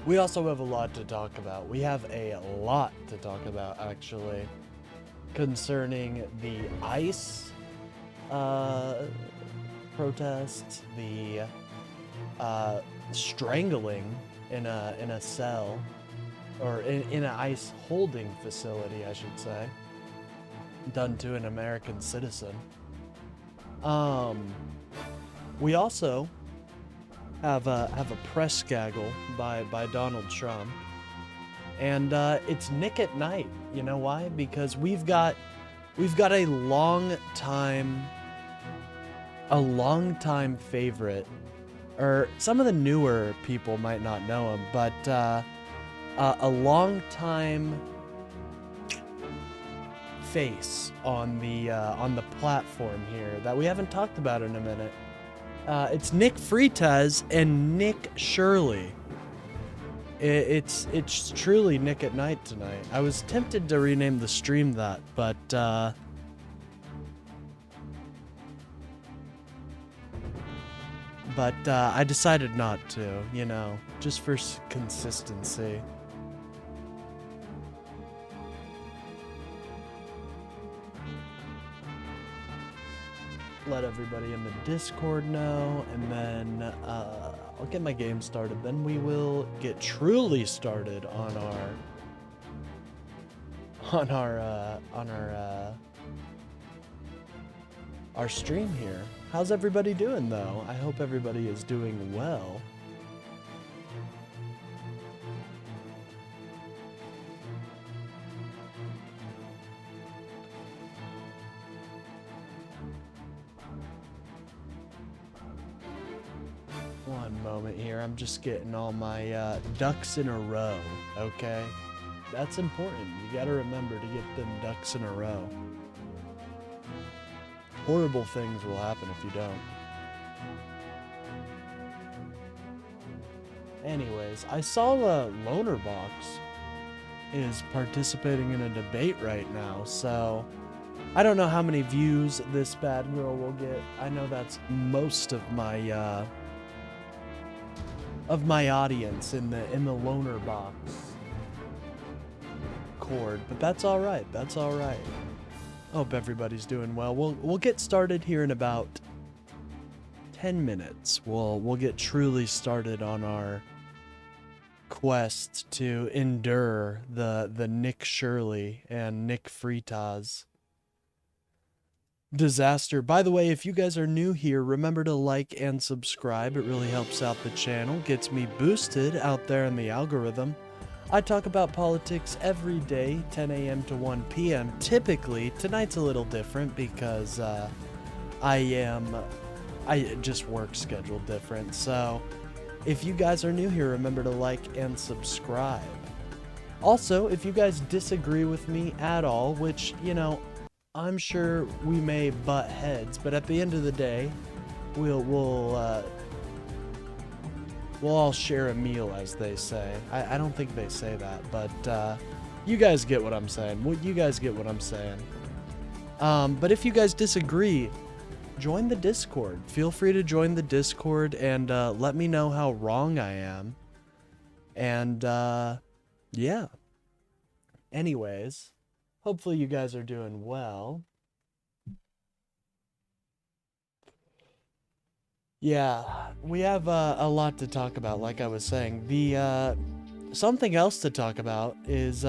We also have a lot to talk about. We have a lot to talk about, actually, concerning the ICE uh, protests, the strangling in a cell, or in an ICE holding facility, I should say, done to an American citizen. Um, we also have a press gaggle by Donald Trump, and it's Nick at Night. You know why? Because we've got a long time favorite, or some of the newer people might not know him, but a long time face on the platform here that we haven't talked about in a minute. It's Nick Freitas and Nick Shirley. It's truly Nick at Night tonight. I was tempted to rename the stream that, but I decided not to. Just for consistency. Let everybody in the Discord know, and then I'll get my game started. Then we will get truly started on our stream here. How's everybody doing, though? I hope everybody is doing well. One moment here. I'm just getting all my ducks in a row, okay? That's important. You gotta remember to get them ducks in a row. Horrible things will happen if you don't. Anyways, I saw Loner Box is participating in a debate right now, so I don't know how many views this bad girl will get. I know that's most of my audience in the Loner Box chord, but that's all right. That's all right. Hope everybody's doing well. We'll get started here in about 10 minutes. We'll get truly started on our quest to endure the Nick Shirley and Nick Freitas disaster. By the way, if you guys are new here, remember to like and subscribe. It really helps out the channel, gets me boosted out there in the algorithm. I talk about politics every day, 10 a.m. to 1 p.m. Typically, tonight's a little different because I just work schedule different. So if you guys are new here, remember to like and subscribe. Also, if you guys disagree with me at all, which, I'm sure we may butt heads, but at the end of the day, we'll all share a meal, as they say. I don't think they say that, but you guys get what I'm saying. You guys get what I'm saying. But if you guys disagree, join the Discord. Feel free to join the Discord and let me know how wrong I am. And yeah. Anyways, hopefully you guys are doing well. Yeah, we have a lot to talk about, like I was saying. Something else to talk about is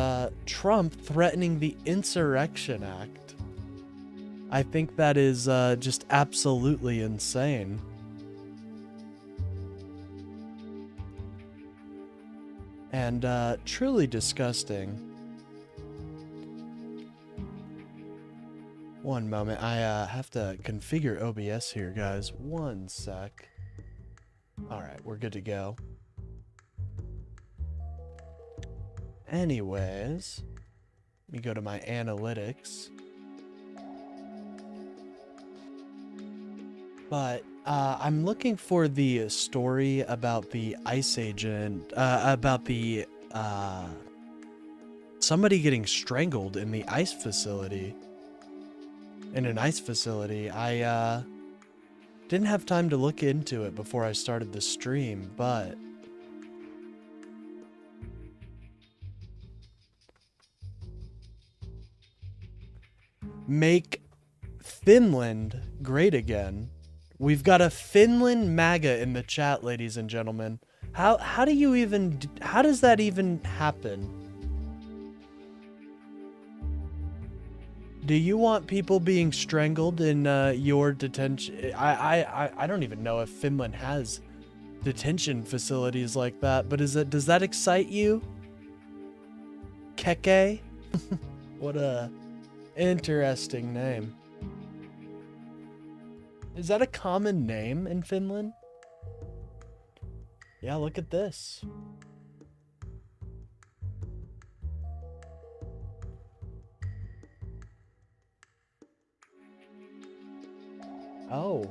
Trump threatening the Insurrection Act. I think that is just absolutely insane. And truly disgusting. One moment, I have to configure OBS here, guys. One sec. Alright, we're good to go. Anyways, let me go to my analytics. But I'm looking for the story about the ICE agent, about the somebody getting strangled in the ICE facility. In an ICE facility. I didn't have time to look into it before I started the stream, but make Finland great again. We've got a Finland MAGA in the chat, ladies and gentlemen. How does that even happen? Do you want people being strangled in your detention? I don't even know if Finland has detention facilities like that, but does that excite you? Keke? What a interesting name. Is that a common name in Finland? Yeah, look at this. Oh.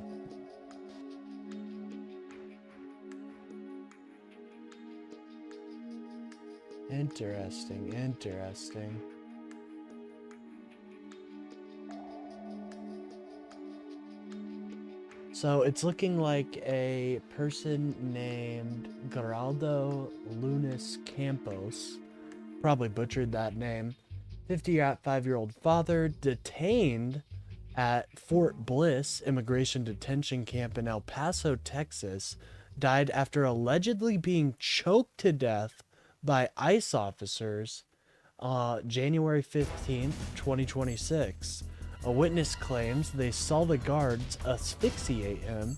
Interesting, interesting. So it's looking like a person named Geraldo Lunis Campos, probably butchered that name, 55-year-old father, detained at Fort Bliss Immigration Detention Camp in El Paso, Texas, died after allegedly being choked to death by ICE officers January 15th, 2026. A witness claims they saw the guards asphyxiate him,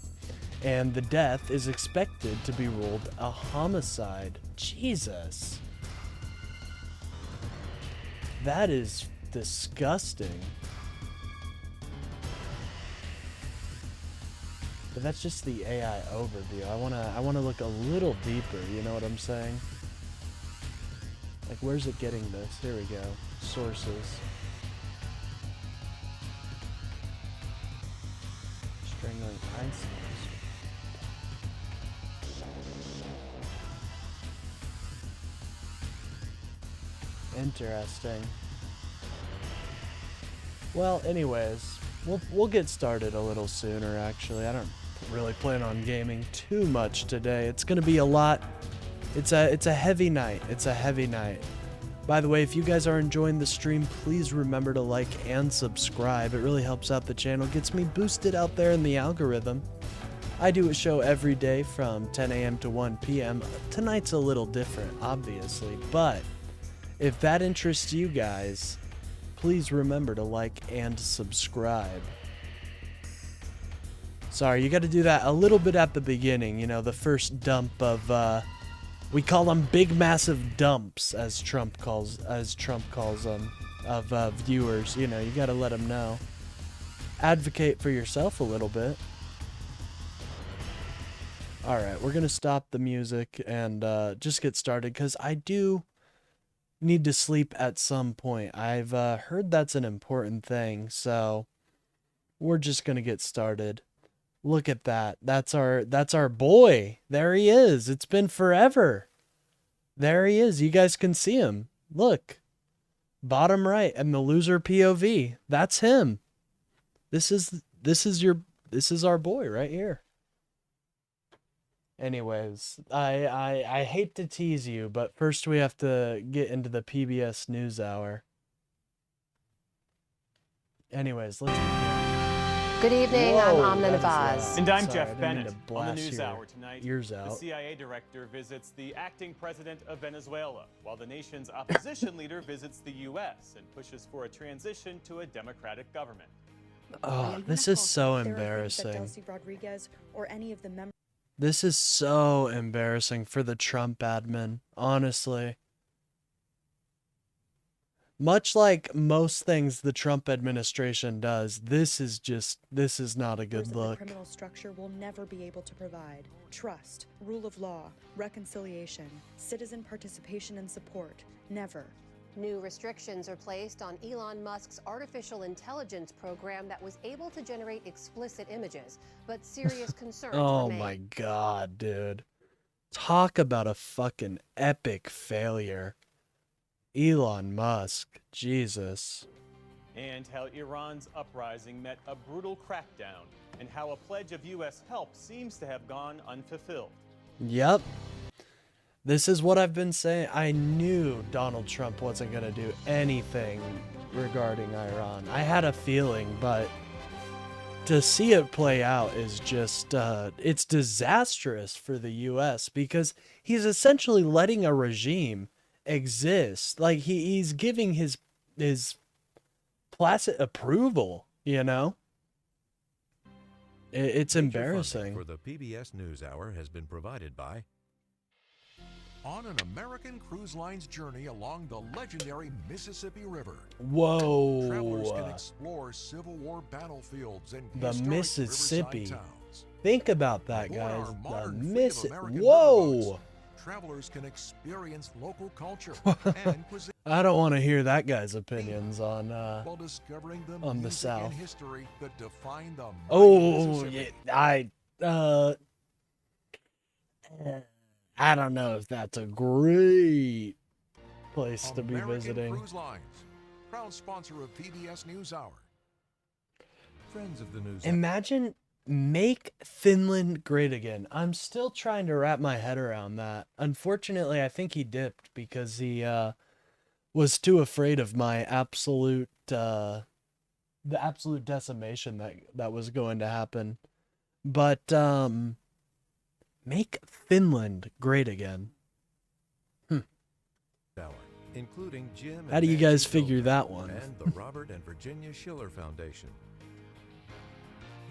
and the death is expected to be ruled a homicide. Jesus. That is disgusting. But that's just the AI overview. I wanna look a little deeper, you know what I'm saying? Like, where's it getting this? Here we go. Sources. Strangling ICE officers. Interesting. Well, anyways, we'll get started a little sooner, actually. I don't really plan on gaming too much today. It's gonna be a lot. It's a heavy night. It's a heavy night. By the way, if you guys are enjoying the stream, please remember to like and subscribe. It really helps out the channel, gets me boosted out there in the algorithm. I do a show every day from 10 a.m. to 1 p.m. Tonight's a little different, obviously, but if that interests you guys, please remember to like and subscribe. Sorry, you got to do that a little bit at the beginning, you know, the first dump of, we call them big massive dumps, as Trump calls them, of viewers. You know, you got to let them know. Advocate for yourself a little bit. All right, we're going to stop the music and just get started, because I do need to sleep at some point. I've heard that's an important thing, so we're just going to get started. Look at that. That's our boy. There he is. It's been forever. There he is. You guys can see him. Look. Bottom right and the loser POV. That's him. This is our boy right here. Anyways, I hate to tease you, but first we have to get into the PBS NewsHour. Anyways, let's begin. Good evening, Whoa, I'm Amna Navaz. And I'm Sorry, Jeff I didn't mean Bennett. to On the blast NewsHour tonight, ears out. the CIA director visits the acting president of Venezuela, while the nation's opposition leader visits the U.S. and pushes for a transition to a democratic government. Oh, this is so embarrassing. This is so embarrassing for the Trump admin, honestly. Much like most things the Trump administration does, this is not a good look. The criminal structure will never be able to provide trust, rule of law, reconciliation, citizen participation and support. Never. New restrictions are placed on Elon Musk's artificial intelligence program that was able to generate explicit images, but serious concerns Oh remain. my god, dude. Talk about a fucking epic failure. Elon Musk, Jesus. And how Iran's uprising met a brutal crackdown, and how a pledge of U.S. help seems to have gone unfulfilled. Yep. This is what I've been saying. I knew Donald Trump wasn't going to do anything regarding Iran. I had a feeling, but to see it play out is just, it's disastrous for the U.S. because he's essentially letting a regime exist. Like, he's giving his placid approval, you know? It's Major funding embarrassing. for the PBS NewsHour has been provided by On an American Cruise Line's journey along the legendary Mississippi River, travelers can Whoa. explore Civil War battlefields and The historic Mississippi. riverside towns. Think about that, Aboard guys. our The modern fleet Miss. of American Whoa. riverboats, travelers can experience local culture and cuisine I don't want to hear that guy's opinions on. while discovering the On the music South. and history that define the mighty Oh, Mississippi. yeah, I don't know if that's a great place to be American visiting. Cruise Lines, proud sponsor of PBS NewsHour. Friends of the News. Imagine make Finland great again. I'm still trying to wrap my head around that. Unfortunately, I think he dipped because he was too afraid of my absolute the absolute decimation that was going to happen. But make Finland great again. Hour, including Jim. How and do you Nancy guys figure Goldberg that one? And the Robert and Virginia Schiller Foundation.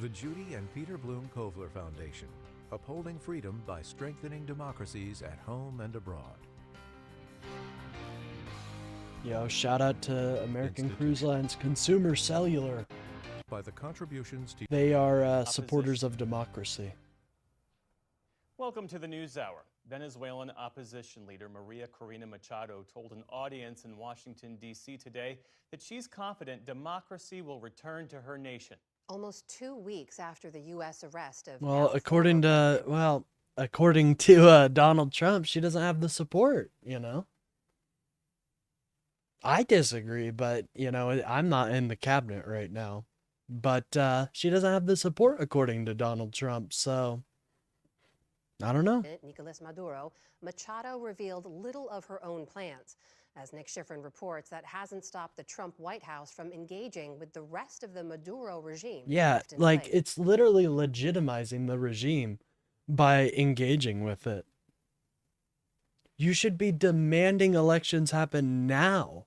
The Judy and Peter Bloom Kovler Foundation, upholding freedom by strengthening democracies at home and abroad. Yo, shout out to American Cruise Lines Consumer Cellular. By the contributions to They are supporters of democracy. Welcome to the NewsHour. Venezuelan opposition leader Maria Corina Machado told an audience in Washington, D.C. today that she's confident democracy will return to her nation. Almost 2 weeks after the U.S. arrest of Well, now according former to Donald Trump, she doesn't have the support, you know? I disagree, but, you know, I'm not in the cabinet right now. But she doesn't have the support according to Donald Trump, so I don't know. President Nicolas Maduro, Machado revealed little of her own plans. As Nick Schifrin reports, that hasn't stopped the Trump White House from engaging with the rest of the Maduro regime. Yeah, left in like place. it's literally legitimizing the regime by engaging with it. You should be demanding elections happen now.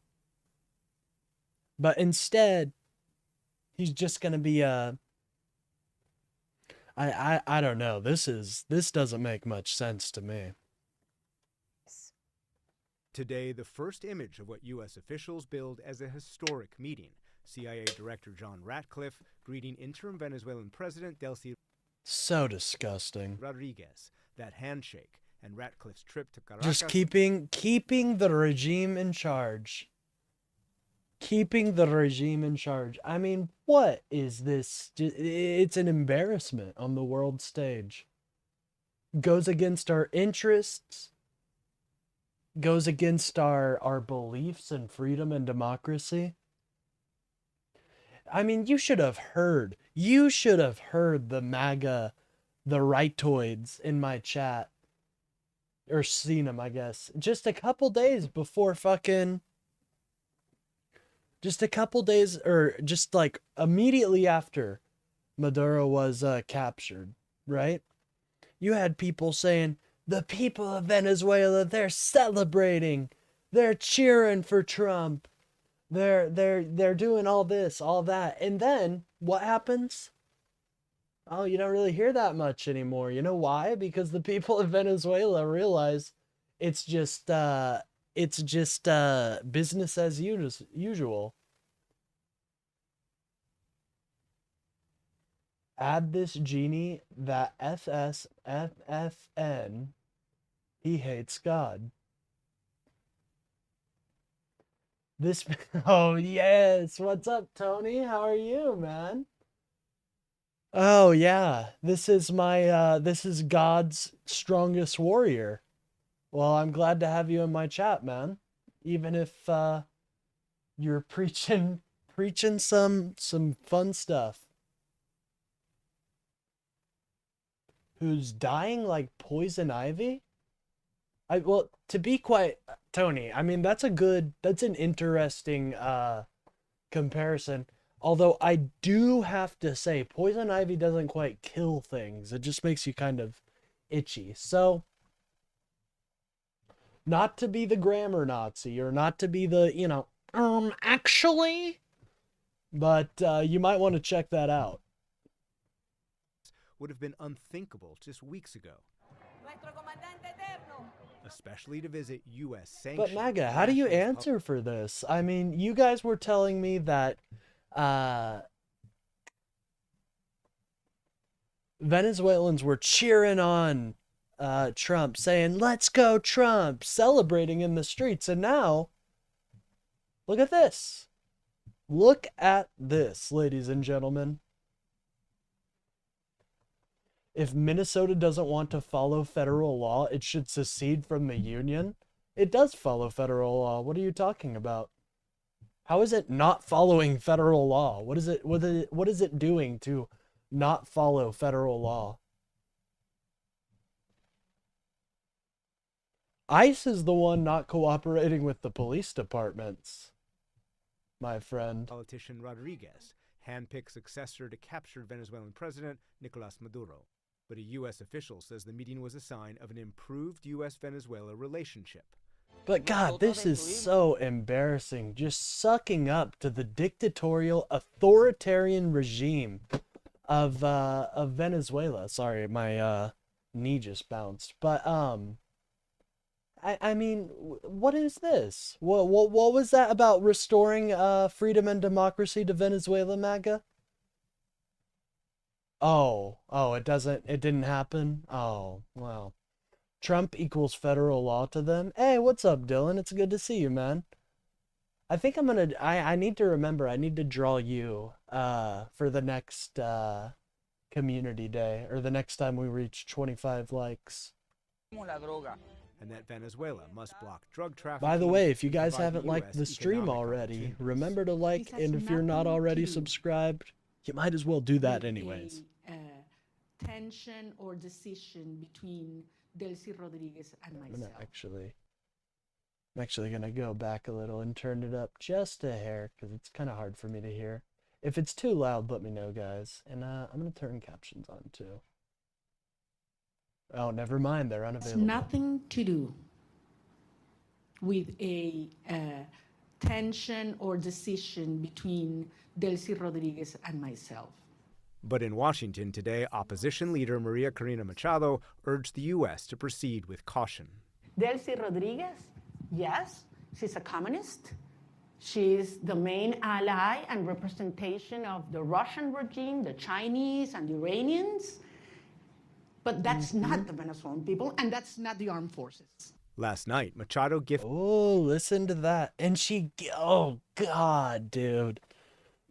But instead, he's just going to be I don't know. This doesn't make much sense to me. Today, the first image of what U.S. officials billed as a historic meeting. CIA Director John Ratcliffe greeting interim Venezuelan President Delcy So disgusting. Rodriguez, that handshake, and Ratcliffe's trip to Caracas. Just keeping the regime in charge. Keeping the regime in charge. I mean, what is this? It's an embarrassment on the world stage. Goes against our interests. Goes against our beliefs in freedom and democracy. I mean, you should have heard the MAGA, the rightoids in my chat. Or seen them, I guess. Just a couple days before or just like immediately after Maduro was captured, right? You had people saying, the people of Venezuela, they're celebrating. They're cheering for Trump. They're doing all this, all that. And then what happens? Oh, you don't really hear that much anymore. You know why? Because the people of Venezuela realize it's just business as usual. Add this genie that FSFFN, he hates God. This, oh yes, what's up, Tony? How are you, man? Oh yeah, this is God's strongest warrior. Well, I'm glad to have you in my chat, man. Even if you're preaching some fun stuff. Who's dying like poison ivy? Well, to be quite Tony, I mean that's an interesting comparison. Although I do have to say, poison ivy doesn't quite kill things. It just makes you kind of itchy. So, not to be the grammar Nazi or not to be the, actually, but you might want to check that out. Would have been unthinkable just weeks ago, especially to visit U.S. sanctions. But MAGA, how do you answer for this? I mean, you guys were telling me that Venezuelans were cheering on Trump, saying, "Let's go, Trump," celebrating in the streets. And now, look at this. Look at this, ladies and gentlemen. If Minnesota doesn't want to follow federal law, it should secede from the union. It does follow federal law. What are you talking about? How is it not following federal law? What is it doing to not follow federal law? ICE is the one not cooperating with the police departments, my friend. Politician Rodriguez, handpicked successor to captured Venezuelan president Nicolas Maduro. But a U.S. official says the meeting was a sign of an improved U.S.-Venezuela relationship. But God, this is so embarrassing. Just sucking up to the dictatorial, authoritarian regime of Venezuela. Sorry, my knee just bounced. But I mean, what is this? What was that about restoring freedom and democracy to Venezuela, MAGA? Oh, it didn't happen? Oh, well. Trump equals federal law to them. Hey, what's up, Dylan? It's good to see you, man. I think I need to remember, I need to draw you for the next community day, or the next time we reach 25 likes. And that Venezuela must block drug trafficking. By the way, if you guys haven't liked the stream already, remember to like, and if you're not already subscribed, you might as well do that anyways. Tension or decision between Delcy Rodriguez and myself. I'm actually gonna go back a little and turn it up just a hair because it's kind of hard for me to hear. If it's too loud, let me know, guys. And I'm gonna turn captions on too. Oh, never mind, they're unavailable. It's nothing to do with a tension or decision between Delcy Rodriguez and myself. But in Washington today, opposition leader Maria Corina Machado urged the U.S. to proceed with caution. Delcy Rodriguez, yes, she's a communist. She's the main ally and representation of the Russian regime, the Chinese and the Iranians. But that's not the Venezuelan people, and that's not the armed forces. Last night, Machado gifted... Oh, listen to that. And oh, God, dude.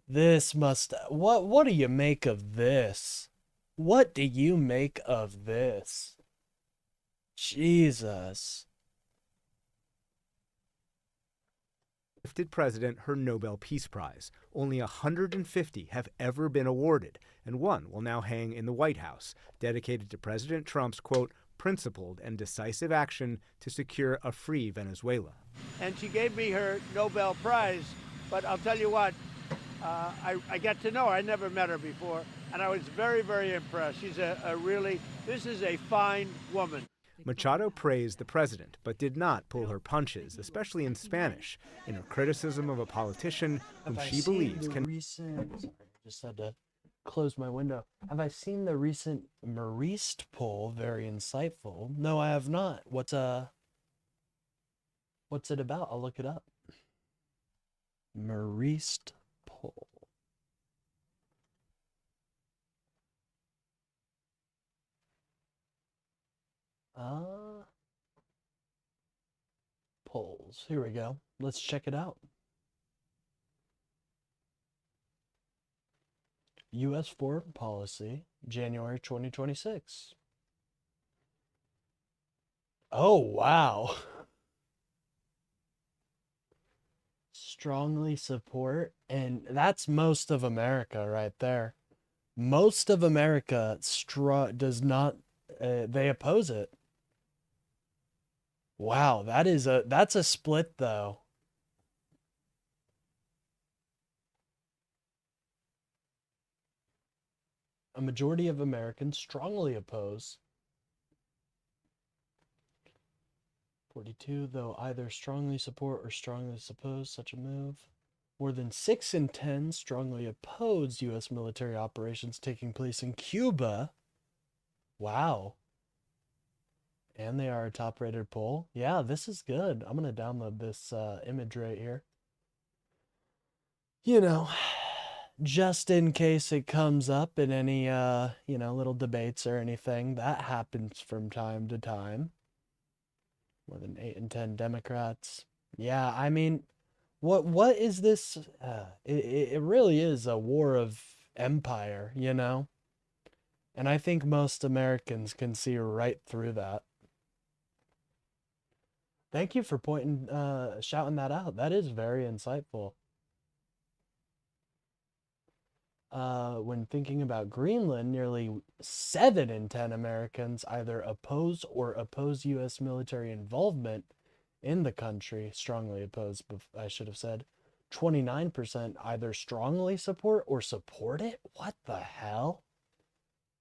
This must... What do you make of this? What do you make of this? Jesus. Gifted president her Nobel Peace Prize. Only 150 have ever been awarded, and one will now hang in the White House, dedicated to President Trump's, quote, principled and decisive action to secure a free Venezuela. And she gave me her Nobel Prize, but I'll tell you what, I got to know her. I never met her before, and I was very, very impressed. She's this is a fine woman. Machado praised the president, but did not pull her punches, especially in Spanish, in her criticism of a politician whom she believes can... Sorry, I just had to close my window. Have I seen the recent Marist poll? Very insightful. No, I have not. What's it about? I'll look it up. Marist poll. Polls. Here we go. Let's check it out. U.S. foreign policy, January 2026. Oh, wow. Strongly support, and that's most of America right there. Most of America does not, they oppose it. Wow, that's a split though. majority of Americans strongly oppose. 42, though either strongly support or strongly oppose such a move. More than 6 in 10 strongly oppose U.S. military operations taking place in Cuba. Wow. And they are a top-rated poll. Yeah, this is good. I'm going to download this image right here. You know, just in case it comes up in any, you know, little debates or anything. That happens from time to time. More than 8 in 10 Democrats. Yeah, I mean, what is this? It really is a war of empire, you know? And I think most Americans can see right through that. Thank you for shouting that out. That is very insightful. When thinking about Greenland, nearly 7 in 10 Americans either oppose or oppose U.S. military involvement in the country. Strongly oppose, I should have said. 29% either strongly support or support it. What the hell?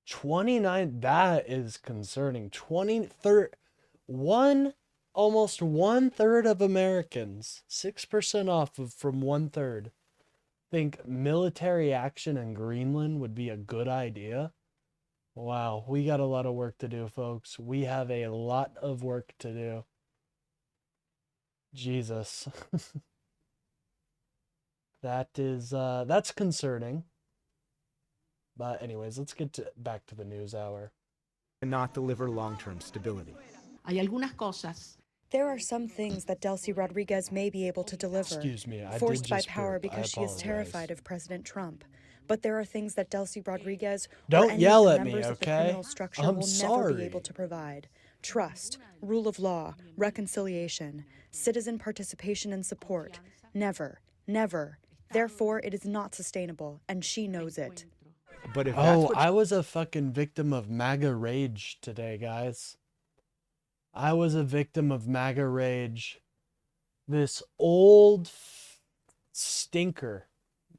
29, that is concerning. Almost 1/3 of Americans, 6% off from 1/3, think military action in Greenland would be a good idea. Wow, we got a lot of work to do, folks. We have a lot of work to do. Jesus. That's concerning. But anyways, let's get back to the news hour. And not deliver long-term stability. Hay algunas cosas. There are some things that Delcy Rodriguez may be able to deliver, Excuse me, I forced did by just power burp. I because she is apologize. terrified of President Trump. But there are things that Delcy Rodriguez Don't or any yell of the at me, members of the okay? criminal structure I'm will never sorry. be able to provide. Trust, rule of law, reconciliation, citizen participation and support. Never, never. Therefore, it is not sustainable, and she knows it. But if that's what I was a fucking victim of MAGA rage today, guys. I was a victim of MAGA rage. This old stinker,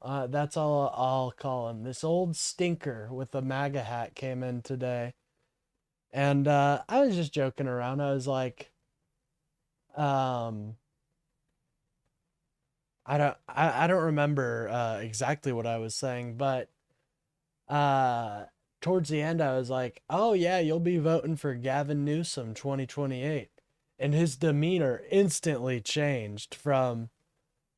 that's all I'll call him. This old stinker with a MAGA hat came in today. And I was just joking around. I was like, I don't remember exactly what I was saying, but towards the end, I was like, oh yeah, you'll be voting for Gavin Newsom 2028. And his demeanor instantly changed from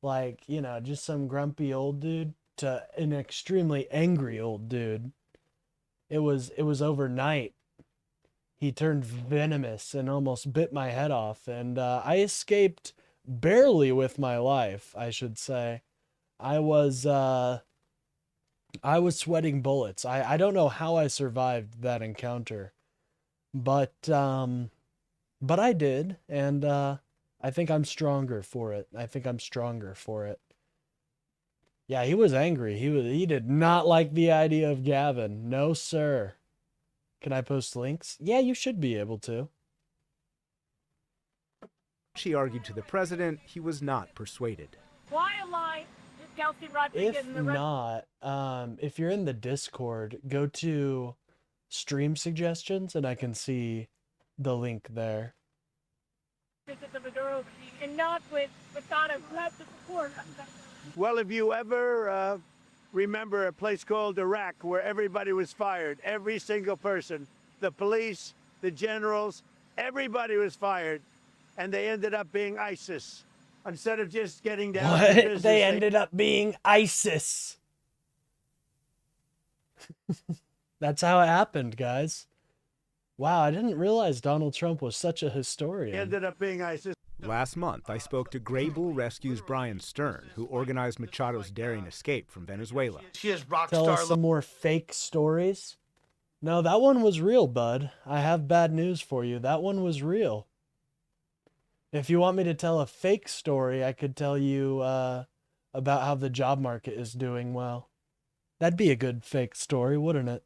like, you know, just some grumpy old dude to an extremely angry old dude. It was overnight. He turned venomous and almost bit my head off. And I escaped barely with my life, I should say. I was sweating bullets. I don't know how I survived that encounter, but I did, and I think I'm stronger for it. Yeah, he was angry. He did not like the idea of Gavin. No, sir. Can I post links? Yeah, you should be able to. she argued to the president, he was not persuaded. Why am I Delcy Rodriguez If and the rest? not, if you're in the Discord, go to stream suggestions and I can see the link there. Of Maduro and not with Saddam, who has the support. Well, if you ever remember a place called Iraq where everybody was fired, every single person, the police, the generals, everybody was fired, and they ended up being ISIS. Instead of just getting down to business, They ended up being ISIS. That's how it happened, guys. Wow, I didn't realize Donald Trump was such a historian. ended up being ISIS. Last month, I spoke to Grey Bull Rescue's Brian Stern, who organized Machado's daring escape from Venezuela. She is rock Tell us some more fake stories. No, that one was real, bud. I have bad news for you. That one was real. If you want me to tell a fake story, I could tell you about how the job market is doing well. That'd be a good fake story, wouldn't it?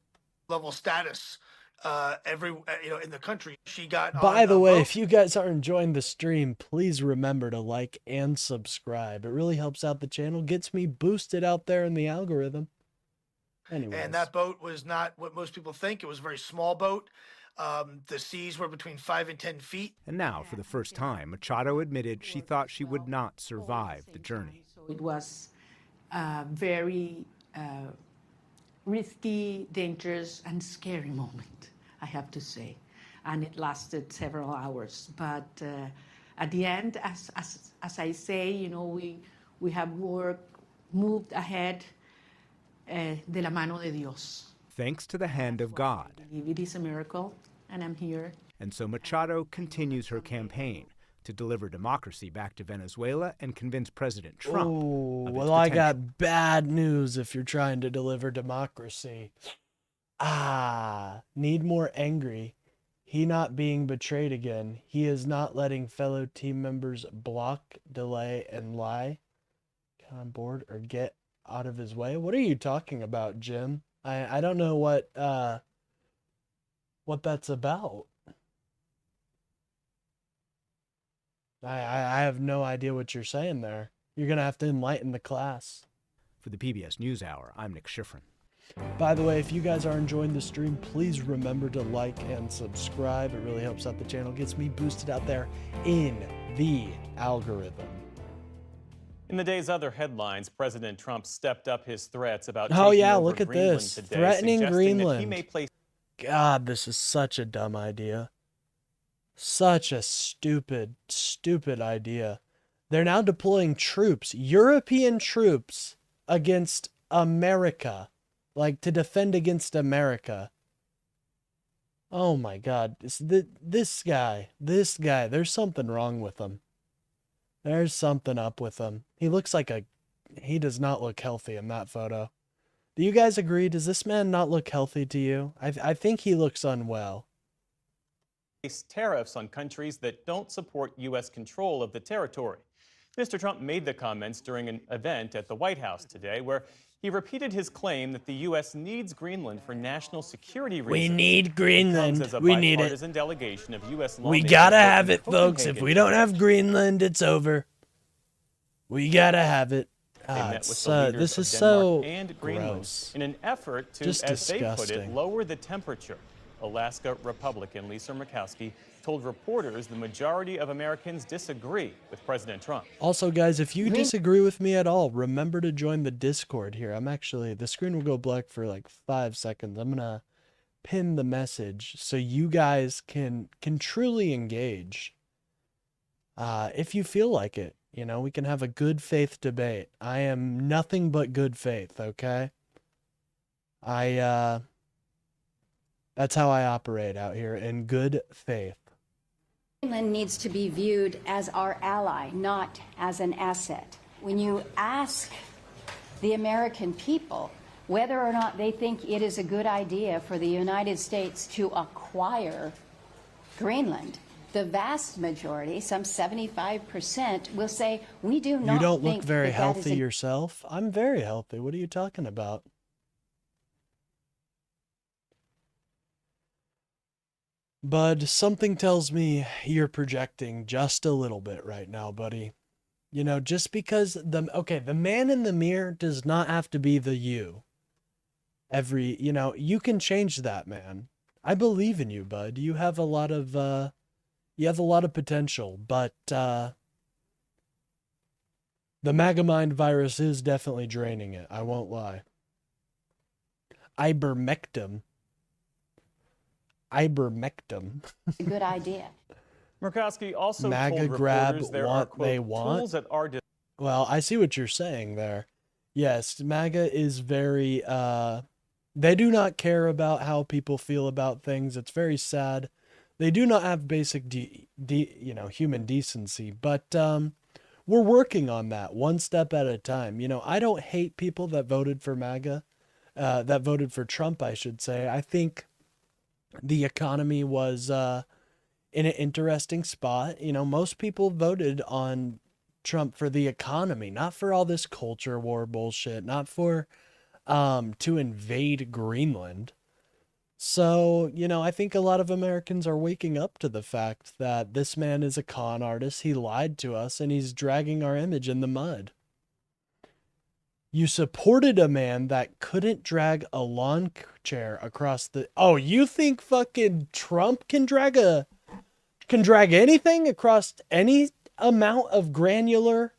level status in the country. She got By on, the way, Vogue. if you guys are enjoying the stream, please remember to like and subscribe. It really helps out the channel, gets me boosted out there in the algorithm. Anyways. And that boat was not what most people think. It was a very small boat. The seas were between 5 and 10 feet. And now, for the first time, Machado admitted she thought she would not survive the journey. It was very risky, dangerous, and scary moment, I have to say. And it lasted several hours. But at the end, as I say, you know, we have moved ahead de la mano de Dios. Thanks to the hand of God. It is a miracle, and I'm here. And so Machado continues her campaign to deliver democracy back to Venezuela and convince President Trump. Oh, of its well, I potential. got bad news if you're trying to deliver democracy. Need more angry. He not being betrayed again. He is not letting fellow team members block, delay, and lie. Get on board or get out of his way. What are you talking about, Jim? I don't know what that's about. I have no idea what you're saying there. You're gonna have to enlighten the class. For the PBS NewsHour, I'm Nick Schifrin. By the way, if you guys are enjoying the stream, please remember to like and subscribe. It really helps out the channel, gets me boosted out there in the algorithm. In the day's other headlines, President Trump stepped up his threats about Oh taking yeah, over look at Greenland this. today, Threatening suggesting that he Greenland. may place God, this is such a dumb idea. Such a stupid, stupid idea. They're now deploying troops, European troops, against America. Like, to defend against America. Oh my God. This guy, there's something wrong with him. There's something up with him. He looks like he does not look healthy in that photo. Do you guys agree? Does this man not look healthy to you? I think he looks unwell. tariffs on countries that don't support U.S. control of the territory. Mr. Trump made the comments during an event at the White House today where he repeated his claim that the U.S. needs Greenland for national security reasons. We need Greenland. We need it. Delegation of US We gotta have it, folks. If we don't have Greenland, it's over. We gotta have it. This is so gross. In an effort to, Just as they put it, disgusting. lower the temperature. Alaska Republican Lisa Murkowski told reporters the majority of Americans disagree with President Trump. Also, guys, if you disagree with me at all, remember to join the Discord here. The screen will go black for like 5 seconds. I'm gonna pin the message so you guys can truly engage. If you feel like it, you know, we can have a good faith debate. I am nothing but good faith, okay? That's how I operate out here, in good faith. Greenland needs to be viewed as our ally, not as an asset. When you ask the American people whether or not they think it is a good idea for the United States to acquire Greenland, the vast majority, some 75%, will say, we do not. You don't think look very that healthy is a yourself. I'm very healthy. What are you talking about? Bud, something tells me you're projecting just a little bit right now, buddy. You know, just because the man in the mirror does not have to be the you. You can change that, man. I believe in you, bud. You have a lot of potential, but the Megamind virus is definitely draining it. I won't lie. Ivermectin. a good idea. Murkowski also MAGA told grab reporters there what are, quote, they want. tools at our Well, I see what you're saying there. Yes, MAGA is very, they do not care about how people feel about things. It's very sad. They do not have basic, human decency, but we're working on that one step at a time. You know, I don't hate people that voted for MAGA, that voted for Trump, I should say. I think the economy was in an interesting spot. You know, most people voted on Trump for the economy, not for all this culture war bullshit, not for to invade Greenland. So, you know, I think a lot of Americans are waking up to the fact that this man is a con artist. He lied to us and he's dragging our image in the mud. You supported a man that couldn't drag a lawn chair across the... Oh, you think fucking Trump can drag anything across any amount of granular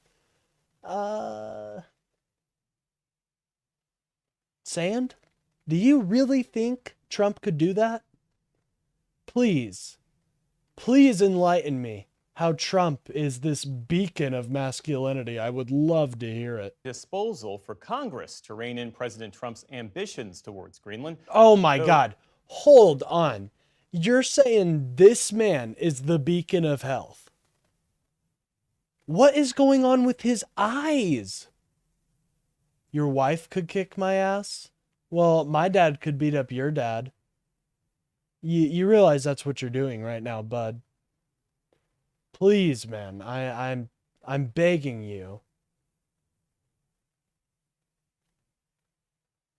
sand? Do you really think Trump could do that? Please enlighten me how Trump is this beacon of masculinity. I would love to hear it. Disposal for Congress to rein in President Trump's ambitions towards Greenland. Oh my God. Hold on. You're saying this man is the beacon of health. What is going on with his eyes? Your wife could kick my ass? Well, my dad could beat up your dad. You realize that's what you're doing right now, bud. Please, man. I'm begging you.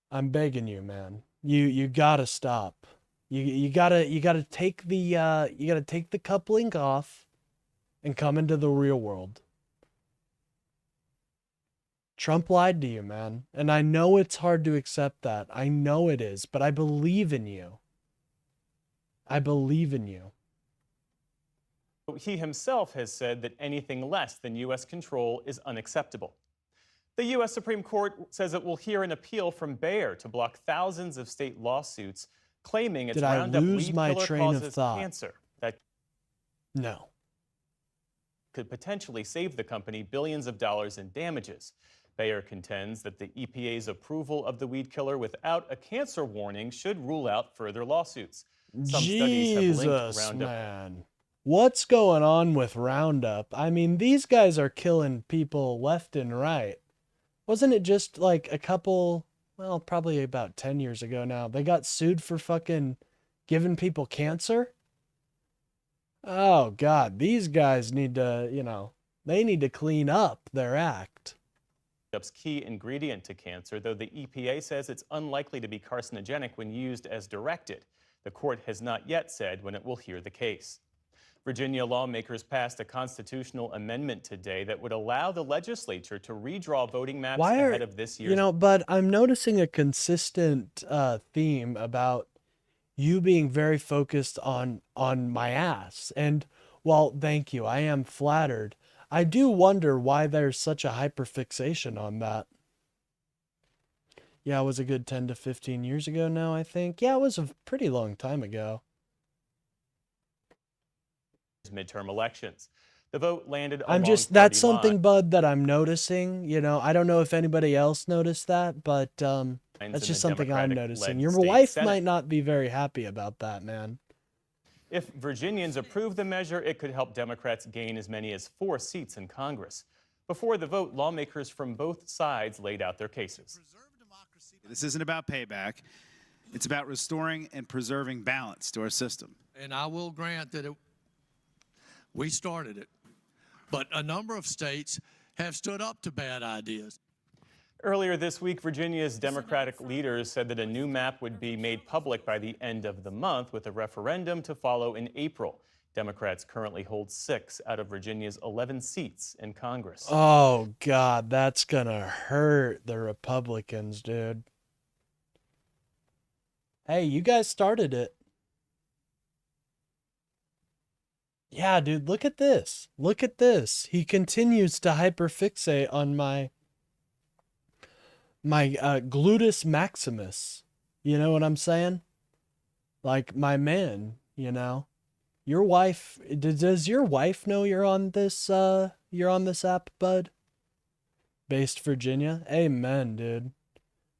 I'm begging you, man. You gotta stop. You gotta take the coupling off and come into the real world. Trump lied to you, man. And I know it's hard to accept that. I know it is, but I believe in you. I believe in you. He himself has said that anything less than U.S. control is unacceptable. The U.S. Supreme Court says it will hear an appeal from Bayer to block thousands of state lawsuits claiming its Roundup weed killer causes cancer. That no. Could potentially save the company billions of dollars in damages. Bayer contends that the EPA's approval of the weed killer without a cancer warning should rule out further lawsuits. Some studies have linked Roundup. Man. What's going on with Roundup? I mean, these guys are killing people left and right. Wasn't it just like a couple, well, probably about 10 years ago now, they got sued for fucking giving people cancer? Oh, God, these guys need to, they need to clean up their act. Roundup's key ingredient to cancer, though the EPA says it's unlikely to be carcinogenic when used as directed. The court has not yet said when it will hear the case. Virginia lawmakers passed a constitutional amendment today that would allow the legislature to redraw voting maps ahead of this year's... But I'm noticing a consistent theme about you being very focused on my ass. And while, thank you, I am flattered, I do wonder why there's such a hyperfixation on that. Yeah, it was a good 10 to 15 years ago now, I think. Yeah, it was a pretty long time ago. Midterm elections. The vote landed that's something, bud, that I'm noticing. I don't know if anybody else noticed that, but that's just something I'm noticing. Your wife might not be very happy about that, man. If Virginians approve the measure, it could help Democrats gain as many as 4 seats in Congress. Before the vote, lawmakers from both sides laid out their cases. This isn't about payback. It's about restoring and preserving balance to our system. And I will grant that we started it, but a number of states have stood up to bad ideas. Earlier this week, Virginia's Democratic leaders said that a new map would be made public by the end of the month, with a referendum to follow in April. Democrats currently hold 6 out of Virginia's 11 seats in Congress. Oh, God, that's gonna hurt the Republicans, dude. Hey, you guys started it. Yeah, dude, look at this. Look at this. He continues to hyperfixate on my gluteus maximus. You know what I'm saying? Like my man, Your wife, does your wife know you're on this app, bud? Based Virginia? Amen, dude.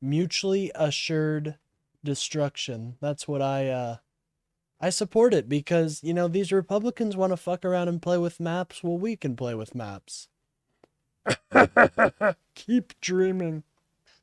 Mutually assured destruction. That's what I support it because, these Republicans want to fuck around and play with maps. Well, we can play with maps. Keep dreaming.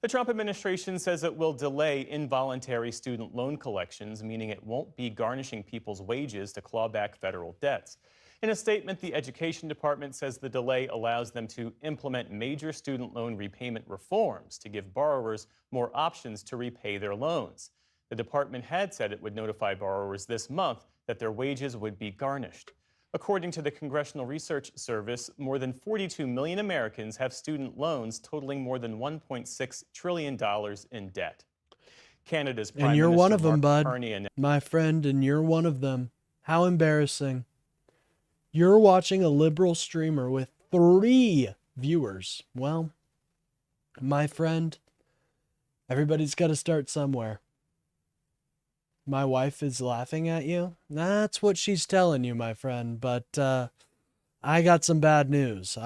The Trump administration says it will delay involuntary student loan collections, meaning it won't be garnishing people's wages to claw back federal debts. In a statement, the Education Department says the delay allows them to implement major student loan repayment reforms to give borrowers more options to repay their loans. The department had said it would notify borrowers this month that their wages would be garnished. According to the Congressional Research Service, more than 42 million Americans have student loans totaling more than $1.6 trillion in debt. Canada's Prime And you're Minister one of them, Mark bud. Carney My friend, and you're one of them. How embarrassing. You're watching a liberal streamer with 3 viewers. Well, my friend, everybody's got to start somewhere. My wife is laughing at you. That's what she's telling you, my friend. But I got some bad news.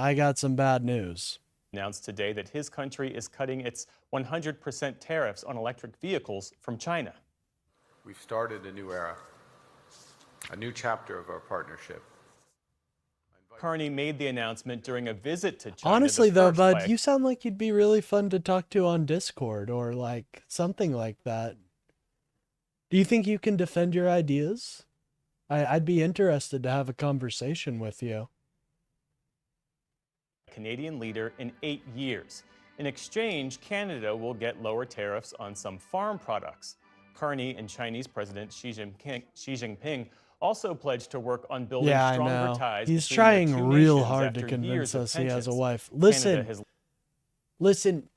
announced today that his country is cutting its 100% tariffs on electric vehicles from China. We've started a new era, a new chapter of our partnership. Carney made the announcement during a visit to China. Honestly, the though, first bud, by- you sound like you'd be really fun to talk to on Discord or like something like that. Do you think you can defend your ideas? I'd be interested to have a conversation with you. Canadian leader in 8 years. In exchange, Canada will get lower tariffs on some farm products. Carney and Chinese President Xi Jinping also pledged to work on building Yeah, I stronger know. ties. He's between their trying two real nations hard to after convince years of us he has a tensions. wife. Canada Listen, has listen,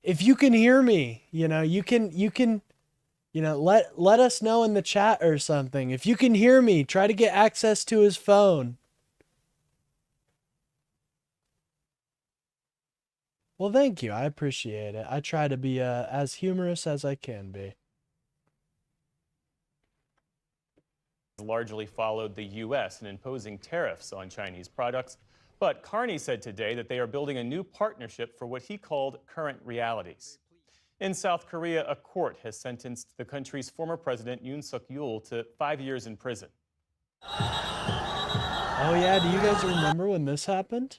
if you can hear me, you can, let us know in the chat or something. If you can hear me, try to get access to his phone. Well, thank you. I appreciate it. I try to be as humorous as I can be. largely followed the U.S. in imposing tariffs on Chinese products. But Carney said today that they are building a new partnership for what he called current realities. In South Korea, a court has sentenced the country's former president Yoon Suk-yeol to 5 years in prison. Oh yeah, do you guys remember when this happened?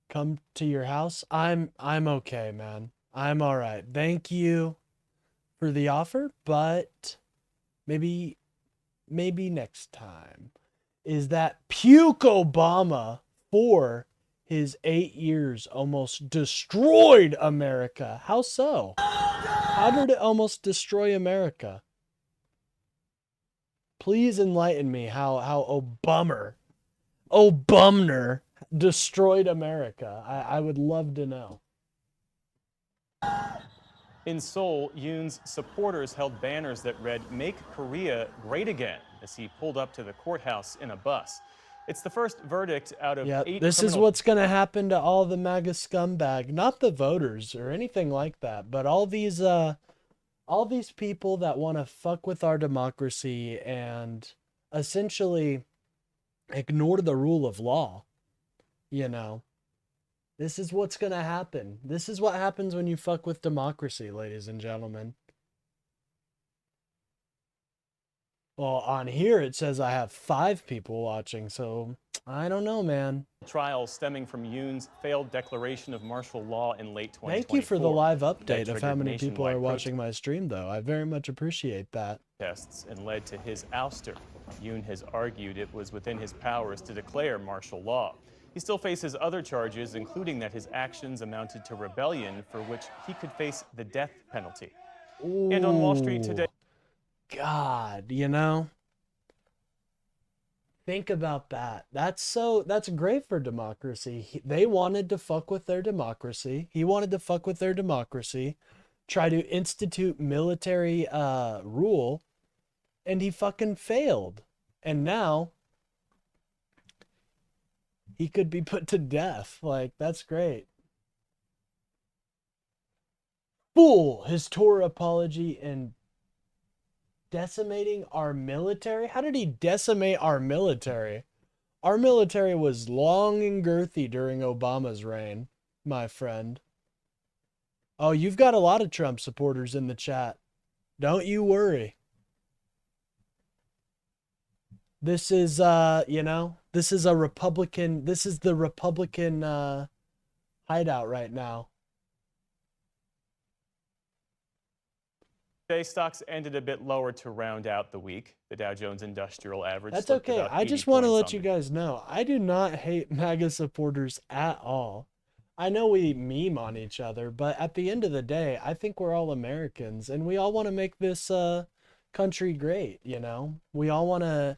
Come to your house? I'm okay, man. I'm all right. Thank you for the offer, but maybe next time. Is that puke Obama for his 8 years almost destroyed America? How so? How did it almost destroy America? Please enlighten me how Obumner destroyed America. I would love to know. In Seoul, Yoon's supporters held banners that read, "Make Korea Great Again," as he pulled up to the courthouse in a bus. It's the first verdict out of 8 this is criminal- what's going to happen to all the MAGA scumbag, not the voters or anything like that, but all these people that want to fuck with our democracy and essentially ignore the rule of law. This is what's going to happen. This is what happens when you fuck with democracy, ladies and gentlemen. Well, on here it says I have 5 people watching, so I don't know, man. Trial stemming from Yoon's failed declaration of martial law in late 2024. Thank you for the live That update of how triggered many people are nationwide watching my stream, though. I very much appreciate that. protests and led to his ouster. Yoon has argued it was within his powers to declare martial law. He still faces other charges, including that his actions amounted to rebellion, for which he could face the death penalty. And on Wall Street today, God, think about that. That's great for democracy. They wanted to fuck with their democracy. He wanted to fuck with their democracy, try to institute military rule, and he fucking failed. And now he could be put to death. Like, that's great. Fool, his Torah apology and decimating our military? How did he decimate our military? Our military was long and girthy during Obama's reign, my friend. Oh, you've got a lot of Trump supporters in the chat. Don't you worry. This is, this is the Republican hideout right now. today stocks ended a bit lower to round out the week. The Dow Jones Industrial Average. That's slipped okay. about I 80 just want to points let on you guys know, I do not hate MAGA supporters at all. I know we meme on each other, but at the end of the day, I think we're all Americans and we all want to make this country great, you know? We all want to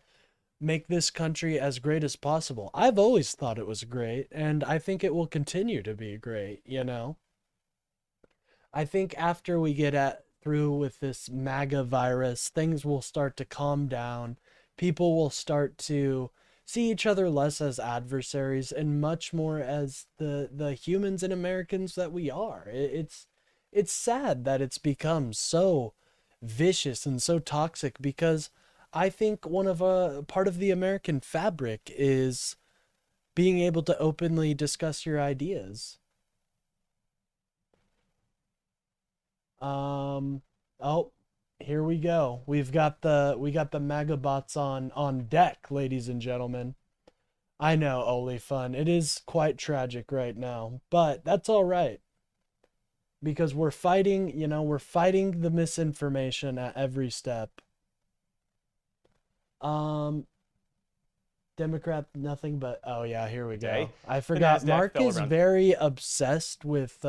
make this country as great as possible. I've always thought it was great, and I think it will continue to be great, you know? I think after we get through with this MAGA virus, things will start to calm down. People will start to see each other less as adversaries and much more as the humans and Americans that we are. It's sad that it's become so vicious and so toxic, because I think one of part of the American fabric is being able to openly discuss your ideas. Oh, here we go. We got the MAGA bots on deck, ladies and gentlemen. I know, Oli Fun. It is quite tragic right now, but that's all right. Because we're fighting, you know, we're fighting the misinformation at every step. Democrat, nothing but, oh yeah, here we go. I forgot. Mark is very obsessed with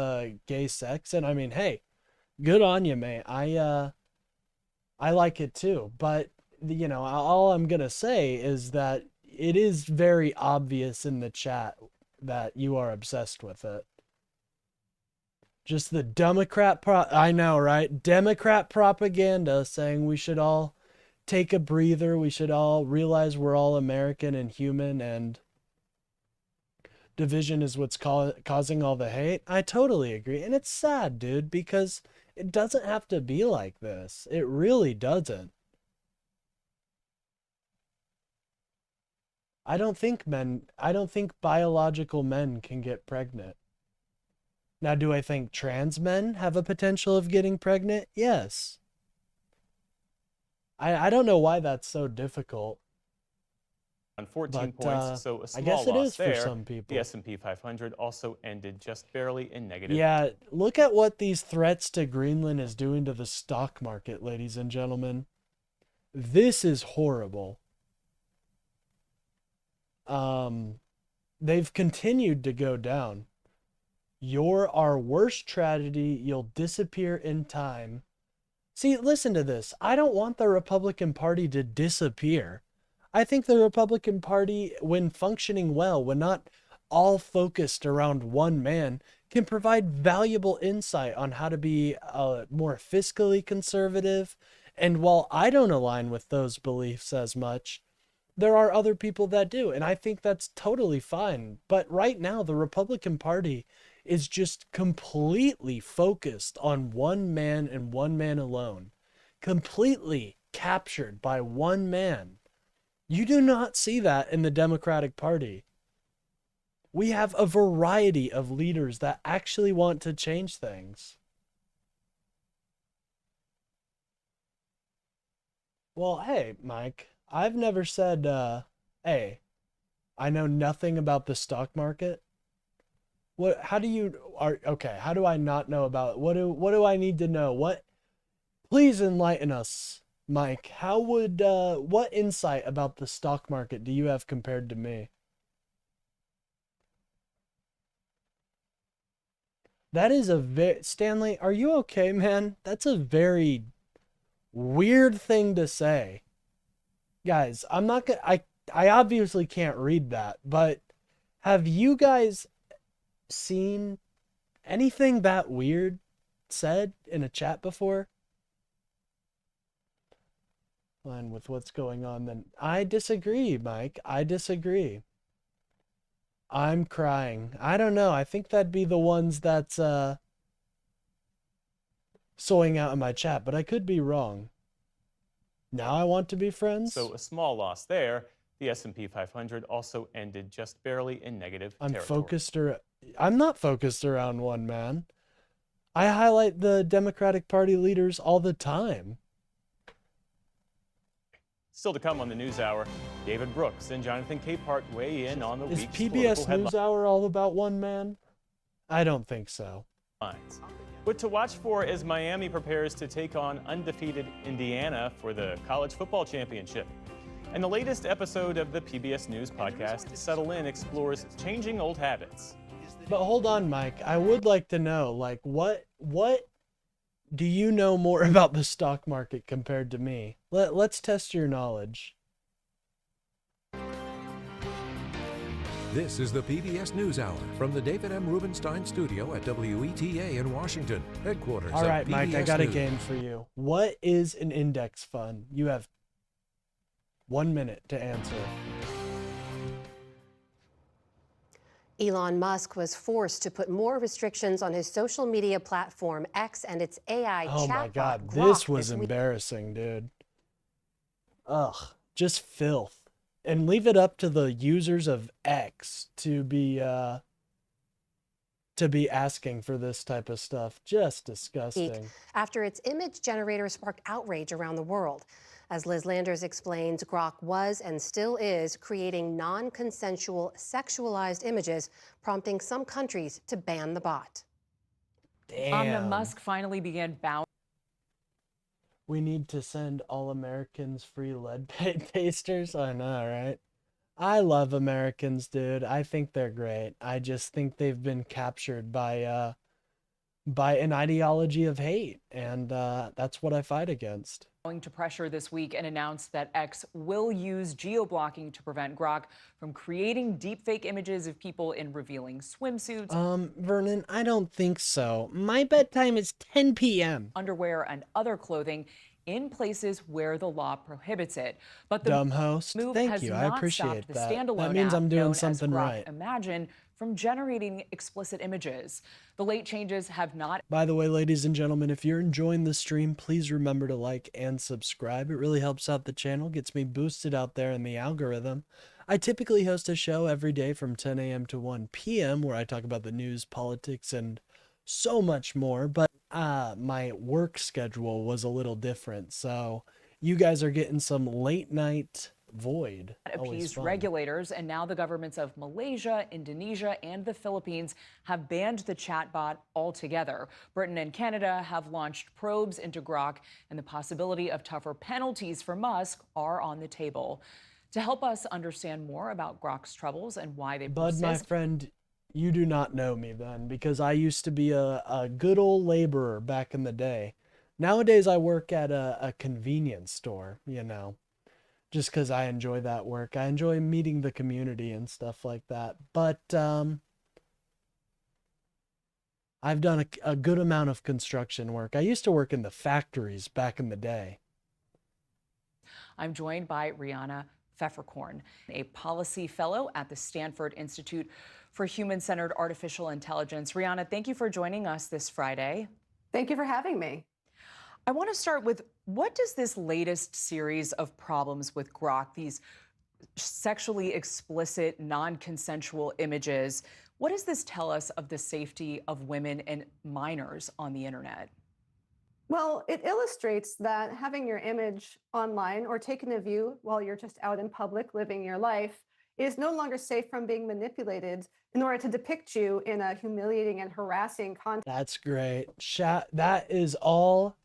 gay sex, and I mean, hey, good on you, mate. I like it too, but you know, all I'm gonna say is that it is very obvious in the chat that you are obsessed with it. Just the Democrat I know, right? Democrat propaganda saying we should all take a breather, we should all realize we're all American and human, and division is what's causing all the hate. I totally agree, and it's sad, dude, because it doesn't have to be like this. It really doesn't. I don't think biological men can get pregnant. Now, do I think trans men have a potential of getting pregnant? Yes. I don't know why that's so difficult. On 14 points, so a small I guess it loss is there. for some people. The S&P 500 also ended just barely in negative. Yeah, look at what these threats to Greenland is doing to the stock market, ladies and gentlemen. This is horrible. They've continued to go down. You're our worst tragedy. You'll disappear in time. See, listen to this. I don't want the Republican Party to disappear. I think the Republican Party, when functioning well, when not all focused around one man, can provide valuable insight on how to be more fiscally conservative. And while I don't align with those beliefs as much, there are other people that do. And I think that's totally fine. But right now, the Republican Party is just completely focused on one man and one man alone. Completely captured by one man. You do not see that in the Democratic Party. We have a variety of leaders that actually want to change things. Well, hey, Mike, I've never said, hey, I know nothing about the stock market. How do I not know about it? What do I need to know? Please enlighten us, Mike. What insight about the stock market do you have compared to me? That is Stanley, are you okay, man? That's a very weird thing to say. Guys, I'm not gonna, I obviously can't read that, but have you guys seen anything that weird said in a chat before? Fine with what's going on then. I disagree, Mike. I disagree. I'm crying. I don't know. I think that'd be the ones that's soying out in my chat, but I could be wrong. Now I want to be friends. So a small loss there. The S&P 500 also ended just barely in negative territory. I'm not focused around one man. I highlight the Democratic Party leaders all the time. Still to come on the NewsHour, David Brooks and Jonathan Capehart weigh in on the Is week's PBS political NewsHour all about one man? I don't think so. headlines. What to watch for as Miami prepares to take on undefeated Indiana for the college football championship. And the latest episode of the PBS News podcast, Settle In, explores changing old habits. But hold on, Mike. I would like to know, like, what do you know more about the stock market compared to me? Let's test your knowledge. This is the PBS NewsHour from the David M. Rubenstein studio at WETA in Washington, headquarters All right, of Mike, I PBS got a News. game for you. What is an index fund? You have 1 minute to answer. Elon Musk was forced to put more restrictions on his social media platform X and its AI Oh chatbot my God, Grok this was week. embarrassing, dude. Ugh, just filth. And leave it up to the users of X to be asking for this type of stuff. Just disgusting. After its image generator sparked outrage around the world. As Liz Landers explains, Grok was and still is creating non-consensual sexualized images, prompting some countries to ban the bot. Damn. Musk finally began bowing. We need to send all Americans free lead tasters. I know, right? I love Americans, dude. I think they're great. I just think they've been captured by an ideology of hate, and that's what I fight against. To pressure this week and announced that X will use geo-blocking to prevent Grok from creating deepfake images of people in revealing swimsuits, Vernon, I don't think so. My bedtime is 10 p.m. underwear, and other clothing in places where the law prohibits it. But the Dumb host. move Thank has you. not I appreciate stopped the that. standalone That means app I'm doing known as something Grok right. Imagine from generating explicit images. The late changes have not. By the way, ladies and gentlemen, if you're enjoying the stream, please remember to like and subscribe. It really helps out the channel, gets me boosted out there in the algorithm. I typically host a show every day from 10 a.m. to 1 p.m. where I talk about the news, politics, and so much more. But my work schedule was a little different, so you guys are getting some late night void. Appeased regulators, and now the governments of Malaysia, Indonesia, and the Philippines have banned the chatbot altogether. Britain and Canada have launched probes into Grok, and the possibility of tougher penalties for Musk are on the table. To help us understand more about Grok's troubles and why they Bud, persist, my friend, you do not know me then, because I used to be a good old laborer back in the day. Nowadays, I work at a convenience store, you know, just because I enjoy that work. I enjoy meeting the community and stuff like that. But I've done a good amount of construction work. I used to work in the factories back in the day. I'm joined by Rihanna Pfefferkorn, a policy fellow at the Stanford Institute for Human-Centered Artificial Intelligence. Rihanna, thank you for joining us this Friday. Thank you for having me. I want to start with, what does this latest series of problems with Grok, these sexually explicit, non-consensual images, what does this tell us of the safety of women and minors on the internet? Well, it illustrates that having your image online or taken a view while you're just out in public living your life is no longer safe from being manipulated in order to depict you in a humiliating and harassing context. That's great. That is all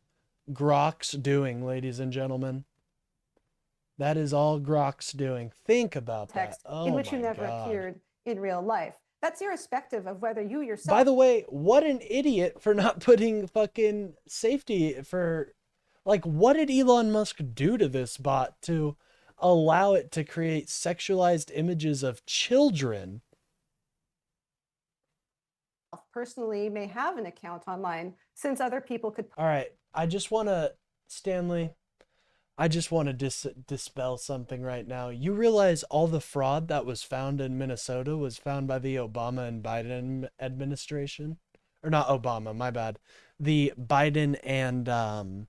Grok's doing, ladies and gentlemen. That is all Grok's doing. Think about that. Oh, in which you my never God. appeared in real life. That's irrespective of whether you yourself. By the way, what an idiot for not putting fucking safety for, like, what did Elon Musk do to this bot to allow it to create sexualized images of children? Personally may have an account online, since other people could. All right, I just want to, Stanley, I just want to dispel something right now. You realize all the fraud that was found in Minnesota was found by the Obama and Biden administration? Or not Obama, my bad. The Biden and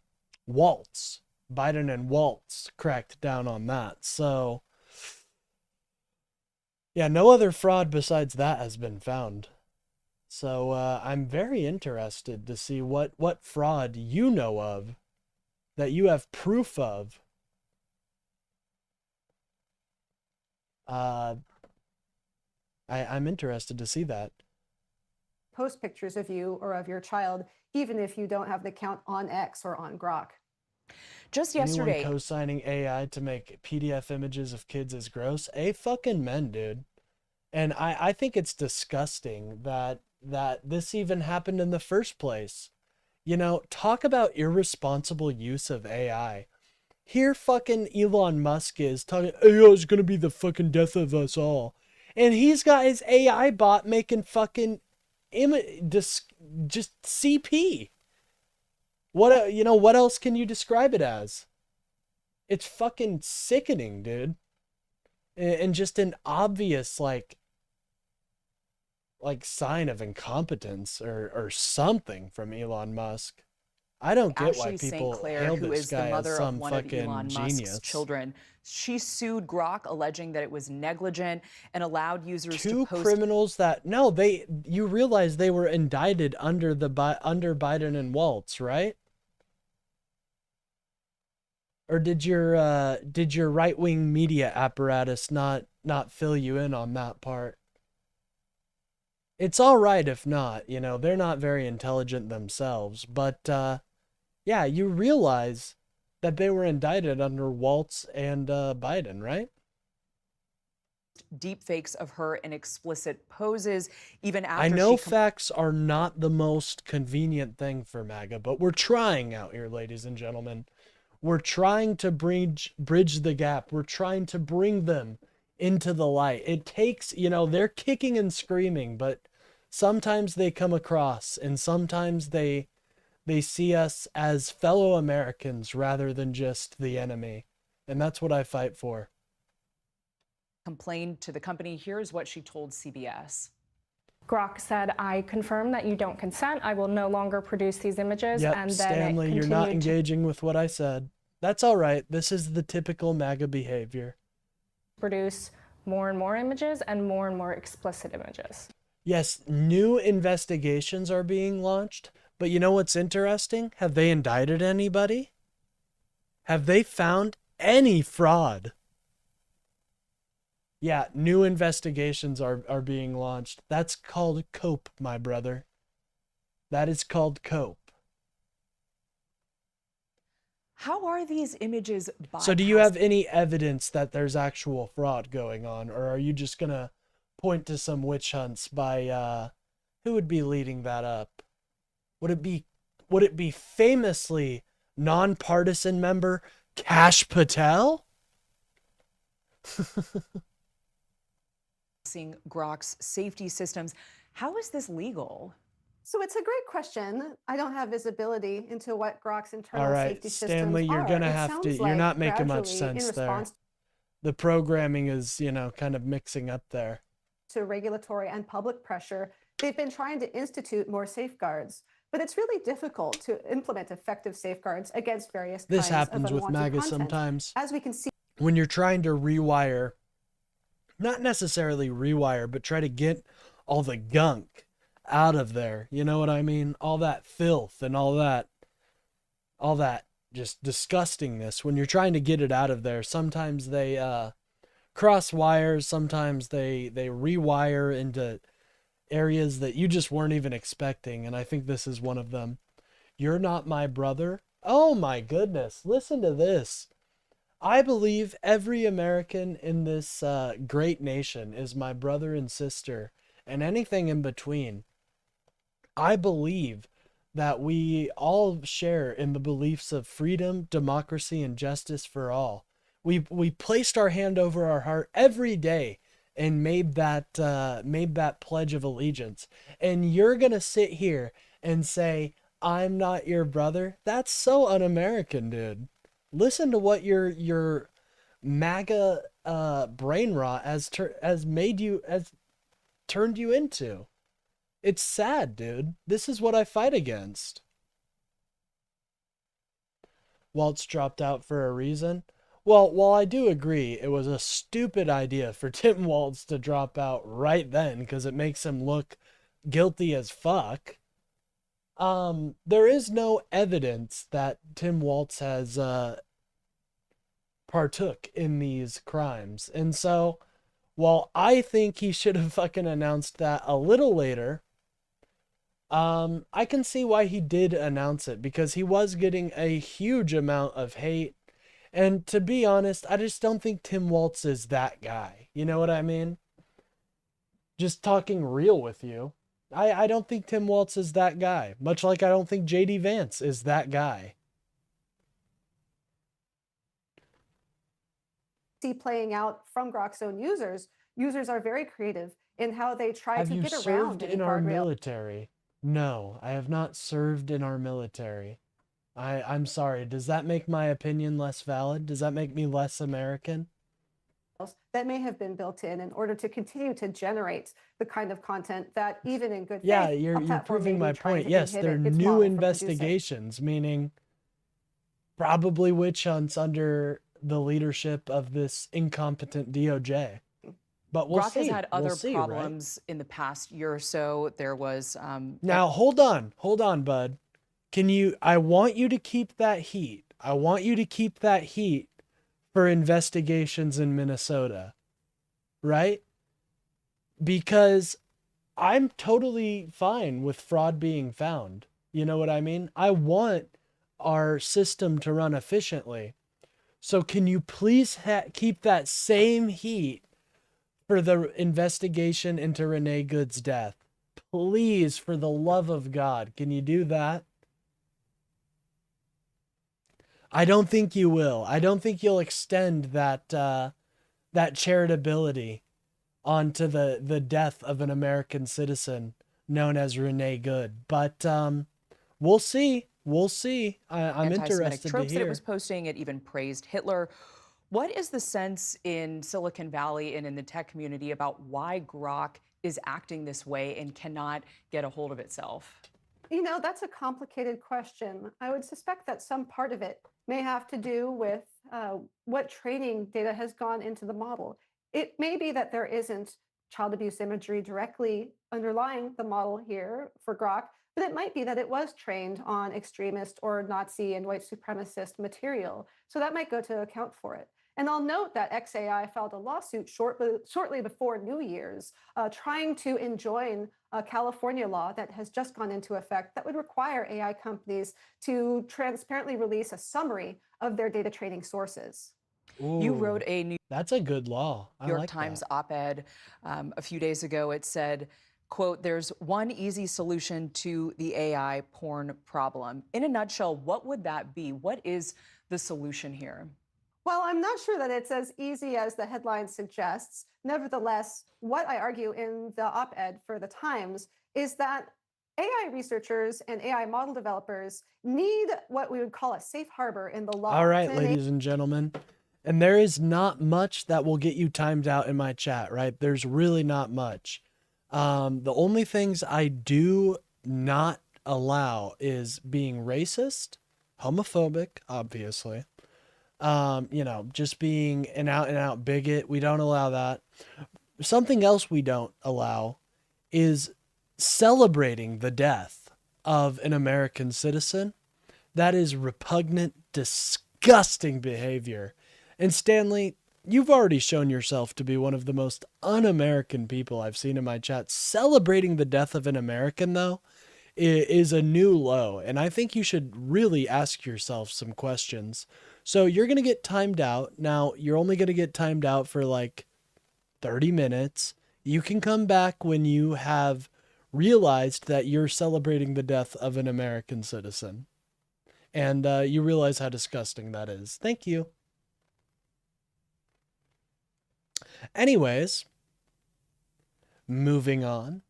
Waltz. Biden and Waltz cracked down on that. So, yeah, no other fraud besides that has been found. So I'm very interested to see what fraud you know of that you have proof of. I'm interested to see that. Post pictures of you or of your child, even if you don't have the account on X or on Grok. Just yesterday, anyone co-signing AI to make PDF images of kids is gross. Fucking men, dude. And I think it's disgusting that this even happened in the first place. You know, talk about irresponsible use of AI. Here fucking Elon Musk is talking, AI is gonna be the fucking death of us all. And he's got his AI bot making fucking just CP. What, you know, what else can you describe it as? It's fucking sickening, dude. And just an obvious, like sign of incompetence or something from Elon Musk. I don't get why Ashley St. people Clair, hail who this is the guy as mother some of one of fucking Elon genius. Musk's children, she sued Grok, alleging that it was negligent and allowed users Two to post criminals that you realize they were indicted under Biden and Waltz, right? Or did your right-wing media apparatus not fill you in on that part? It's all right if not, you know, they're not very intelligent themselves, but yeah, you realize that they were indicted under Waltz and Biden, right? deep fakes of her in explicit poses, even after I know facts are not the most convenient thing for MAGA, but we're trying out here, ladies and gentlemen. We're trying to bridge the gap. We're trying to bring them into the light. It takes, you know, they're kicking and screaming, but sometimes they come across and sometimes they see us as fellow Americans rather than just the enemy. And that's what I fight for. complained to the company. Here's what she told CBS. Grok said, I confirm that you don't consent. I will no longer produce these images. Yep, And then Stanley, you're not engaging with what I said. That's all right. This is the typical MAGA behavior. Produce more and more images and more explicit images. Yes, new investigations are being launched, but you know what's interesting? Have they indicted anybody? Have they found any fraud? Yeah, new investigations are being launched. That's called COPE, my brother. That is called COPE. How are these images So do you have any evidence that there's actual fraud going on, or are you just going to point to some witch hunts by who would be leading that up? Would it be famously nonpartisan member Kash Patel? Seeing Grok's safety systems. How is this legal? So it's a great question. I don't have visibility into what Grok's internal All right, safety systems Stanley, you're are. going to It have to, sounds you're like not making much gradually, sense in there. response The programming is, you know, kind of mixing up there. to regulatory and public pressure, they've been trying to institute more safeguards. But it's really difficult to implement effective safeguards against various This kinds happens of with unwanted MAGA content. sometimes. As we can see, When you're trying to rewire, not necessarily rewire, but try to get all the gunk out of there. You know what I mean? All that filth and all that just disgustingness. When you're trying to get it out of there, sometimes they cross wires, sometimes they rewire into areas that you just weren't even expecting, and I think this is one of them. You're not my brother. Oh my goodness, listen to this. I believe every American in this great nation is my brother and sister, and anything in between. I believe that we all share in the beliefs of freedom, democracy, and justice for all. We placed our hand over our heart every day and made that pledge of allegiance. And you're gonna sit here and say, I'm not your brother? That's so un-American, dude. Listen to what your MAGA brain rot has turned you into. It's sad, dude. This is what I fight against. Waltz dropped out for a reason. Well, while I do agree it was a stupid idea for Tim Waltz to drop out right then because it makes him look guilty as fuck, there is no evidence that Tim Waltz has partook in these crimes. And so, while I think he should have fucking announced that a little later, I can see why he did announce it, because he was getting a huge amount of hate. And to be honest, I just don't think Tim Waltz is that guy. You know what I mean? Just talking real with you. I don't think Tim Walz is that guy, much like I don't think JD Vance is that guy. See playing out from Grok's own users. Users are very creative in how they try to get around Served any in our guardrail. military? No, I have not served in our military. I'm sorry. Does that make my opinion less valid? Does that make me less American? That may have been built in order to continue to generate the kind of content that even in good faith, Yeah, a you're platform proving may my be trying point. to Yes, they're inhibit its new model from producing. investigations, meaning probably witch hunts under the leadership of this incompetent DOJ. But we'll Grok see. has had We'll other see, right? problems in the past year or so. There was Now, hold on, bud. I want you to keep that heat. I want you to keep that heat for investigations in Minnesota, right? Because I'm totally fine with fraud being found. You know what I mean? I want our system to run efficiently. So can you please keep that same heat for the investigation into Renee Good's death? Please, for the love of God, can you do that? I don't think you will. I don't think you'll extend that that charitability onto the death of an American citizen known as Renee Good. But we'll see. We'll see. I'm interested to tropes that it hear. was posting. It even praised Hitler. What is the sense in Silicon Valley and in the tech community about why Grok is acting this way and cannot get a hold of itself? You know, that's a complicated question. I would suspect that some part of it may have to do with what training data has gone into the model. It may be that there isn't child abuse imagery directly underlying the model here for Grok, but it might be that it was trained on extremist or Nazi and white supremacist material. So that might go to account for it. And I'll note that XAI filed a lawsuit shortly before New Year's, trying to enjoin a California law that has just gone into effect that would require AI companies to transparently release a summary of their data training sources. You wrote a New That's a good law. I York like Times that. op-ed a few days ago. It said, quote, "There's one easy solution to the AI porn problem." In a nutshell, what would that be? What is the solution here? Well, I'm not sure that it's as easy as the headline suggests. Nevertheless, what I argue in the op-ed for the Times is that AI researchers and AI model developers need what we would call a safe harbor in the law. All right, to ladies and gentlemen. And there is not much that will get you timed out in my chat, right? There's really not much. The only things I do not allow is being racist, homophobic, obviously. You know, just being an out and out bigot. We don't allow that. Something else we don't allow is celebrating the death of an American citizen. That is repugnant, disgusting behavior. And Stanley, you've already shown yourself to be one of the most un-American people I've seen in my chat. Celebrating the death of an American, though, is a new low. And I think you should really ask yourself some questions. So you're going to get timed out. Now, you're only going to get timed out for like 30 minutes. You can come back when you have realized that you're celebrating the death of an American citizen. And you realize how disgusting that is. Thank you. Anyways, moving on.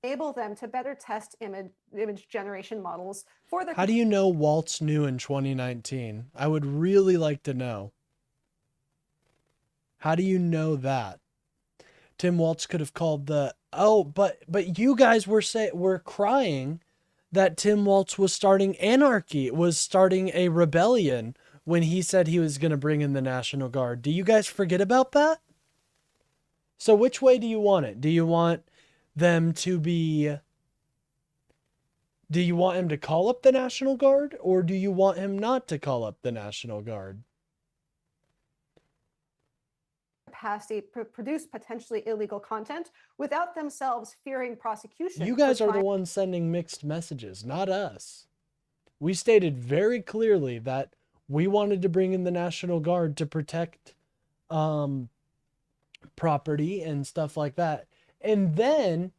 enable them to better test image generation models for their. How do you know Waltz knew in 2019? I would really like to know. How do you know that? Tim Waltz could have called the but you guys were crying that Tim Waltz was starting anarchy, was starting a rebellion when he said he was going to bring in the National Guard. Do you guys forget about that? So which way do you want it? Do you want them to be... Do you want him to call up the National Guard, or do you want him not to call up the National Guard? Capacity to produce potentially illegal content without themselves fearing prosecution. You guys for are the trying- ones sending mixed messages, not us. We stated very clearly that we wanted to bring in the National Guard to protect property and stuff like that. And then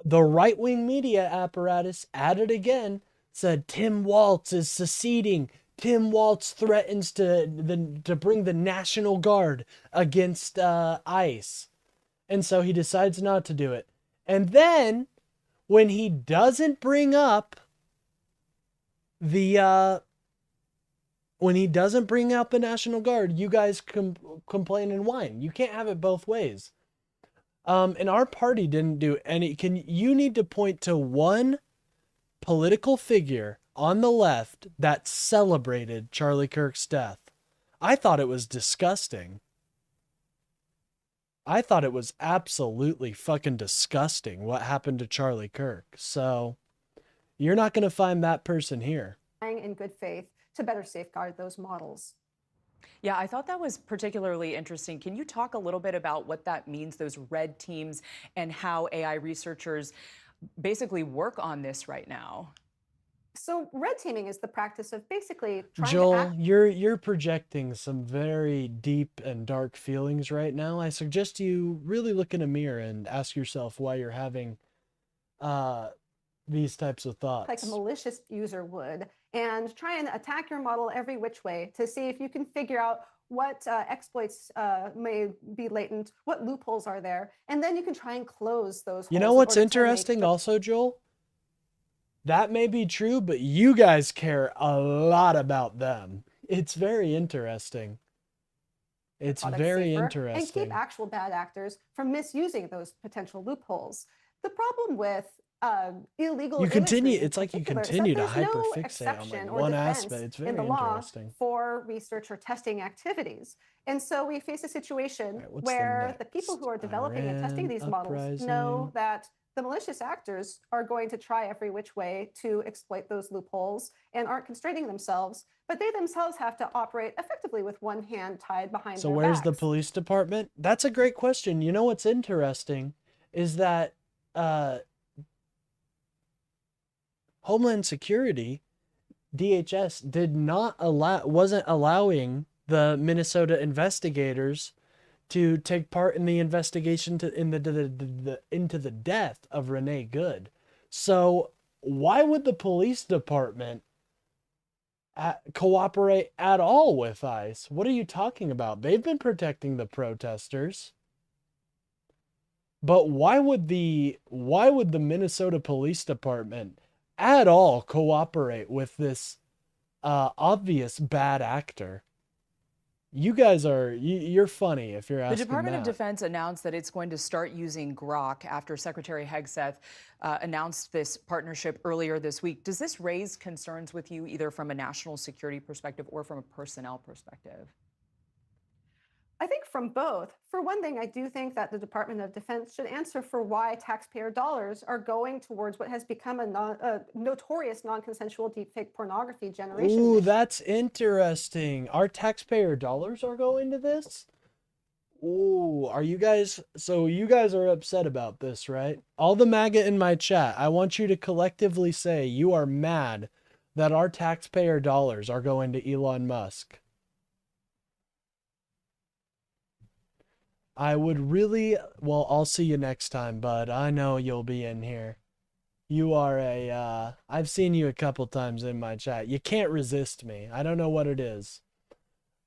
the right-wing media apparatus at it again, said Tim Walz is seceding. Tim Walz threatens to bring the National Guard against ICE. And so he decides not to do it. And then when he doesn't bring up the National Guard, you guys complain and whine. You can't have it both ways. And our party didn't do any. You need to point to one political figure on the left that celebrated Charlie Kirk's death. I thought it was disgusting. I thought it was absolutely fucking disgusting what happened to Charlie Kirk. So you're not going to find that person here. In good faith to better safeguard those models. Yeah, I thought that was particularly interesting. Can you talk a little bit about what that means, those red teams, and how AI researchers basically work on this right now? So red teaming is the practice of basically trying Joel, to act. you're projecting some very deep and dark feelings right now. I suggest you really look in a mirror and ask yourself why you're having these types of thoughts. Like a malicious user would, and try and attack your model every which way to see if you can figure out what exploits may be latent, what loopholes are there, and then you can try and close those holes. You know what's interesting also, Joel? That may be true, but you guys care a lot about them. It's very interesting. It's very interesting. And keep actual bad actors from misusing those potential loopholes. The problem with illegal You continue. imagery in It's like you particular is that continue to there's no hyperfixate on exception like or one defense aspect. It's very in the law interesting. for research or testing activities. And so we face a situation what's the where the people who are developing and testing these models know that the malicious actors are going to try every which way to exploit those loopholes and aren't constraining themselves, but they themselves have to operate effectively with one hand tied behind So their where's backs. the police department? That's a great question. You know what's interesting is that Homeland Security, DHS, wasn't allowing the Minnesota investigators to take part in the investigation into the death of Renee Good. So why would the police department cooperate at all with ICE? What are you talking about? They've been protecting the protesters. But why would the Minnesota Police Department at all cooperate with this obvious bad actor? You guys you're funny if you're asking The Department of that. Defense announced that it's going to start using Grok after Secretary Hegseth announced this partnership earlier this week. Does this raise concerns with you, either from a national security perspective or from a personnel perspective? I think from both. For one thing, I do think that the Department of Defense should answer for why taxpayer dollars are going towards what has become a notorious non-consensual deepfake pornography generation. Ooh, that's interesting. Our taxpayer dollars are going to this? Ooh, so you guys are upset about this, right? All the MAGA in my chat, I want you to collectively say you are mad that our taxpayer dollars are going to Elon Musk. I would really, well, I'll see you next time, bud. I know you'll be in here. You are I've seen you a couple times in my chat. You can't resist me. I don't know what it is.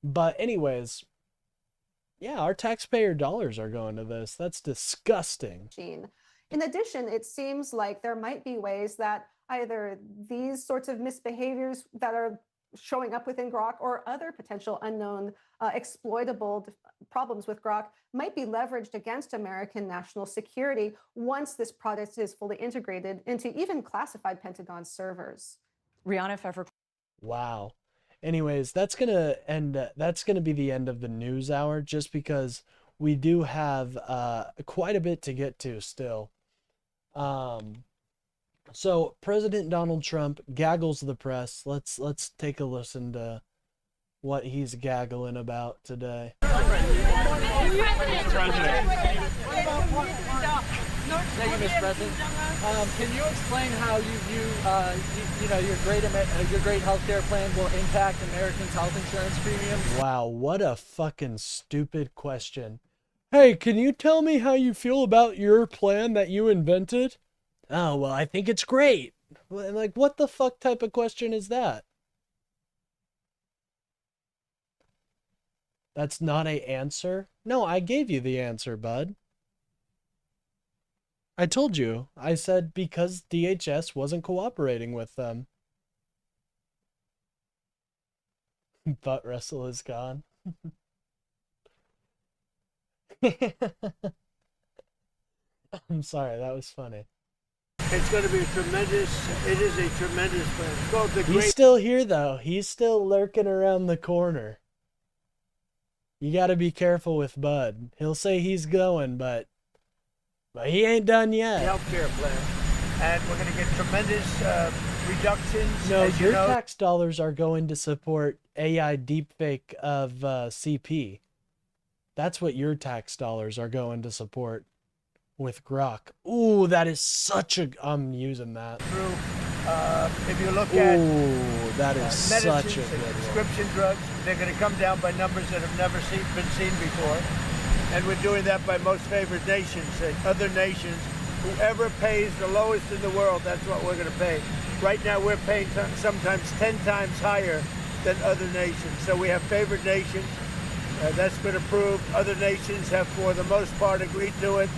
But anyways, yeah, our taxpayer dollars are going to this. That's disgusting. In addition, it seems like there might be ways that either these sorts of misbehaviors that are showing up within Grok or other potential unknown exploitable problems with Grok might be leveraged against American national security once this product is fully integrated into even classified Pentagon servers. Rihanna Pfeffer. Wow. Anyways, that's gonna be the end of the news hour, just because we do have quite a bit to get to still. So President Donald Trump gaggles the press. Let's take a listen to what he's gaggling about today. Thank you, Mr. President. Can you explain how you view, your great healthcare plan will impact Americans' health insurance premiums? Wow, what a fucking stupid question. Hey, can you tell me how you feel about your plan that you invented? Oh, well, I think it's great. Like, what the fuck type of question is that? That's not a answer? No, I gave you the answer, bud. I told you. I said because DHS wasn't cooperating with them. Butt wrestle is gone. I'm sorry, that was funny. It's going to be a tremendous, it is a tremendous plan. It's called the He's still here, though. He's still lurking around the corner. You got to be careful with Bud. He'll say he's going, but he ain't done yet. Healthcare plan. And we're going to get tremendous reductions. No, as you your know. tax dollars are going to support AI deepfake of CP. That's what your tax dollars are going to support with Grok. Ooh, that is such a... I'm using that. If you look at that is such a medicines good and one. prescription drugs, they're going to come down by numbers that have never been seen before. And we're doing that by most favored nations. Other nations, whoever pays the lowest in the world, that's what we're going to pay. Right now, we're paying sometimes 10 times higher than other nations. So we have favored nations. That's been approved. Other nations have, for the most part, agreed to it.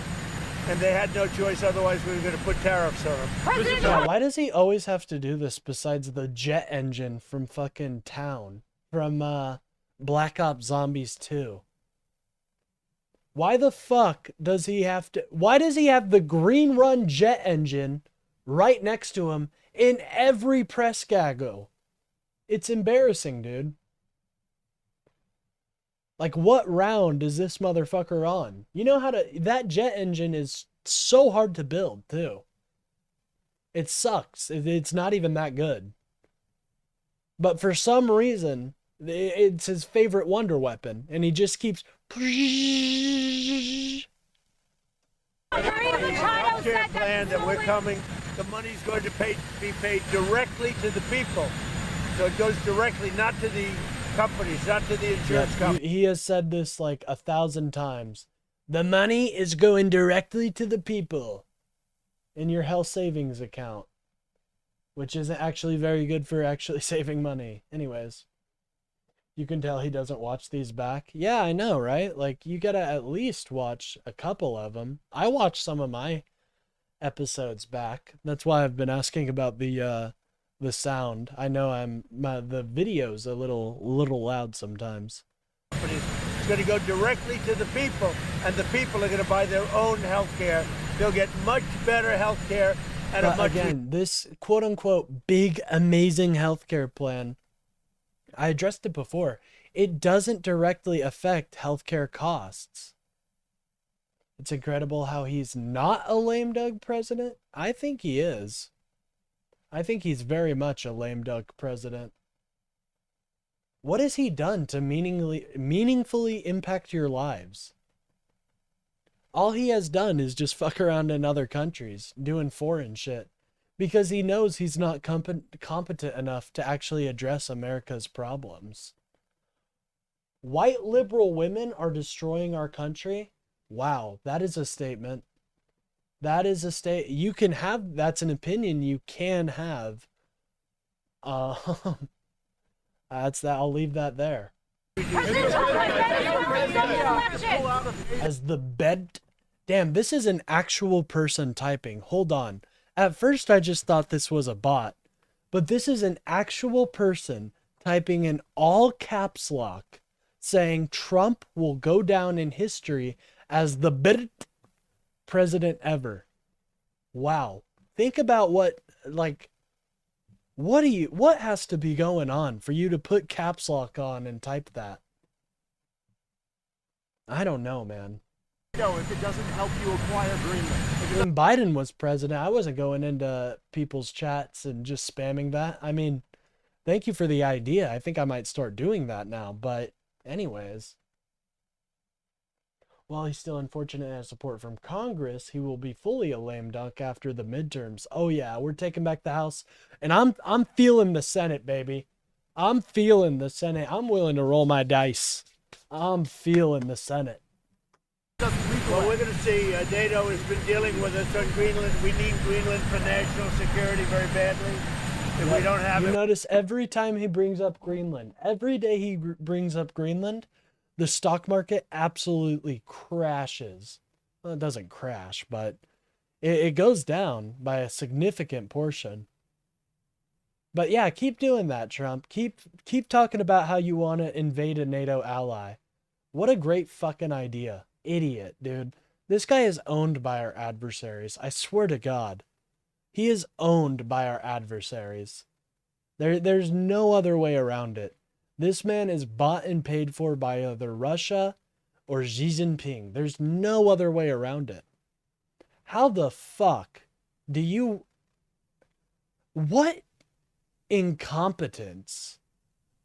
And they had no choice, otherwise we were going to put tariffs on them. Yeah, why does he always have to do this besides the jet engine from fucking Town? From Black Ops Zombies 2? Why the fuck does he have to... Why does he have the Green Run jet engine right next to him in every press gaggle? It's embarrassing, dude. Like, what round is this motherfucker on? You know how to... That jet engine is so hard to build, too. It sucks. It's not even that good. But for some reason, it's his favorite wonder weapon. And he just keeps... Healthcare plan that we're coming, the money's going to be paid directly to the people. So it goes directly, not to the companies, not to the insurance companies. He has said this like 1,000 times. The money is going directly to the people in your health savings account, which isn't actually very good for actually saving money. Anyways, you can tell he doesn't watch these back. Yeah, I know, right? Like, you gotta at least watch a couple of them. I watched some of my episodes back. That's why I've been asking about the sound. I know the video's a little loud sometimes. It's going to go directly to the people, and the people are going to buy their own health care. They'll get much better health care and a much... Again, this quote-unquote big, amazing healthcare plan, I addressed it before, it doesn't directly affect healthcare costs. It's incredible how he's not a lame duck president. I think he is. I think he's very much a lame duck president. What has he done to meaningfully impact your lives? All he has done is just fuck around in other countries, doing foreign shit, because he knows he's not competent enough to actually address America's problems. White liberal women are destroying our country? Wow, that is a statement. That is a you can have, that's an opinion you can have. That's that, I'll leave that there. As the bed, damn, this is an actual person typing. Hold on. At first I just thought this was a bot, but this is an actual person typing in all caps lock saying Trump will go down in history as the best president ever. Wow. Think about what has to be going on for you to put caps lock on and type that? I don't know, man. No, if it doesn't help you acquire Greenland. When Biden was president, I wasn't going into people's chats and just spamming that. I mean, thank you for the idea. I think I might start doing that now, but anyways. While he's still unfortunate to have support from Congress, he will be fully a lame duck after the midterms. Oh yeah, we're taking back the House, and I'm feeling the Senate, baby. I'm feeling the Senate. I'm willing to roll my dice. I'm feeling the Senate. Doesn't leave Well, we're going to see. NATO has been dealing with us on Greenland. We need Greenland for national security very badly. If we don't have you it, notice every time he brings up Greenland, every day he brings up Greenland, the stock market absolutely crashes. Well, it doesn't crash, but it goes down by a significant portion. But yeah, keep doing that, Trump. Keep talking about how you want to invade a NATO ally. What a great fucking idea. Idiot, dude. This guy is owned by our adversaries. I swear to God. He is owned by our adversaries. There's no other way around it. This man is bought and paid for by either Russia or Xi Jinping. There's no other way around it. How the fuck do you... What incompetence?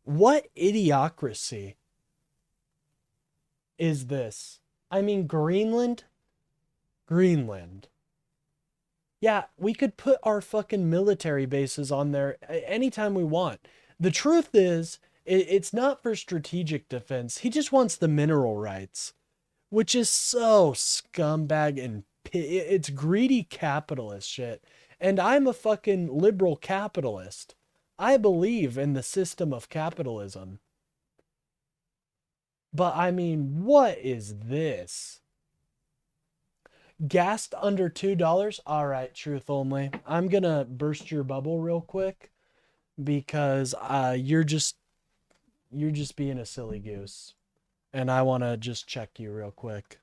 What idiocracy is this? I mean, Greenland? Greenland. Yeah, we could put our fucking military bases on there anytime we want. The truth is, it's not for strategic defense. He just wants the mineral rights, which is so scumbag and it's greedy capitalist shit. And I'm a fucking liberal capitalist. I believe in the system of capitalism. But I mean, what is this? Gassed under $2? All right, truth only. I'm going to burst your bubble real quick because you're just being a silly goose. And I want to just check you real quick.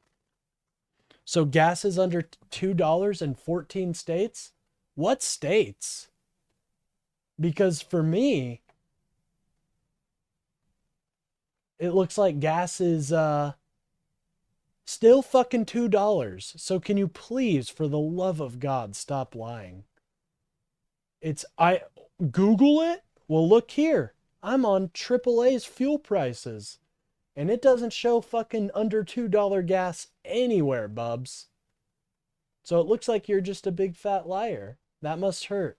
So gas is under $2 in 14 states? What states? Because for me, it looks like gas is still fucking $2. So can you please, for the love of God, stop lying? Google it? Well, look here. I'm on AAA's fuel prices. And it doesn't show fucking under $2 gas anywhere, bubs. So it looks like you're just a big fat liar. That must hurt.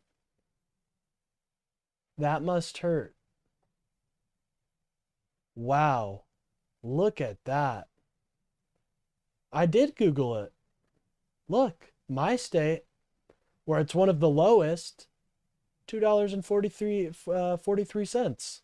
That must hurt. Wow. Look at that. I did Google it. Look, my state, where it's one of the lowest, $2.43.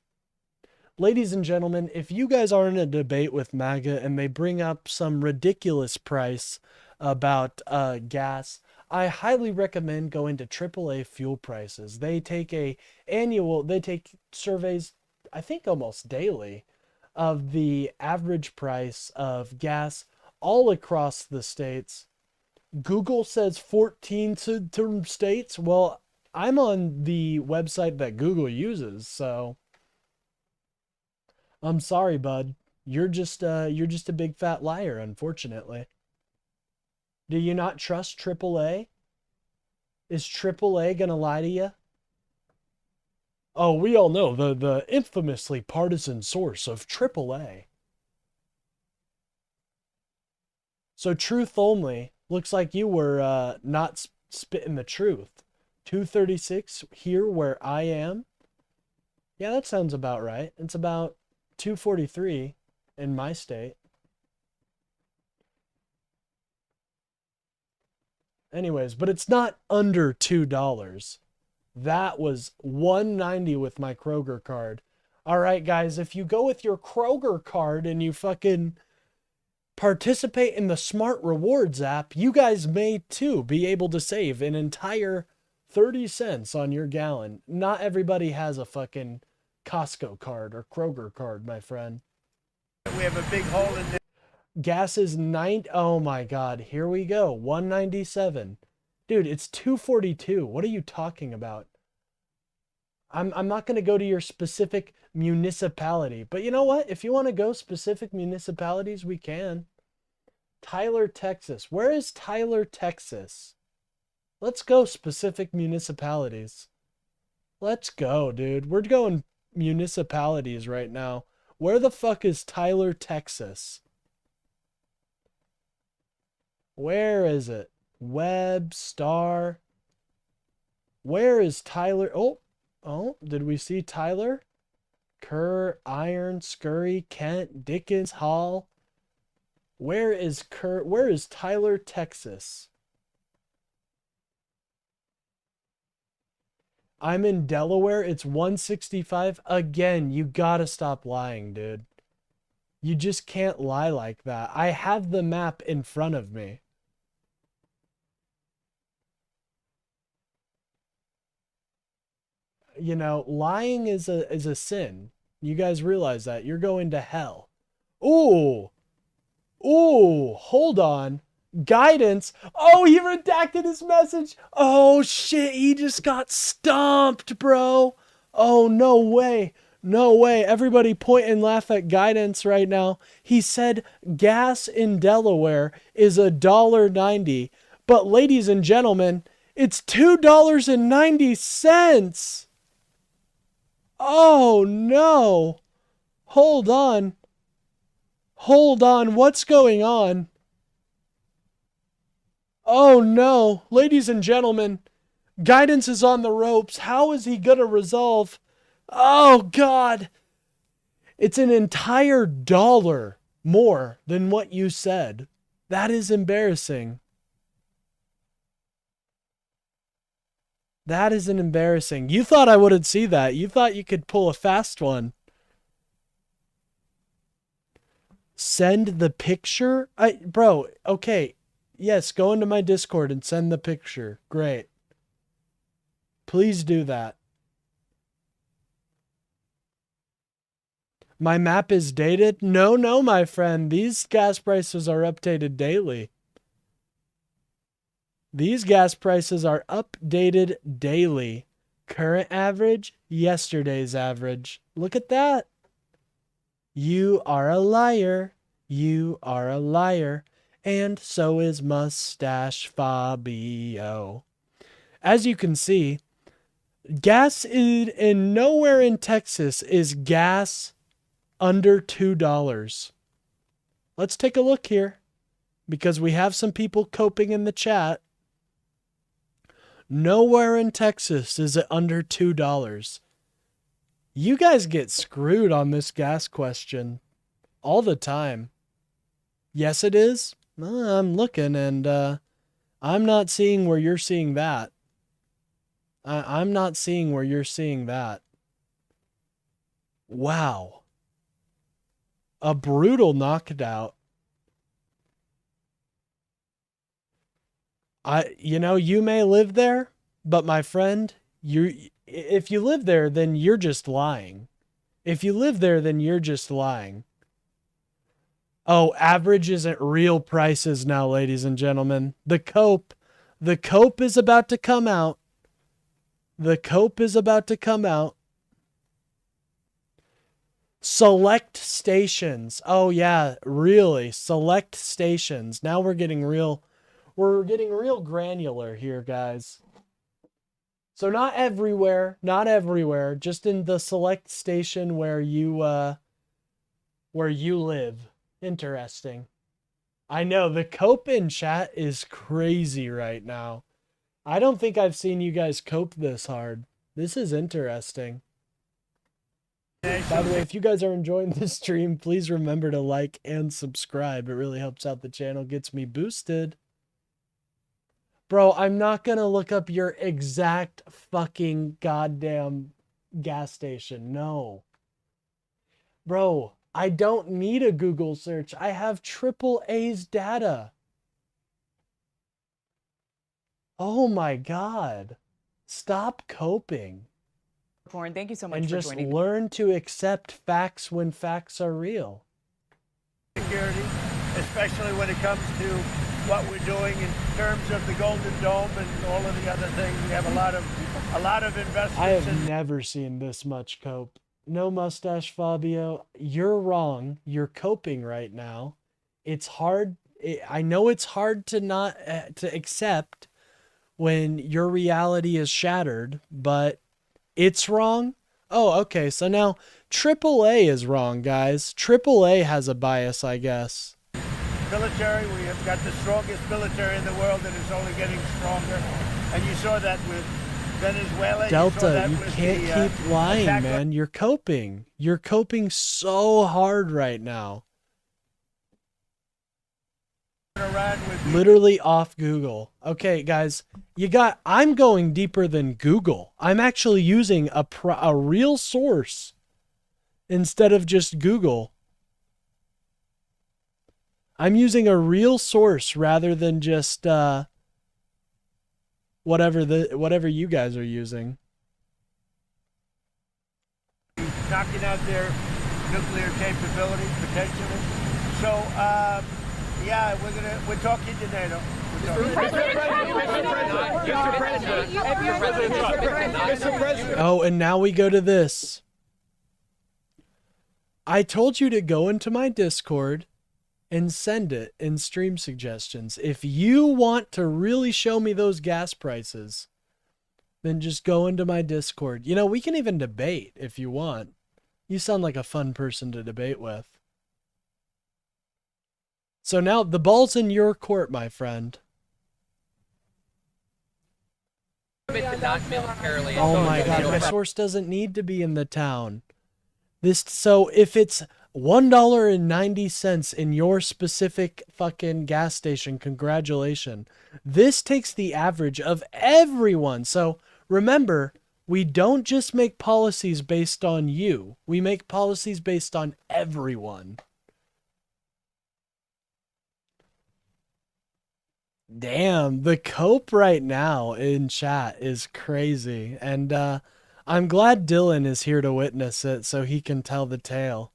Ladies and gentlemen, if you guys are in a debate with MAGA and they bring up some ridiculous price about gas, I highly recommend going to AAA fuel prices. They take surveys, I think almost daily, of the average price of gas all across the states. Google says 14 states. Well, I'm on the website that Google uses, so I'm sorry, bud. You're just a big fat liar, unfortunately. Do you not trust AAA? Is AAA gonna lie to you? Oh, we all know the infamously partisan source of AAA. So truth only. Looks like you were not spitting the truth. 236 here where I am. Yeah, that sounds about right. It's about 243 in my state. Anyways, but it's not under $2. That was $1.90 with my Kroger card. All right, guys, if you go with your Kroger card and you fucking participate in the Smart Rewards app, you guys may too be able to save an entire 30 cents on your gallon. Not everybody has a fucking Costco card or Kroger card, my friend. we have a big hole in there. Gas is oh my God, here we go. 197. Dude, it's 242. What are you talking about? I'm not going to go to your specific municipality, but you know what? If you want to go specific municipalities, we can. Tyler, Texas. Where is Tyler, Texas? Let's go specific municipalities. Let's go, dude. We're going municipalities right now. Where the fuck is Tyler, Texas? Where is it? Web, Star. Where is Tyler? Oh, did we see Tyler? Kerr, Iron, Scurry, Kent, Dickens, Hall. Where is Tyler, Texas? I'm in Delaware. It's 165. Again, you gotta stop lying, dude. You just can't lie like that. I have the map in front of me. You know, lying is a sin. You guys realize that. You're going to hell. Ooh. Ooh, hold on. Guidance. Oh, he redacted his message. Oh, shit. He just got stomped, bro. Oh, no way. No way. Everybody point and laugh at Guidance right now. He said gas in Delaware is $1.90. But ladies and gentlemen, it's $2.90. Oh, no. Hold on. Hold on. What's going on? Oh, no. Ladies and gentlemen, Guidance is on the ropes. How is he going to resolve? Oh, God. It's an entire $1 more than what you said. That is embarrassing. That is an embarrassing. You thought I wouldn't see that. You thought you could pull a fast one. Send the picture? Bro, okay. Yes, go into my Discord and send the picture. Great. Please do that. My map is dated? No, my friend. These gas prices are updated daily. These gas prices are updated daily. Current average, yesterday's average. Look at that. You are a liar. You are a liar. And so is Mustache Fabio. As you can see, gas in nowhere in Texas is gas under $2. Let's take a look here because we have some people coping in the chat. Nowhere in Texas is it under $2. You guys get screwed on this gas question all the time. Yes, it is. I'm looking and I'm not seeing where you're seeing that. I'm not seeing where you're seeing that. Wow. A brutal knockout. You may live there, but my friend, if you live there, then you're just lying. If you live there, then you're just lying. Oh, average isn't real prices now, ladies and gentlemen. The Cope is about to come out. The Cope is about to come out. Select stations. Oh yeah, really. Select stations. Now we're getting real granular here, guys. So not everywhere, just in the select station where you live. Interesting. I know the Cope in chat is crazy right now. I don't think I've seen you guys cope this hard. This is interesting. By the way, if you guys are enjoying this stream, please remember to like and subscribe. It really helps out the channel, gets me boosted. Bro, I'm not gonna look up your exact fucking goddamn gas station. No. Bro, I don't need a Google search. I have AAA's data. Oh my God. Stop coping. Warren, thank you so much and for just joining. Learn to accept facts when facts are real. Security, especially when it comes to what we're doing in terms of the Golden Dome and all of the other things. We have a lot of investments. I have never seen this much cope. No, Mustache Fabio, you're wrong. You're coping right now. It's hard. I know it's hard to not to accept when your reality is shattered, but it's wrong. Oh, okay. So now AAA is wrong, guys. AAA has a bias, I guess. Military, we have got the strongest military in the world, and it's only getting stronger. And you saw that with Venezuela. Delta, you can't keep lying, man. You're coping. You're coping so hard right now. Literally off Google. Okay, guys, I'm going deeper than Google. I'm actually using a real source instead of just Google. I'm using a real source rather than just whatever you guys are using. Knocking out their nuclear capability potentially. So yeah, we're talking to NATO. Mr. President. Oh, and now we go to this. I told you to go into my Discord and send it in stream suggestions. If you want to really show me those gas prices, then just go into my Discord. You know, we can even debate if you want. You sound like a fun person to debate with. So now the ball's in your court, my friend. Oh my God, my source doesn't need to be in the town. So if it's $1.90 in your specific fucking gas station, congratulations. This takes the average of everyone. So remember, we don't just make policies based on you. We make policies based on everyone. Damn, the cope right now in chat is crazy. And I'm glad Dylan is here to witness it so he can tell the tale.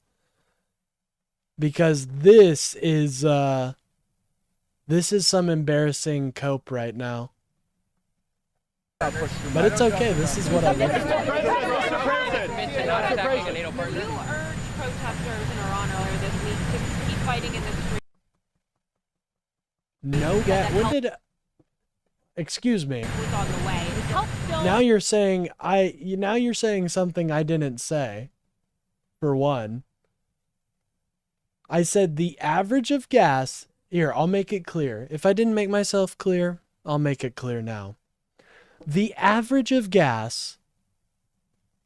Because this is some embarrassing cope right now. But it's okay. This is what I love. You urged protesters in Iran earlier this week to keep fighting in the street. No gas. When did? Excuse me. Was on the way. Now you're saying Now you're saying something I didn't say. For one, I said the average of gas. Here, I'll make it clear. If I didn't make myself clear, I'll make it clear now. The average of gas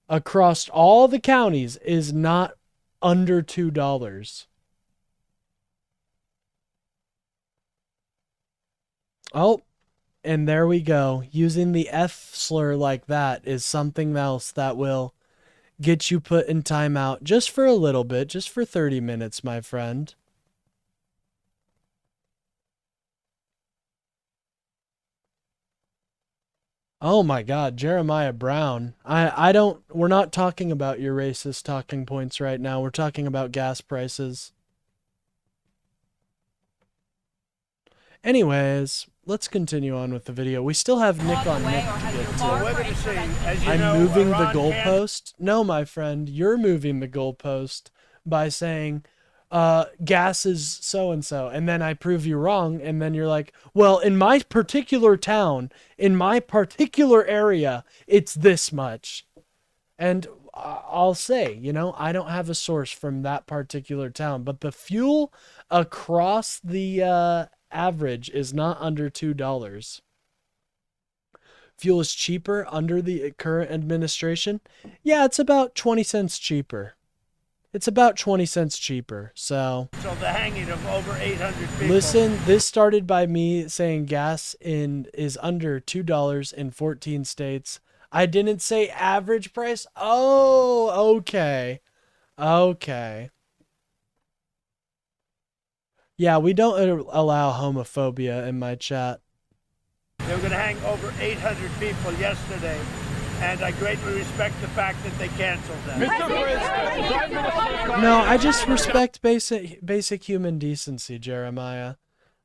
across all the counties is not under $2. Oh, and there we go. Using the F slur like that is something else that will get you put in timeout just for a little bit, just for 30 minutes, my friend. Oh my God, Jeremiah Brown. We're not talking about your racist talking points right now. We're talking about gas prices. Anyways, let's continue on with the video. We still have Nick on Nick to get to. I'm moving the goalpost. No, my friend, you're moving the goalpost by saying gas is so-and-so, and then I prove you wrong, and then you're like, well, in my particular town, in my particular area, it's this much. And I'll say, you know, I don't have a source from that particular town, but the fuel across the average is not under $2. Fuel is cheaper under the current administration. Yeah, it's about 20 cents cheaper. It's about 20 cents cheaper. So the hanging of over 800 people. Listen, this started by me saying gas is under $2 in 14 states. I didn't say average price. Oh, okay. Okay. Yeah, we don't allow homophobia in my chat. They were going to hang over 800 people yesterday, and I greatly respect the fact that they canceled that. No, I just respect basic human decency, Jeremiah.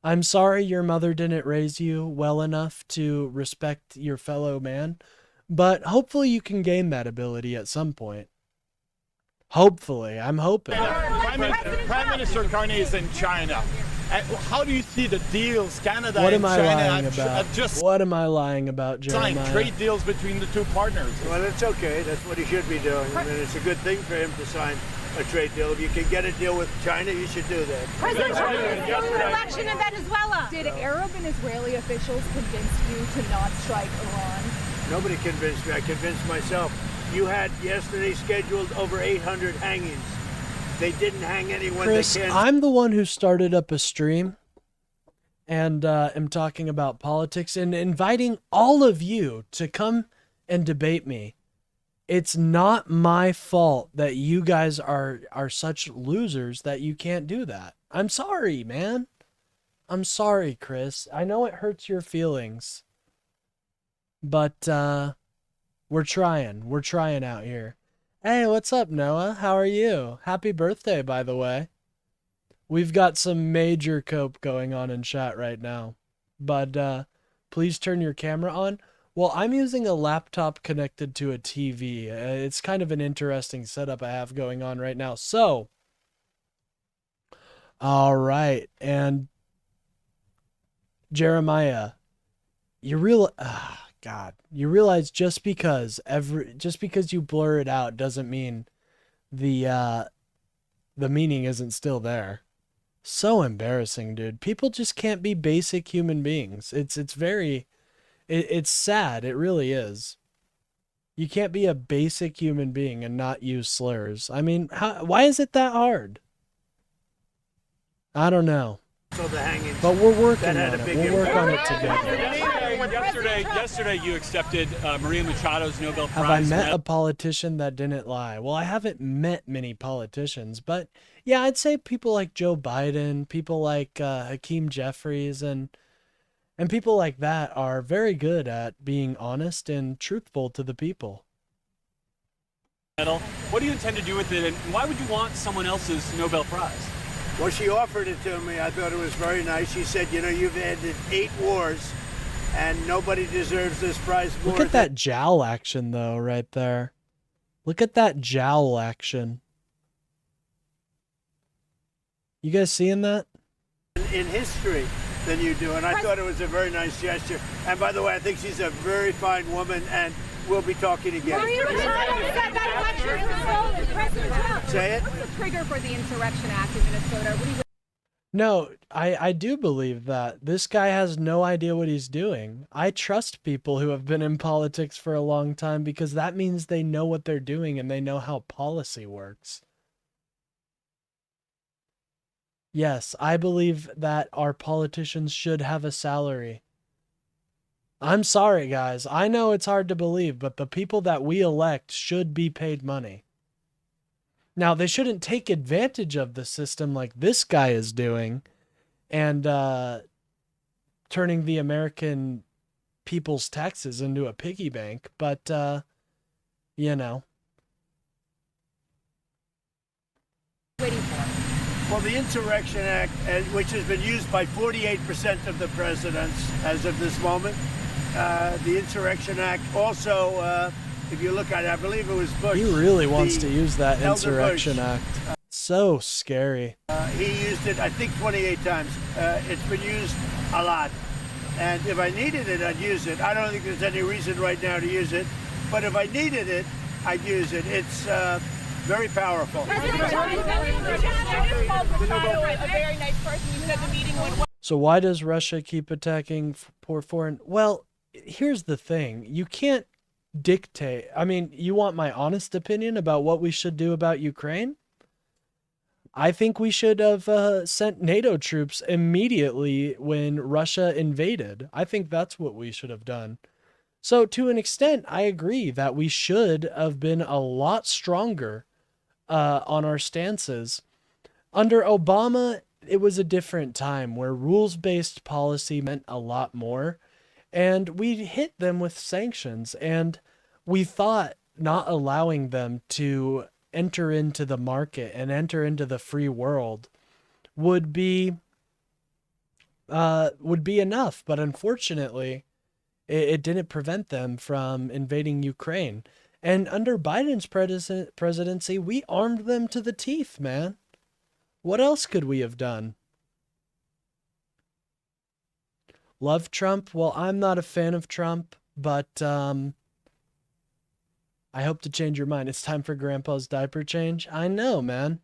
I'm sorry your mother didn't raise you well enough to respect your fellow man, but hopefully you can gain that ability at some point. Hopefully, I'm hoping. Prime Minister Carney is in China. How do you see the deals Canada What and am I China lying have about? just What am I lying about, signed Jeremiah? trade deals between the two partners? Well, it's okay. That's what he should be doing. I mean, it's a good thing for him to sign a trade deal. If you can get a deal with China, you should do that. President Trump is the election in Venezuela. Did Arab and Israeli officials convince you to not strike Iran? Nobody convinced me. I convinced myself. You had yesterday scheduled over 800 hangings. They didn't hang anyone. Chris, they can't. I'm the one who started up a stream and am talking about politics and inviting all of you to come and debate me. It's not my fault that you guys are such losers that you can't do that. I'm sorry, man. I'm sorry, Chris. I know it hurts your feelings. But we're trying. We're trying out here. Hey, what's up, Noah? How are you? Happy birthday, by the way. We've got some major cope going on in chat right now. But please turn your camera on. Well, I'm using a laptop connected to a TV. It's kind of an interesting setup I have going on right now. So, all right. And Jeremiah, you realize just because you blur it out doesn't mean the meaning isn't still there. So embarrassing, dude. People just can't be basic human beings. It's sad. It really is. You can't be a basic human being and not use slurs. I mean, why is it that hard? I don't know. So the hangings. But we're working on had a it. big We'll work on it impact. together. Yesterday you accepted Maria Machado's Nobel Have I Prize. met a politician that didn't lie? Well, I haven't met many politicians, but yeah, I'd say people like Joe Biden, people like Hakeem Jeffries, and people like that are very good at being honest and truthful to the people. Medal. What do you intend to do with it, and why would you want someone else's Nobel Prize? Well, she offered it to me. I thought it was very nice. She said, you know, you've ended 8 wars, and nobody deserves this prize more. Look at that jowl action, though, right there. Look at that jowl action. You guys seeing that? In history than you do, and I thought it was a very nice gesture. And by the way, I think she's a very fine woman, and we'll be talking again. Maria Machado said that President Trump. Say it. What's the trigger for the Insurrection Act in Minnesota? What do you... No, I do believe that. This guy has no idea what he's doing. I trust people who have been in politics for a long time because that means they know what they're doing and they know how policy works. Yes, I believe that our politicians should have a salary. I'm sorry, guys. I know it's hard to believe, but the people that we elect should be paid money. Now, they shouldn't take advantage of the system like this guy is doing and turning the American people's taxes into a piggy bank, but, you know. Waiting for? Well, the Insurrection Act, which has been used by 48% of the presidents as of this moment, the Insurrection Act also, if you look at it, I believe it was Bush. He really wants to use that Elder Insurrection Bush. Act. So scary. He used it, I think, 28 times. It's been used a lot. And if I needed it, I'd use it. I don't think there's any reason right now to use it. But if I needed it, I'd use it. It's very powerful. So why does Russia keep attacking poor foreign? Well, here's the thing. You can't dictate. I mean, you want my honest opinion about what we should do about Ukraine? I think we should have sent NATO troops immediately when Russia invaded. I think that's what we should have done. So to an extent, I agree that we should have been a lot stronger on our stances. Under Obama, it was a different time where rules-based policy meant a lot more, and we hit them with sanctions, and we thought not allowing them to enter into the market and enter into the free world would be enough, but unfortunately, it didn't prevent them from invading Ukraine. And under Biden's presidency, we armed them to the teeth, man. What else could we have done? Love Trump? Well, I'm not a fan of Trump, but I hope to change your mind. It's time for Grandpa's diaper change. I know, man.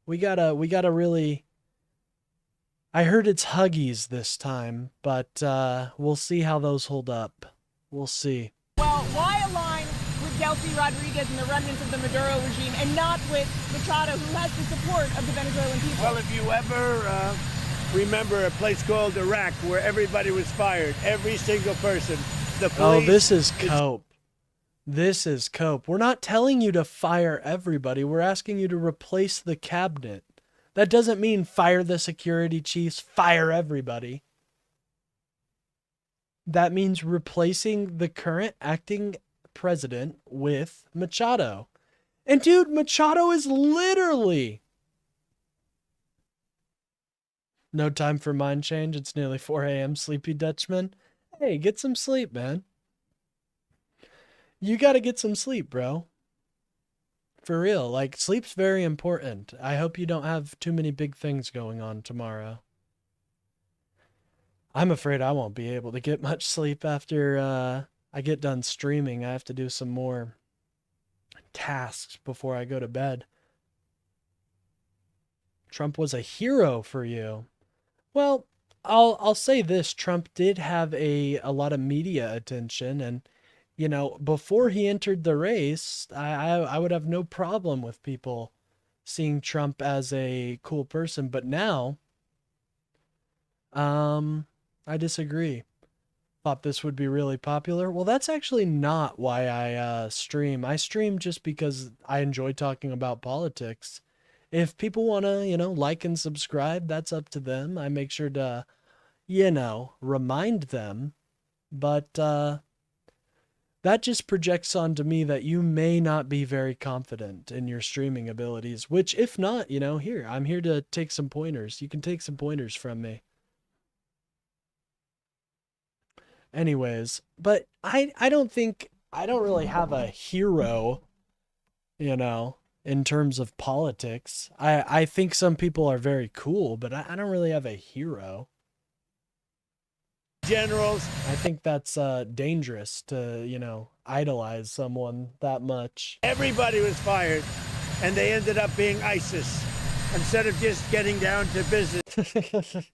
We gotta really... I heard it's Huggies this time, but we'll see how those hold up. We'll see. Well, why align with Delcy Rodriguez and the remnants of the Maduro regime and not with Machado, who has the support of the Venezuelan people? Well, if you ever remember a place called Iraq where everybody was fired, every single person. The police. Oh, this is cope. This is cope. We're not telling you to fire everybody. We're asking you to replace the cabinet. That doesn't mean fire the security chiefs, fire everybody. That means replacing the current acting president with Machado. And dude, Machado is literally... No time for mind change. It's nearly 4 a.m. Sleepy Dutchman. Hey, get some sleep, man. You got to get some sleep, bro. For real. Like, sleep's very important. I hope you don't have too many big things going on tomorrow. I'm afraid I won't be able to get much sleep after I get done streaming. I have to do some more tasks before I go to bed. Trump was a hero for you. Well, I'll say this. Trump did have a lot of media attention, and you know, before he entered the race, I would have no problem with people seeing Trump as a cool person, but now I disagree. Thought this would be really popular. Well, that's actually not why I stream. I stream just because I enjoy talking about politics. If people want to, you know, like and subscribe, that's up to them. I make sure to, you know, remind them. But that just projects onto me that you may not be very confident in your streaming abilities, which if not, you know, here, I'm here to take some pointers. You can take some pointers from me. Anyways, but I don't really have a hero, you know, in terms of politics. I think some people are very cool, but I don't really have a hero. Generals. I think that's dangerous to, you know, idolize someone that much. Everybody was fired, and they ended up being ISIS instead of just getting down to business.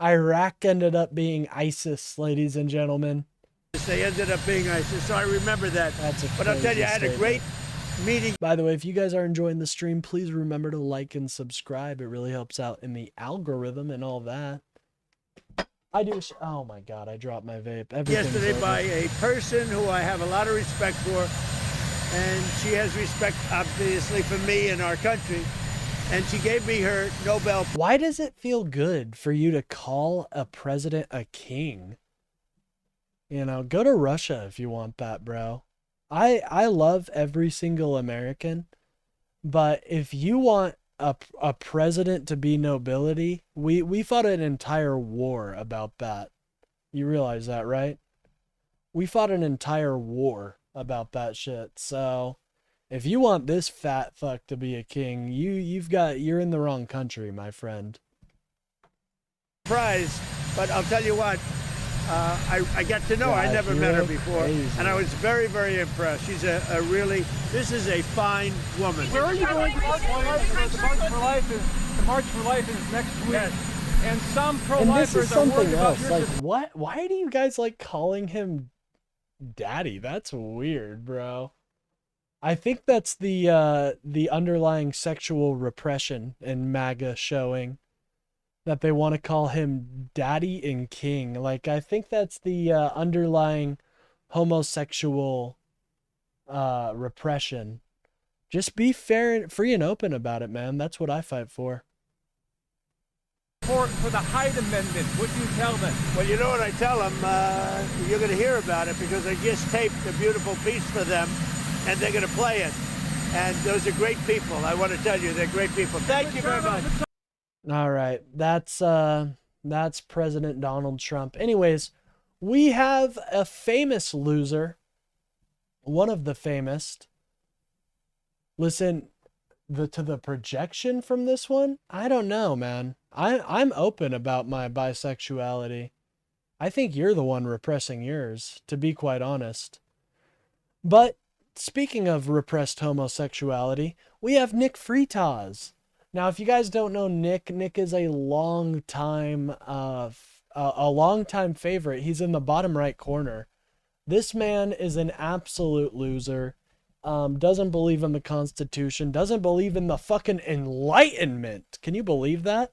Iraq ended up being ISIS, ladies and gentlemen. They ended up being ISIS, so I remember that. That's a but I'll tell you, I had a great meeting. By the way, if you guys are enjoying the stream, please remember to like and subscribe. It really helps out in the algorithm and all that. I do. Oh my God, I dropped my vape. Yesterday over. By a person who I have a lot of respect for, and she has respect, obviously, for me and our country. And she gave me her Nobel. Why does it feel good for you to call a president a king? You know, go to Russia if you want that, bro. I love every single American, but if you want a president to be nobility, we fought an entire war about that. You realize that, right? We fought an entire war about that shit. So if you want this fat fuck to be a king, you're in the wrong country, my friend. Prize, but I'll tell you what, I got to know. Yeah, I never met her you're before, crazy. and I was very, very impressed. She's a really, this is a fine woman. Where are you going to March for Life? The March for Life is next week. Yes. And some And this is pro-lifers are worried something about else. your Like, what? Why do you guys like calling him daddy? That's weird, bro. I think that's the underlying sexual repression in MAGA showing. That they want to call him daddy and king. Like, I think that's the underlying homosexual repression. Just be fair, free and open about it, man. That's what I fight for. For the Hyde Amendment, what do you tell them? Well, you know what I tell them? You're going to hear about it because I just taped a beautiful piece for them, and they're going to play it. And those are great people. I want to tell you, they're great people. Thank you very much. All right, that's President Donald Trump. Anyways, we have a famous loser, one of the famous. Listen, to the projection from this one, I don't know, man. I'm open about my bisexuality. I think you're the one repressing yours, to be quite honest. But speaking of repressed homosexuality, we have Nick Freitas. Now, if you guys don't know Nick is a long time favorite. He's in the bottom right corner. This man is an absolute loser. Doesn't believe in the Constitution. Doesn't believe in the fucking Enlightenment. Can you believe that?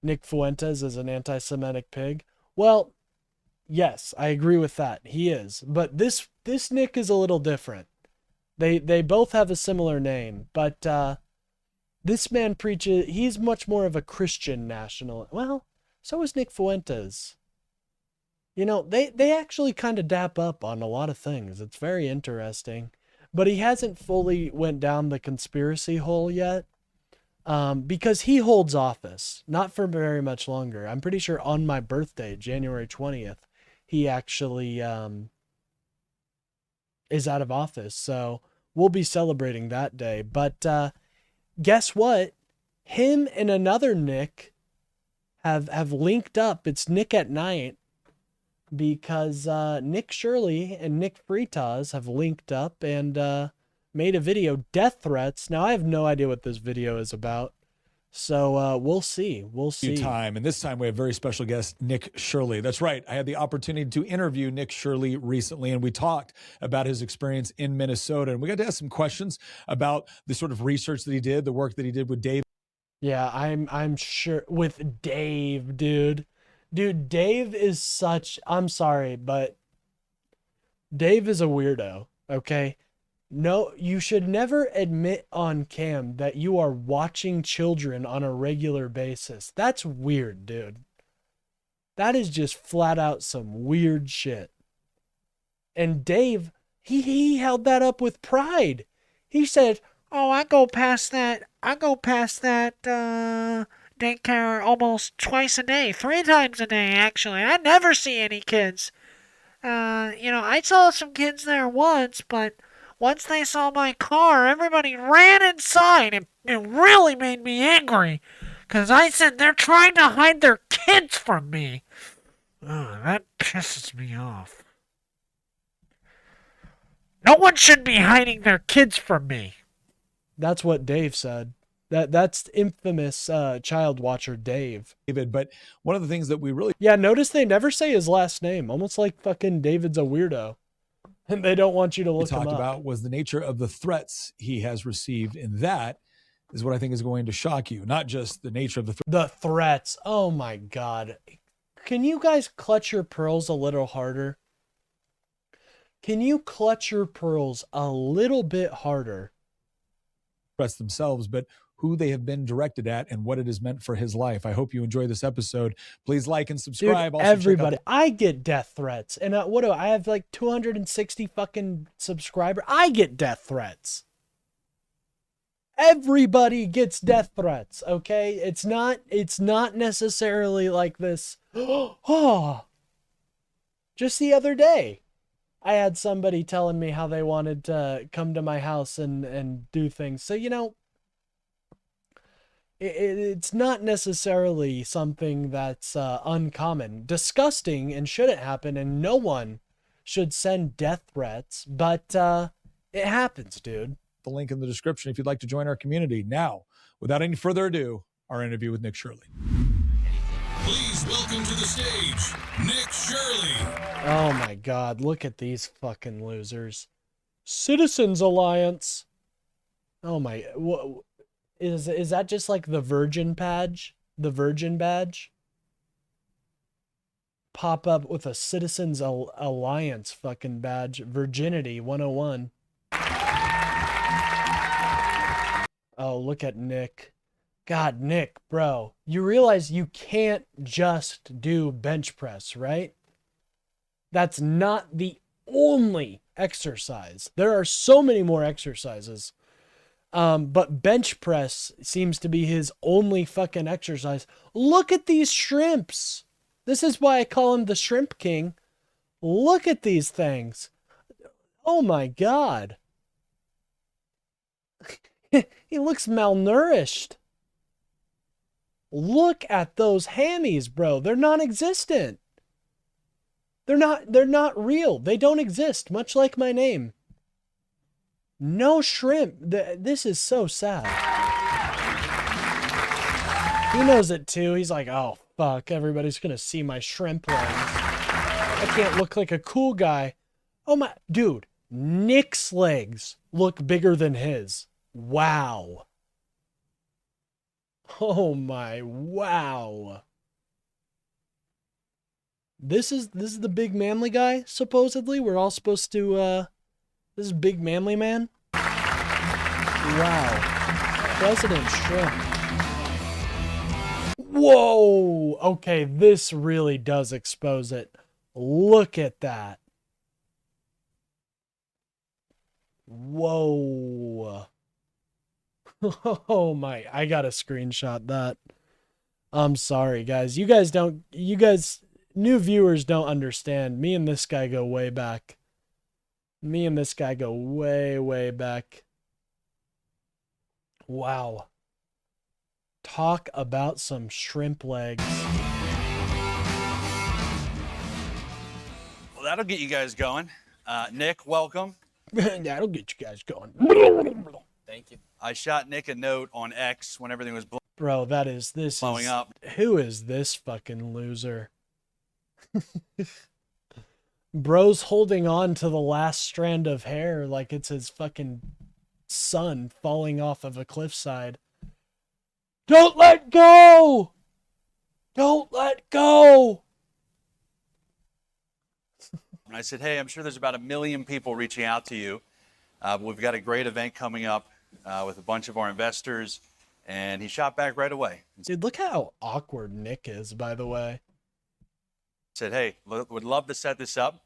Nick Fuentes is an anti-Semitic pig. Well, yes, I agree with that. He is. But this Nick is a little different. They both have a similar name, but this man preaches, he's much more of a Christian national. Well, so is Nick Fuentes. You know, they actually kind of dap up on a lot of things. It's very interesting. But he hasn't fully went down the conspiracy hole yet. Because he holds office, not for very much longer. I'm pretty sure on my birthday, January 20th, he actually is out of office. So we'll be celebrating that day. But guess what? Him and another Nick have linked up. It's Nick at Night, because Nick Shirley and Nick Fritas have linked up and made a video, death threats. Now, I have no idea what this video is about. So we'll see. We'll see. Time. And this time we have very special guest, Nick Shirley. That's right. I had the opportunity to interview Nick Shirley recently, and we talked about his experience in Minnesota. And we got to ask some questions about the sort of research that he did, the work that he did with Dave. Yeah, I'm sure with Dave, dude. Dude, Dave is such, I'm sorry, but Dave is a weirdo, okay? No, you should never admit on cam that you are watching children on a regular basis. That's weird, dude. That is just flat out some weird shit. And Dave, he held that up with pride. He said, "Oh, I go past that daycare almost twice a day, 3 times a day, actually. I never see any kids. I saw some kids there once, but once they saw my car, everybody ran inside. It really made me angry, because I said they're trying to hide their kids from me. Oh, that pisses me off. No one should be hiding their kids from me." That's what Dave said. That's infamous child watcher Dave. But one of the things that we really... Yeah, notice they never say his last name. Almost like fucking David's a weirdo. And they don't want you to look him up. Talked about was the nature of the threats he has received. And that is what I think is going to shock you. Not just the nature of the threats. Oh my God. Can you guys clutch your pearls a little harder? Can you clutch your pearls a little bit harder? Threats themselves, but who they have been directed at and what it has meant for his life. I hope you enjoy this episode. Please like and subscribe. Dude, everybody, I get death threats. And what do I have, like 260 fucking subscribers? I get death threats. Everybody gets death threats, okay? It's not necessarily like this. Oh. Just the other day, I had somebody telling me how they wanted to come to my house and do things. So, it's not necessarily something that's uncommon. Disgusting and shouldn't happen, and no one should send death threats, but it happens, dude. The link in the description if you'd like to join our community. Now, without any further ado, our interview with Nick Shirley. Please welcome to the stage, Nick Shirley. Oh my God, look at these fucking losers. Citizens Alliance. Oh my, is that just like the Virgin badge? The Virgin badge? Pop up with a Citizens Alliance fucking badge. Virginity 101. Oh, look at Nick. God, Nick, bro. You realize you can't just do bench press, right? That's not the only exercise. There are so many more exercises. But bench press seems to be his only fucking exercise. Look at these shrimps. This is why I call him the Shrimp King. Look at these things. Oh my God. He looks malnourished. Look at those hammies, bro. They're non-existent. They're not real. They don't exist, much like my name. No shrimp. This is so sad. He knows it too. He's like, oh, fuck. Everybody's going to see my shrimp legs. I can't look like a cool guy. Oh my, dude, Nick's legs look bigger than his. Wow. Oh my, wow. This is the big manly guy, supposedly. We're all supposed to, this is big manly man. Wow. President Shrimp. Whoa! Okay, this really does expose it. Look at that. Whoa. Oh my, I gotta screenshot that. I'm sorry, guys. You guys, new viewers don't understand. Me and this guy go way back. Me and this guy go way, way back. Wow. Talk about some shrimp legs. Well, that'll get you guys going. Nick, welcome. That'll get you guys going. Thank you. I shot Nick a note on X when everything was Bro, this blowing is, up. Who is this fucking loser? Bro's holding on to the last strand of hair like it's his fucking son falling off of a cliffside. Don't let go! Don't let go! And I said, hey, I'm sure there's about 1 million people reaching out to you. We've got a great event coming up with a bunch of our investors. And he shot back right away. Dude, look how awkward Nick is, by the way. Said, hey, would love to set this up.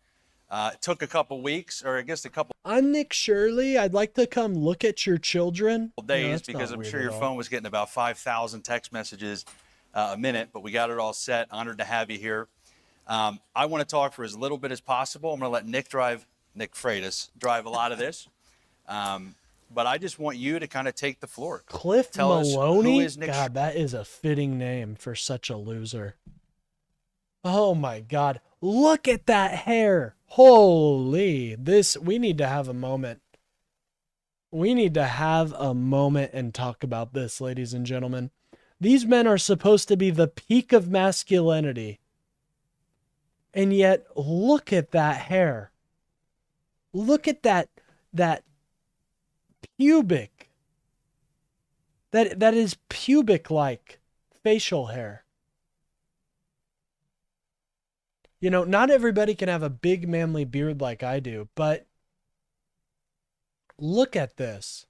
It took a couple weeks, or I guess a couple I'm Nick Shirley. I'd like to come look at your children. days because I'm sure your phone was getting about 5,000 text messages a minute, but we got it all set. Honored to have you here. I want to talk for as little bit as possible. I'm going to let Nick Freitas drive a lot of this. But I just want you to kind of take the floor. Cliff Tell us, Maloney? who is Nick God, that is a fitting name for such a loser. Oh my God. Look at that hair. Holy. We need to have a moment. We need to have a moment and talk about this, ladies and gentlemen. These men are supposed to be the peak of masculinity. And yet, look at that hair. Look at that pubic. That is pubic-like facial hair. You know, not everybody can have a big manly beard like I do, but look at this.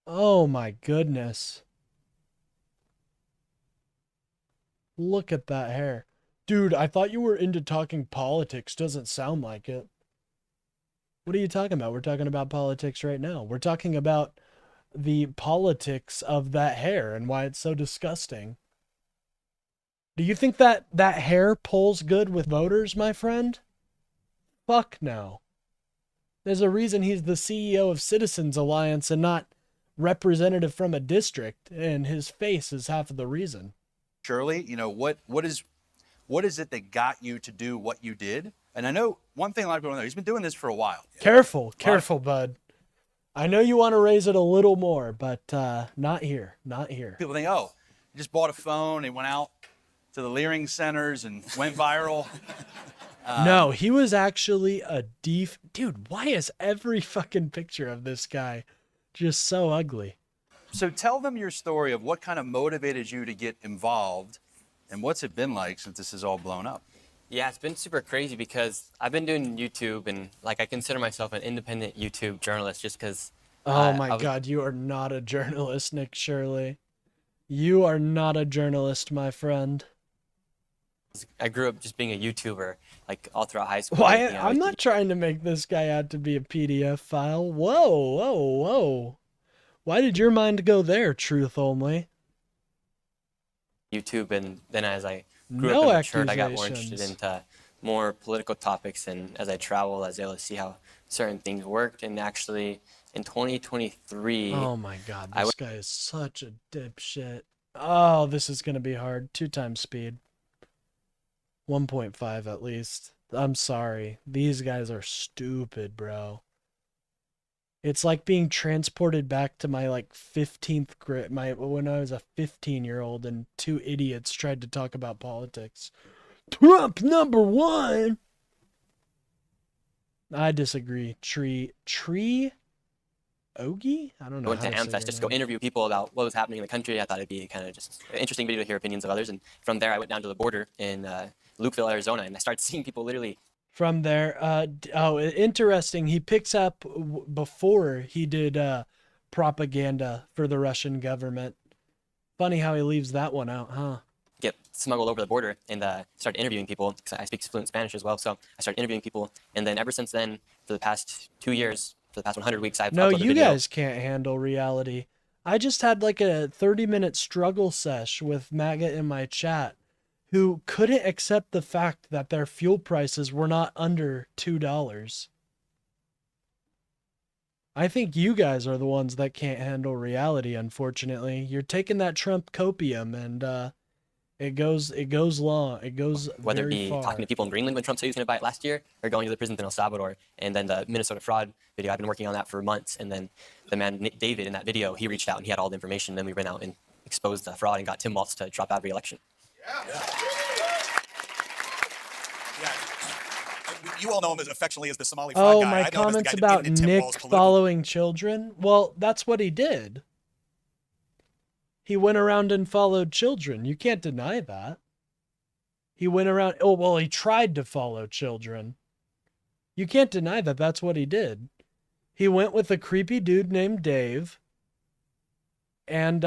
Oh my goodness. Look at that hair. Dude, I thought you were into talking politics. Doesn't sound like it. What are you talking about? We're talking about politics right now. We're talking about the politics of that hair and why it's so disgusting. Do you think that hair pulls good with voters, my friend? Fuck no. There's a reason he's the CEO of Citizens Alliance and not representative from a district, and his face is half of the reason. Shirley, you know, what is it that got you to do what you did? And I know one thing a lot of people don't know, he's been doing this for a while. Careful, bud. I know you want to raise it a little more, but not here, not here. People think, oh, he just bought a phone, he went out to the Leering centers and went viral. No, he was actually a dude, why is every fucking picture of this guy just so ugly? So tell them your story of what kind of motivated you to get involved and what's it been like since this is all blown up? Yeah, it's been super crazy because I've been doing YouTube and like I consider myself an independent YouTube journalist just because. Oh my God, you are not a journalist, Nick Shirley. You are not a journalist, my friend. I grew up just being a YouTuber, like all throughout high school. Why? I'm not trying to make this guy out to be a PDF file. Whoa. Why did your mind go there, truth only? YouTube, and then as I grew up and matured, I got more interested into more political topics, and as I traveled, I was able to see how certain things worked, and actually in 2023... Oh my God, this guy is such a dipshit. Oh, this is going to be hard. 2 times speed. 1.5 at least. I'm sorry. These guys are stupid, bro. It's like being transported back to my like 15th grade, when I was a 15-year-old and 2 idiots tried to talk about politics. Trump #1. I disagree. Tree Ogie? I don't know. Went to AmFest just to go interview people about what was happening in the country. I thought it'd be kind of just an interesting video to hear opinions of others. And from there, I went down to the border in Lukeville, Arizona, and I started seeing people literally. From there, interesting. He picks up before he did propaganda for the Russian government. Funny how he leaves that one out, huh? Get smuggled over the border and started interviewing people because I speak fluent Spanish as well. So I started interviewing people, and then ever since then, for the past 2 years, for the past 100 weeks, I've No, uploaded you video. guys can't handle reality. I just had like a 30-minute struggle sesh with MAGA in my chat who couldn't accept the fact that their fuel prices were not under $2. I think you guys are the ones that can't handle reality, unfortunately. You're taking that Trump copium and it goes long. It goes Whether it very be far. talking to people in Greenland when Trump said he was going to buy it last year, or going to the prisons in El Salvador, and then the Minnesota fraud video. I've been working on that for months, and then the man David in that video, he reached out and he had all the information. Then we went out and exposed the fraud and got Tim Walz to drop out of re-election. You all know him as affectionately as the Somali fraud guy. My I know him as the comments guy that about ended Tim Nick Walz's political- following children. Well, that's what he did. He went around and followed children. You can't deny that. He went around. Oh, well, he tried to follow children. You can't deny that that's what he did. He went with a creepy dude named Dave and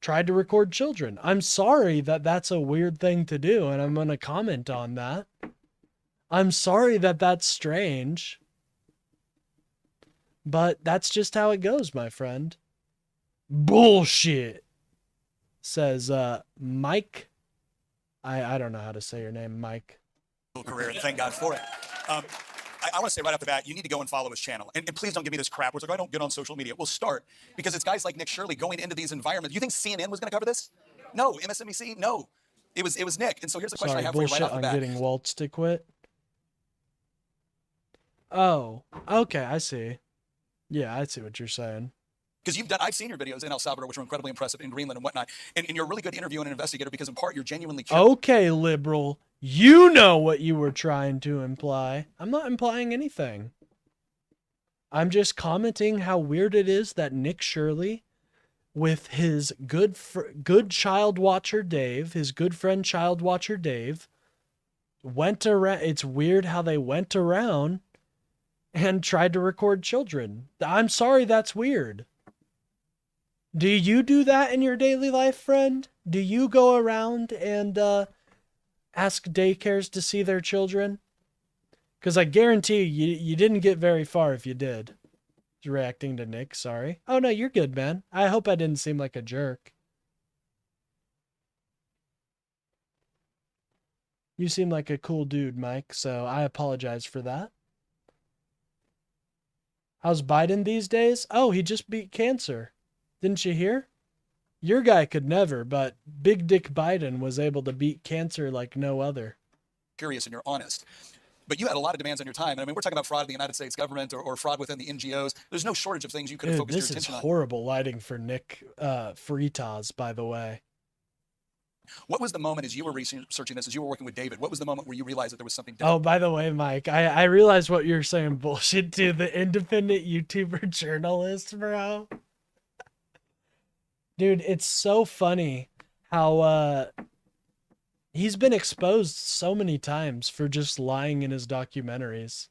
tried to record children. I'm sorry that that's a weird thing to do, and I'm going to comment on that. I'm sorry that that's strange, but that's just how it goes, my friend. Bullshit, says Mike. I don't know how to say your name, Mike. career, and thank God for it. I want to say right off the bat, you need to go and follow his channel. And please don't give me this crap where it's like, I don't get on social media. We'll start, because it's guys like Nick Shirley going into these environments. You think CNN was going to cover this? No. MSNBC? No. It was Nick. And so here's the question I have for you right off the bat. On getting Waltz to quit. Oh, okay, I see. Yeah, I see what you're saying. Because I've seen your videos in El Salvador, which are incredibly impressive, in Greenland and whatnot. And you're a really good interviewer and an investigator because in part you're genuinely curious. Okay, liberal. You know what you were trying to imply. I'm not implying anything. I'm just commenting how weird it is that Nick Shirley, with his good child watcher Dave, his good friend child watcher Dave, went around. It's weird how they went around and tried to record children. I'm sorry, that's weird. Do you do that in your daily life, friend? Do you go around and ask daycares to see their children? Because I guarantee you didn't get very far if you did. Reacting to Nick, sorry. Oh, no, you're good, man. I hope I didn't seem like a jerk. You seem like a cool dude, Mike, so I apologize for that. How's Biden these days? Oh, he just beat cancer. Didn't you hear? Your guy could never, but Big Dick Biden was able to beat cancer like no other. Curious and you're honest. But you had a lot of demands on your time. And I mean, we're talking about fraud in the United States government or fraud within the NGOs. There's no shortage of things you could have focused your attention on. This is horrible lighting for Nick Fritas, by the way. What was the moment as you were researching this, as you were working with David, what was the moment where you realized that there was something different? Oh, by the way, Mike, I realized what you're saying bullshit to the independent YouTuber journalist, bro. Dude, it's so funny how he's been exposed so many times for just lying in his documentaries.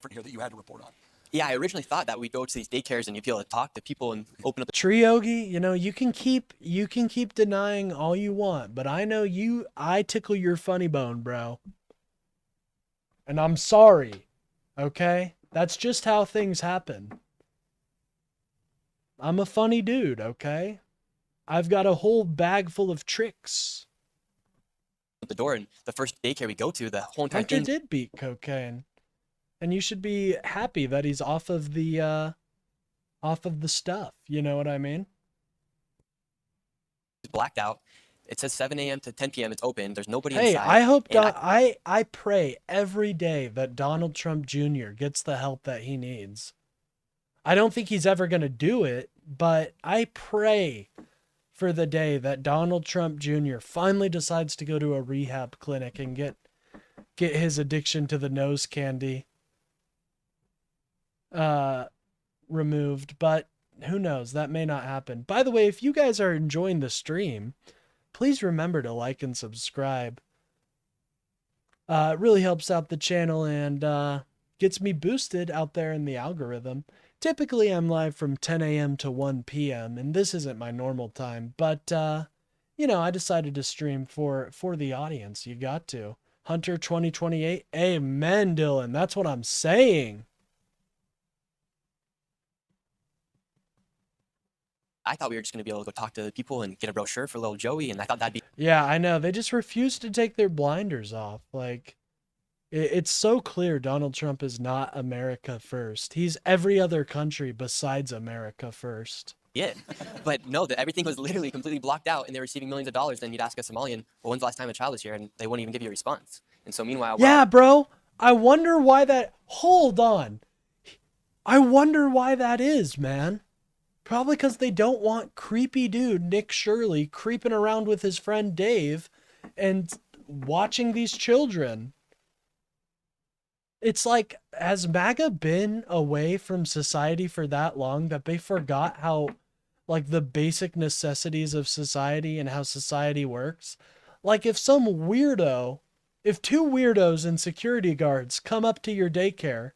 Here that you had to report on. Yeah, I originally thought that we'd go to these daycares and you'd be able to talk to people and open up the Triogi, you know, you can keep denying all you want, but I know I tickle your funny bone, bro. And I'm sorry. Okay? That's just how things happen. I'm a funny dude, okay? I've got a whole bag full of tricks. the door, and the first daycare we go to, the whole entire Hunter thing. did beat cocaine. And you should be happy that he's off of the stuff. You know what I mean? It's blacked out. It says 7 a.m. to 10 p.m. It's open. There's nobody Hey, inside. I hope And I pray every day that Donald Trump Jr. gets the help that he needs. I don't think he's ever going to do it, but I pray for the day that Donald Trump Jr. finally decides to go to a rehab clinic and get his addiction to the nose candy removed, but who knows? That may not happen. By the way, if you guys are enjoying the stream, please remember to like and subscribe. It really helps out the channel and gets me boosted out there in the algorithm. Typically, I'm live from 10 a.m. to 1 p.m., and this isn't my normal time, but, you know, I decided to stream for the audience. You got to. Hunter 2028. Amen, Dylan. That's what I'm saying. I thought we were just going to be able to go talk to people and get a brochure for little Joey, and I thought that'd be... Yeah, I know. They just refuse to take their blinders off. Like, it's so clear Donald Trump is not America first. He's every other country besides America first. Yeah, but no, everything was literally completely blocked out, and they're receiving millions of dollars. Then you'd ask a Somalian, well, when's the last time a child was here? And they wouldn't even give you a response. And so meanwhile... Yeah, bro. I wonder why that... Hold on. I wonder why that is, man. Probably because they don't want creepy dude Nick Shirley creeping around with his friend Dave and watching these children. It's like, has MAGA been away from society for that long that they forgot how, like, the basic necessities of society and how society works? Like, if some weirdo, if two weirdos and security guards come up to your daycare,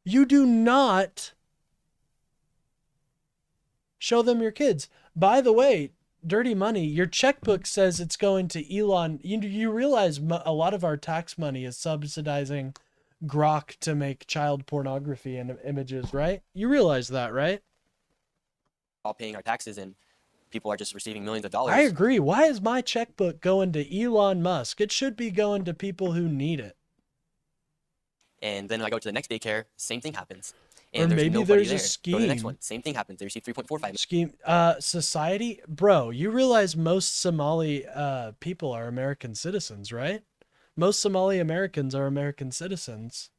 you do not show them your kids. By the way, Dirty Money, your checkbook says it's going to Elon. You realize a lot of our tax money is subsidizing Grok to make child pornography and images, right? You realize that, right? All paying our taxes, and people are just receiving millions of dollars. I agree. Why is my checkbook going to Elon Musk? It should be going to people who need it. And then I go to the next daycare, same thing happens. Or And maybe nobody there's a there. scheme. Go to the next one, same thing happens. They receive 3.45 Scheme, society, bro, you realize most Somali people are American citizens, right? Most Somali Americans are American citizens.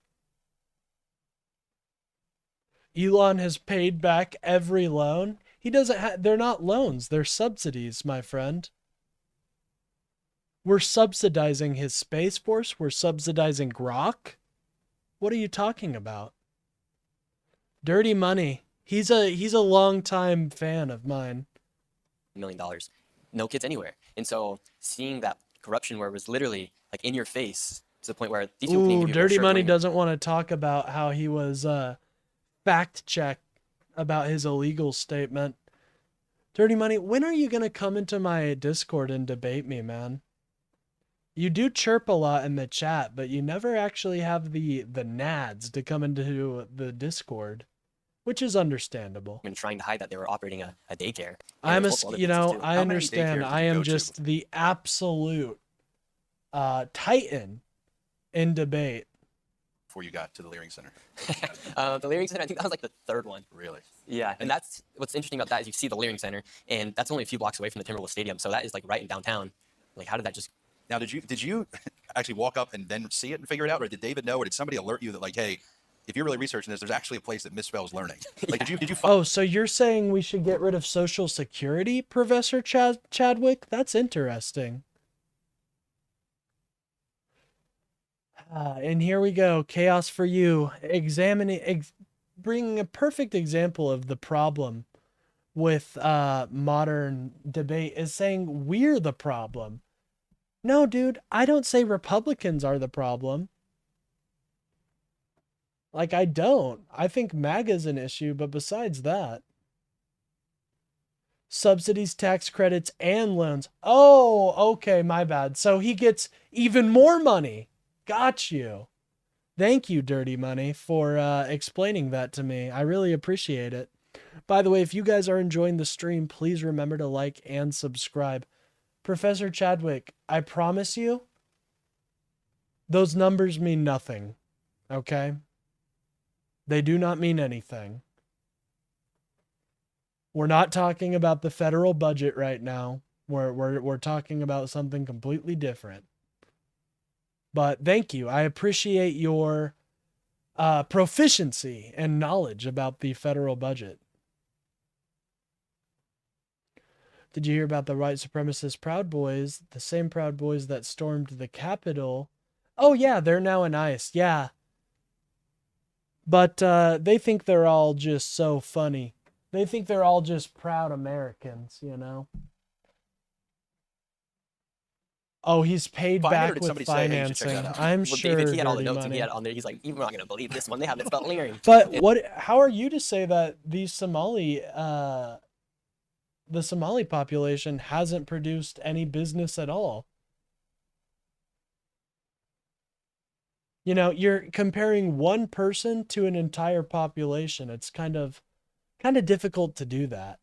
Elon has paid back every loan. He doesn't have, they're not loans, they're subsidies, my friend. We're subsidizing his Space Force. We're subsidizing Grok. What are you talking about? Dirty Money. He's a longtime fan of mine. $1 million. No kids anywhere. And so seeing that corruption where it was literally like in your face to the point where these people can't Ooh, give you a Dirty brochure Money going- doesn't want to talk about how he was fact checked about his illegal statement. Dirty Money, when are you going to come into my Discord and debate me, man? You do chirp a lot in the chat, but you never actually have the nads to come into the Discord, which is understandable. And trying to hide that they were operating a daycare. And I'm there's multiple other you know, businesses too. I understand. I am just the absolute titan in debate. Before you got to the Leering Center? The Leering Center, I think that was like the third one. Really? Yeah, and that's what's interesting about that is you see the Leering Center, and that's only a few blocks away from the Timberwolves Stadium, so that is like right in downtown. Like, how did that just... Now, did you actually walk up and then see it and figure it out, or did David know, or did somebody alert you that, like, hey, if you're really researching this, there's actually a place that misspells learning? Like, did you Oh, so you're saying we should get rid of Social Security, Professor Chadwick? That's interesting. And here we go. Chaos for you. Bringing a perfect example of the problem with modern debate is saying we're the problem. No, dude, I don't say Republicans are the problem. Like, I don't. I think MAGA's an issue, but besides that. Subsidies, tax credits, and loans. Oh, okay, my bad. So he gets even more money. Got you. Thank you, Dirty Money, for explaining that to me. I really appreciate it. By the way, if you guys are enjoying the stream, please remember to like and subscribe. Professor Chadwick, I promise you, those numbers mean nothing, okay? They do not mean anything. We're not talking about the federal budget right now. We're talking about something completely different. But thank you. I appreciate your proficiency and knowledge about the federal budget. Did you hear about the white supremacist Proud Boys? The same Proud Boys that stormed the Capitol. Oh, yeah, they're now in ICE. Yeah. But they think they're all just so funny. They think they're all just proud Americans, you know? Oh, he's paid But I never back did with somebody say, "Hey, you should check financing. that out." I'm Well, sure. David, he had all the Dirty notes and he Money. had on there. He's like, "You're not gonna believe this one. They have it spelled Leering." But how are you to say that the Somali population hasn't produced any business at all? You know, you're comparing one person to an entire population. It's kind of difficult to do that.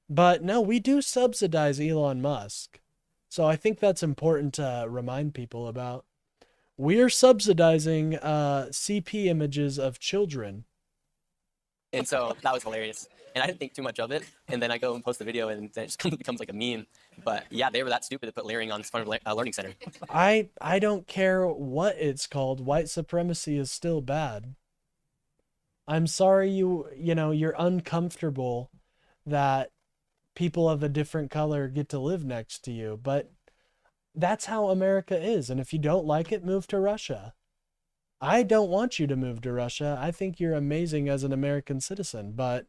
But no, we do subsidize Elon Musk. So I think that's important to remind people about. We are subsidizing CP images of children. And so that was hilarious. And I didn't think too much of it. And then I go and post the video, and then it just becomes like a meme. But yeah, they were that stupid to put Leering on Fun Learning Center. I don't care what it's called. White supremacy is still bad. I'm sorry you know, you're uncomfortable that people of a different color get to live next to you, but that's how America is. And if you don't like it, move to Russia. I don't want you to move to Russia. I think you're amazing as an American citizen, but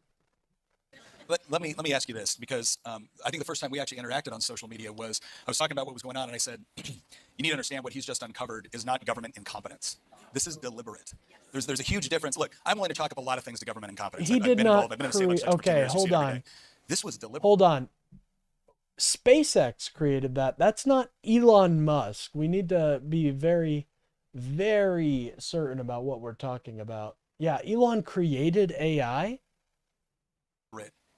Let me ask you this, because I think the first time we actually interacted on social media was I was talking about what was going on, and I said, you need to understand what he's just uncovered is not government incompetence. This is deliberate. There's a huge difference. Look, I'm willing to chalk up a lot of things to government incompetence. he I've did been not involved. I've been in the same legislature for 10 okay, years. You see hold it every on. day. This was deliberate. Hold on. SpaceX created that. That's not Elon Musk. We need to be very, very certain about what we're talking about. Yeah, Elon created AI.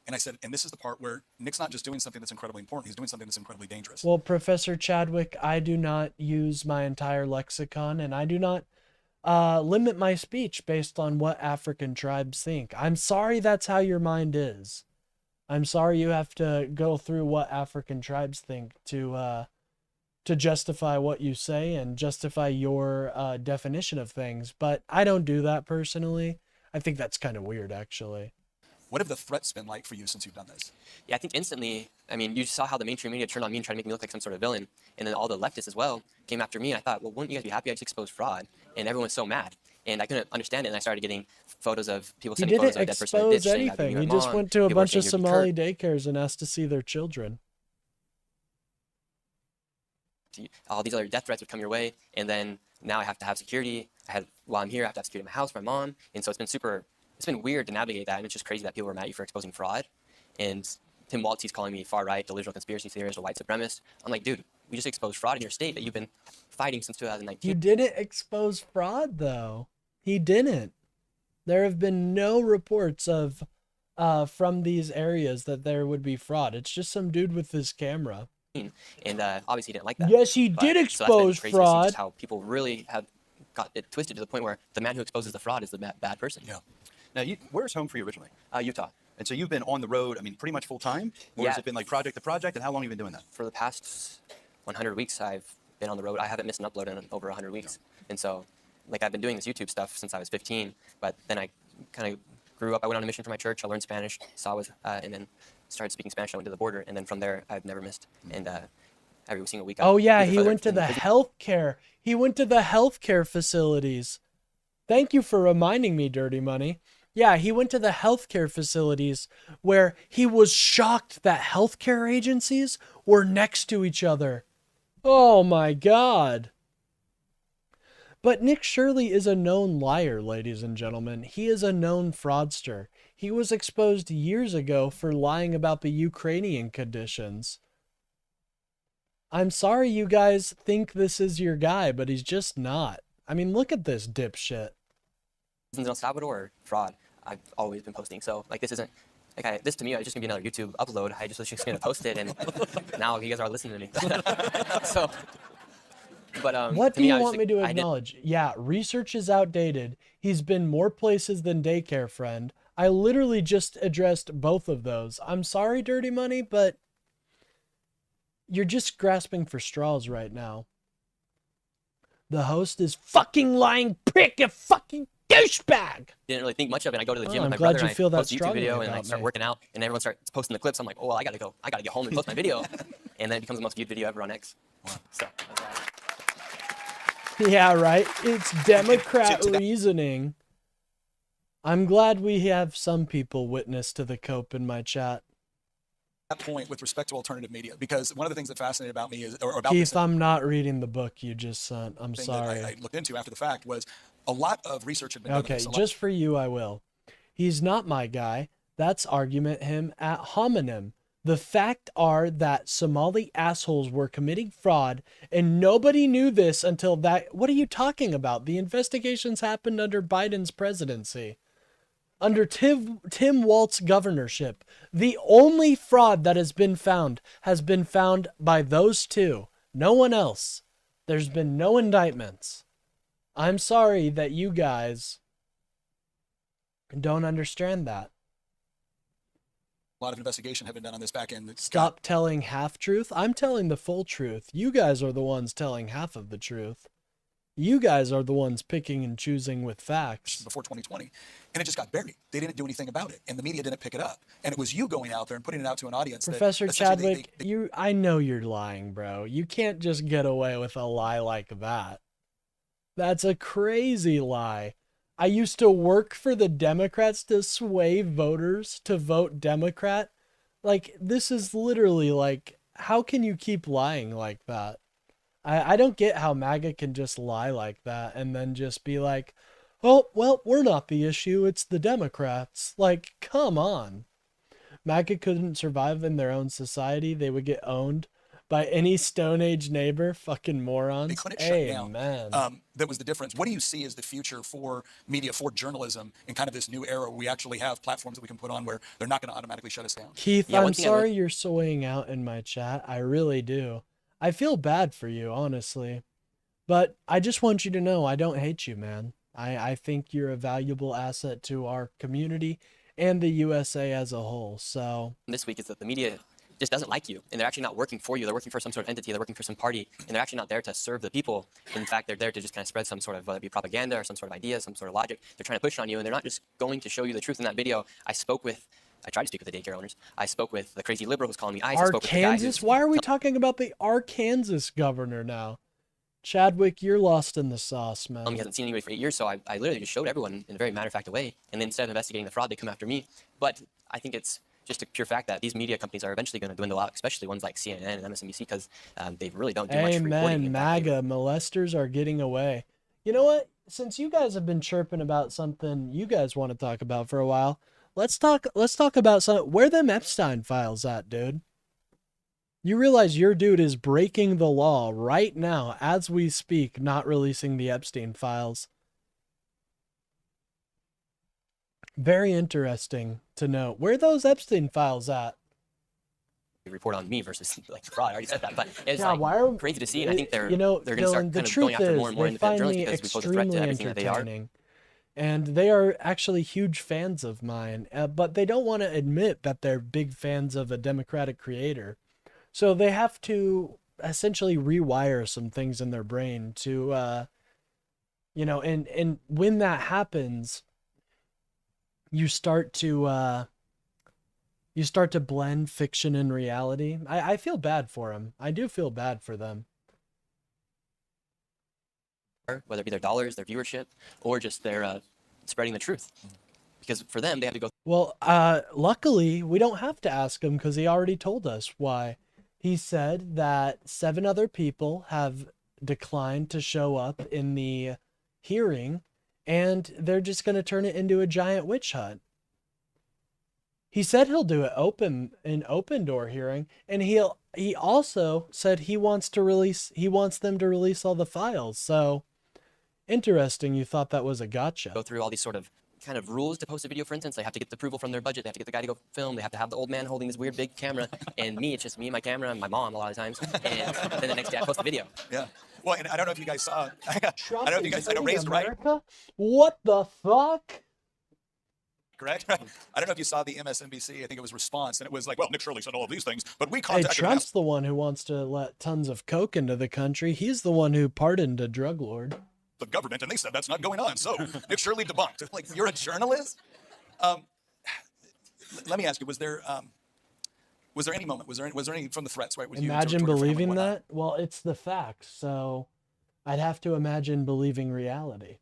And I said, and this is the part where Nick's not just doing something that's incredibly important. He's doing something that's incredibly dangerous. Well, Professor Chadwick, I do not use my entire lexicon, and I do not limit my speech based on what African tribes think. I'm sorry that's how your mind is. I'm sorry you have to go through what African tribes think to justify what you say and justify your definition of things. But I don't do that personally. I think that's kind of weird, actually. What have the threats been like for you since you've done this? Yeah, I think instantly, I mean, you saw how the mainstream media turned on me and tried to make me look like some sort of villain. And then all the leftists as well came after me. And I thought, well, wouldn't you guys be happy I just exposed fraud? And everyone was so mad. And I couldn't understand it. And I started getting photos of people He sending photos of a didn't dead person in a ditch expose saying, "I've been anything. your He just mom." went to a People were bunch of saying, "You're Somali Kurt." daycares and asked to see their children. All these other death threats would come your way. And then now I have to have security. While I'm here, I have to have security in my house, my mom. And so it's been weird to navigate that, and it's just crazy that people were mad at you for exposing fraud. And Tim Waltzy's calling me far-right, delusional conspiracy theorist, or white supremacist. I'm like, dude, we just exposed fraud in your state that you've been fighting since 2019. You didn't expose fraud, though. He didn't. There have been no reports of from these areas that there would be fraud. It's just some dude with his camera. And obviously he didn't like that. Yes, he did So that's been expose crazy to see fraud. just how people really have got it twisted to the point where the man who exposes the fraud is the bad person. Yeah. Now, where's home for you originally? Utah. And so you've been on the road, I mean, pretty much full time? Or Yeah. has it been like project to project? And how long have you been doing that? For the past 100 weeks, I've been on the road. I haven't missed an upload in over 100 weeks. And so, like, I've been doing this YouTube stuff since I was 15, but then I kind of grew up. I went on a mission for my church. I learned Spanish, and then started speaking Spanish. I went to the border, and then from there, I've never missed. And every single week. Oh yeah, he went to the healthcare. He went to the healthcare facilities. Thank you for reminding me, Dirty Money. Yeah, he went to the healthcare facilities where he was shocked that healthcare agencies were next to each other. Oh my God. But Nick Shirley is a known liar, ladies and gentlemen. He is a known fraudster. He was exposed years ago for lying about the Ukrainian conditions. I'm sorry you guys think this is your guy, but he's just not. I mean, look at this dipshit. In El Salvador, or fraud, I've always been posting. So, like, this isn't, like, this to me, it's just gonna be another YouTube upload. I just was just gonna post it, and now you guys are listening to me. So, but what to do you I want me to I did- acknowledge? Yeah, research is outdated. He's been more places than Daycare Friend. I literally just addressed both of those. I'm sorry, Dirty Money, but you're just grasping for straws right now. The host is fucking lying prick, you fucking douchebag. Didn't really think much of it. I go to the gym Oh, with I'm my glad brother, you and feel I that post a YouTube strongly video, and I about start me. working out, and everyone starts posting the clips. I'm like, oh, well, I gotta get home and post my video, and then it becomes the most viewed video ever on X. So, Yeah, right? It's Democrat reasoning. I'm glad we have some people witness to the cope in my chat. That point with respect to alternative media, because one of the things that fascinated about me is, or about Keith, this I'm not reading the book you just sent. I'm thing sorry. that I looked into after the fact was a lot of research had been done. Okay, on this. just for you, I will. He's not my guy. That's argument him at hominem. The fact are that Somali assholes were committing fraud and nobody knew this until that. What are you talking about? The investigations happened under Biden's presidency. Under Tim Walz's governorship. The only fraud that has been found by those two. No one else. There's been no indictments. I'm sorry that you guys don't understand that. A lot of investigation have been done on this back end. Stop telling half truth. I'm telling the full truth. You guys are the ones telling half of the truth. You guys are the ones picking and choosing with facts. Before 2020, and it just got buried. They didn't do anything about it, and the media didn't pick it up. And it was you going out there and putting it out to an audience. Professor that essentially Chadwick, I know you're lying, bro. You can't just get away with a lie like that. That's a crazy lie. I used to work for the Democrats to sway voters to vote Democrat. Like, this is literally like, how can you keep lying like that? I don't get how MAGA can just lie like that and then just be like, oh, well, we're not the issue. It's the Democrats. Like, come on. MAGA couldn't survive in their own society. They would get owned by any Stone Age neighbor. Fucking morons. They couldn't shut down. That was the difference. What do you see as the future for media, for journalism, in kind of this new era where we actually have platforms that we can put on where they're not going to automatically shut us down? Keith, I'm sorry you're swaying out in my chat. I really do. I feel bad for you, honestly. But I just want you to know I don't hate you, man. I think you're a valuable asset to our community and the USA as a whole. So this week is that the media just doesn't like you, and they're actually not working for you. They're working for some sort of entity. They're working for some party, and they're actually not there to serve the people. In fact, they're there to just kind of spread some sort of, whether it be propaganda or some sort of idea, some sort of logic. They're trying to push on you, and they're not just going to show you the truth in that video. I tried to speak with the daycare owners. I spoke with the crazy liberal who's calling me ICE. I spoke with the guy Arkansas? Why are we talking about the Arkansas governor now? Chadwick, you're lost in the sauce, man. He hasn't seen anybody for 8 years, so I literally just showed everyone in a very matter-of-fact way. And then instead of investigating the fraud, they come after me. But I think it's just a pure fact that these media companies are eventually going to dwindle out, especially ones like CNN and MSNBC, because they really don't do much reporting. Amen. MAGA molesters are getting away. You know what? Since you guys have been chirping about something you guys want to talk about for a while, let's talk about where them Epstein files at, dude. You realize your dude is breaking the law right now as we speak, not releasing the Epstein files. Very interesting to know. Where are those Epstein files at? Report on me versus like fraud. I already said that, but it's Yeah, why are- crazy to see, and I think they're You know, going to start Dylan, kind of going after more and more they independent find me journalists because we pose a threat to extremely everything that they are. entertaining. And they are actually huge fans of mine, but they don't want to admit that they're big fans of a Democratic creator. So they have to essentially rewire some things in their brain to, and when that happens, you start to blend fiction and reality. I feel bad for them. I do feel bad for them. Whether it be their dollars, their viewership, or just their spreading the truth. Because for them, they have to go. Well, luckily, we don't have to ask him because he already told us why. He said that 7 other people have declined to show up in the hearing, and they're just going to turn it into a giant witch hunt. He said he'll do an open door hearing, and he also said he wants them to release all the files. So interesting. You thought that was a gotcha. Go through all these sort of kind of rules to post a video. For instance, they have to get the approval from their budget. They have to get the guy to go film. They have to have the old man holding this weird big camera, and me. It's just me and my camera and my mom a lot of times. And then the next day I post the video. Yeah. Well, and I don't know if you guys saw. I Trump don't know if you guys. I know raised right. America? What the fuck? Correct. I don't know if you saw the MSNBC. I think it was Response, and it was like, well, Nick Shirley said all of these things, but we Hey, contacted him. Trump's the one who wants to let tons of coke into the country. He's the one who pardoned a drug lord. The government, and they said that's not going on. So Nick Shirley debunked. Like, you're a journalist? Let me ask you: was there any moment? Was there any from the threats? Right? Was you Imagine toward your family and believing whatnot? that? Well, it's the facts, so I'd have to imagine believing reality.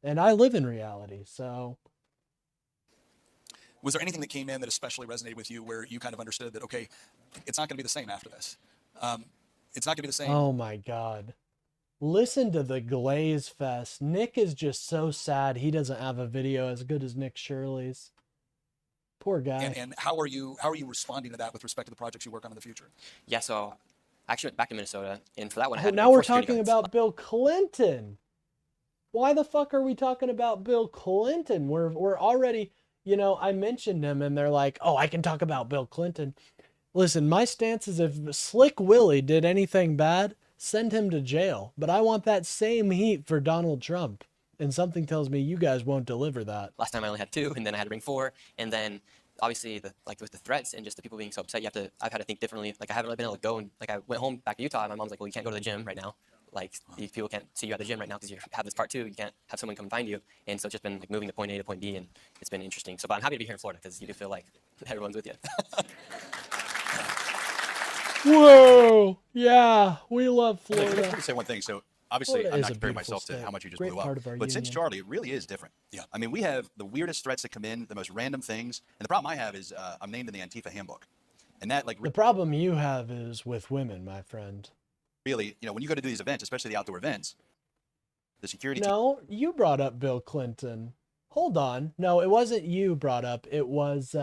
And I live in reality, so Was there anything that came in that especially resonated with you where you kind of understood that, okay, it's not going to be the same after this? It's not going to be the same. Oh my God. Listen to the glaze fest. Nick is just so sad he doesn't have a video as good as Nick Shirley's. Poor guy. And how are you responding to that with respect to the projects you work on in the future? Yeah, so I actually went back to Minnesota, and for that one, I Oh, had now we're enforced security talking guards. about Bill Clinton. Why the fuck are we talking about Bill Clinton? We're already, you know, I mentioned him and they're like, oh, I can talk about Bill Clinton. Listen, my stance is if Slick Willie did anything bad, send him to jail. But I want that same heat for Donald Trump. And something tells me you guys won't deliver that. Last time I only had 2, and then I had to bring 4, and then obviously with the threats and just the people being so upset, I've had to think differently. Like I haven't really been able to go, and like I went home back to Utah, and my mom's like, well, you can't go to the gym right now. Like these people can't see you at the gym right now because you have this part 2. You can't have someone come find you, and so it's just been like moving to point A to point B, and it's been interesting. So, but I'm happy to be here in Florida because you do feel like everyone's with you. Whoa! Yeah, we love I want Florida. to say one thing. So obviously, Florida I'm is not a comparing beautiful myself to state. how much you just Great blew part up. of our But since union. Charlie, it really is different. Yeah. I mean, we have the weirdest threats that come in, the most random things. And the problem I have is I'm named in the Antifa handbook. And that, like, The problem you have is with women, my friend. really, you know, when you go to do these events, especially the outdoor events, the security No, you brought up Bill Clinton. Hold on. No, it wasn't you brought up. It was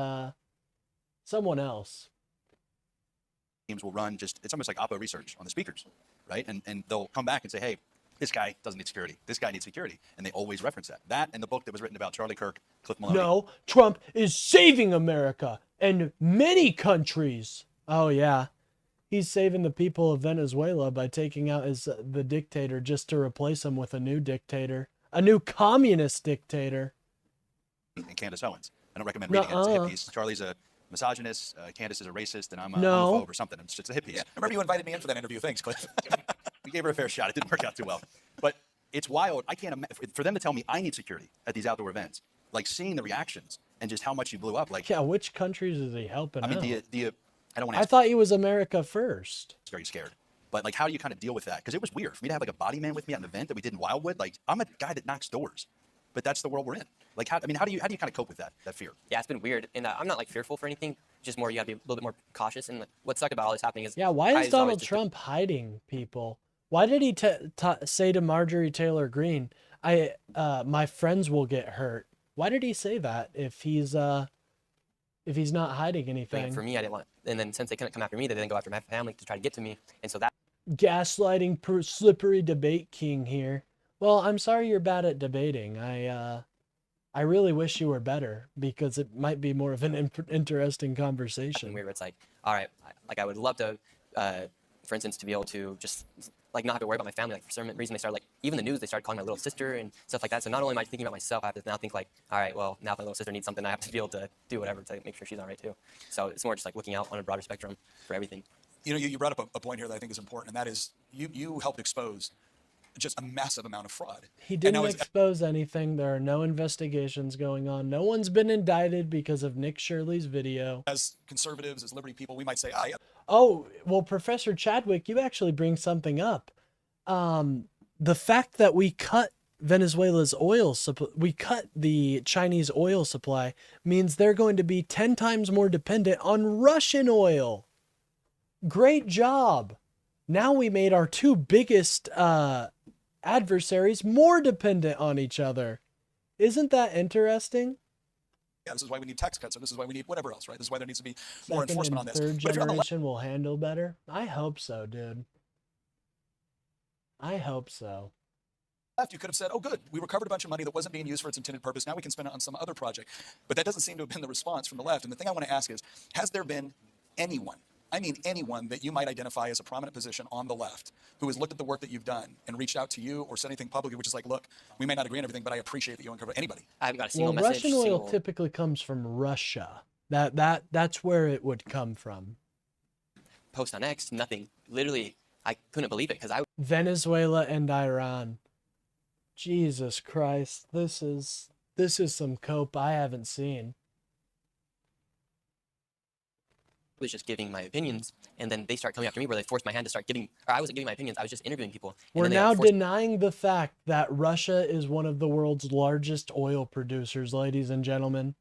someone else. teams will run just, it's almost like Oppo research on the speakers, right? And they'll come back and say, hey, this guy doesn't need security. This guy needs security. And they always reference that. That and the book that was written about Charlie Kirk, Cliff Maloney. No, Trump is saving America and many countries. Oh yeah. He's saving the people of Venezuela by taking out the dictator just to replace him with a new dictator, a new communist dictator. And Candace Owens. I don't recommend reading it. It's a Nuh-uh. hit piece. Charlie's a misogynist, Candace is a racist, and I'm a No. homophobe or something. It's just a hit piece. Yeah. Remember you invited me in for that interview. Thanks, Cliff. We gave her a fair shot. It didn't work out too well. But it's wild. I can't imagine, for them to tell me I need security at these outdoor events, like seeing the reactions and just how much you blew up. Like, Yeah, which countries is he helping I mean, out? I don't want to I ask, thought he was America first. are you scared? But like, how do you kind of deal with that? Because it was weird for me to have like a body man with me at an event that we did in Wildwood. Like, I'm a guy that knocks doors, but that's the world we're in. Like, how do you kind of cope with that fear? Yeah, it's been weird, and I'm not like fearful for anything. Just more, you gotta be a little bit more cautious. And like, what sucked about all this happening is, Yeah, why I is was always Donald just- Trump hiding people? Why did he say to Marjorie Taylor Greene, my friends will get hurt? Why did he say that if he's not hiding anything? For me, I didn't want. And then since they couldn't come after me, they didn't go after my family to try to get to me, and so that. Gaslighting slippery debate king here. Well, I'm sorry you're bad at debating. I really wish you were better because it might be more of an interesting conversation. Weird. Where it's like, all right, like I would love to, for instance, to be able to just like not have to worry about my family. Like for some reason, they started like even the news. They started calling my little sister and stuff like that. So not only am I thinking about myself, I have to now think like, all right, well now if my little sister needs something, I have to be able to do whatever to make sure she's all right too. So it's more just like looking out on a broader spectrum for everything. You know, you brought up a point here that I think is important, and that is you helped expose just a massive amount of fraud. He And didn't now expose anything. There are no investigations going on. No one's been indicted because of Nick Shirley's video. as conservatives, as liberty people, we might say, yeah. Oh, well, Professor Chadwick, you actually bring something up. The fact that we cut Venezuela's oil supply, we cut the Chinese oil supply, means they're going to be 10 times more dependent on Russian oil. Great job. Now we made our 2 biggest adversaries more dependent on each other. Isn't that interesting? Yeah, this is why we need tax cuts, or this is why we need whatever else, right? This is why there needs to be more Second enforcement and on this. third But if you're on the left, generation will handle better. I hope so, dude. I hope so. you could have said, oh, good, we recovered a bunch of money that wasn't being used for its intended purpose. Now we can spend it on some other project. But that doesn't seem to have been the response from the left. And the thing I want to ask is, has there been anyone, I mean anyone, that you might identify as a prominent position on the left who has looked at the work that you've done and reached out to you or said anything publicly, which is like, look, we may not agree on everything, but I appreciate that you uncovered anybody? I haven't got a single Well, message. Russian oil single- typically comes from Russia. That's where it would come from. post on X, nothing. Literally, I couldn't believe it because I Venezuela and Iran. Jesus Christ, this is some cope I haven't seen. was just giving my opinions, and then they start coming after me where they forced my hand to start giving, or I wasn't giving my opinions, I was just interviewing people. And We're then they, now like, forced- denying the fact that Russia is one of the world's largest oil producers, ladies and gentlemen.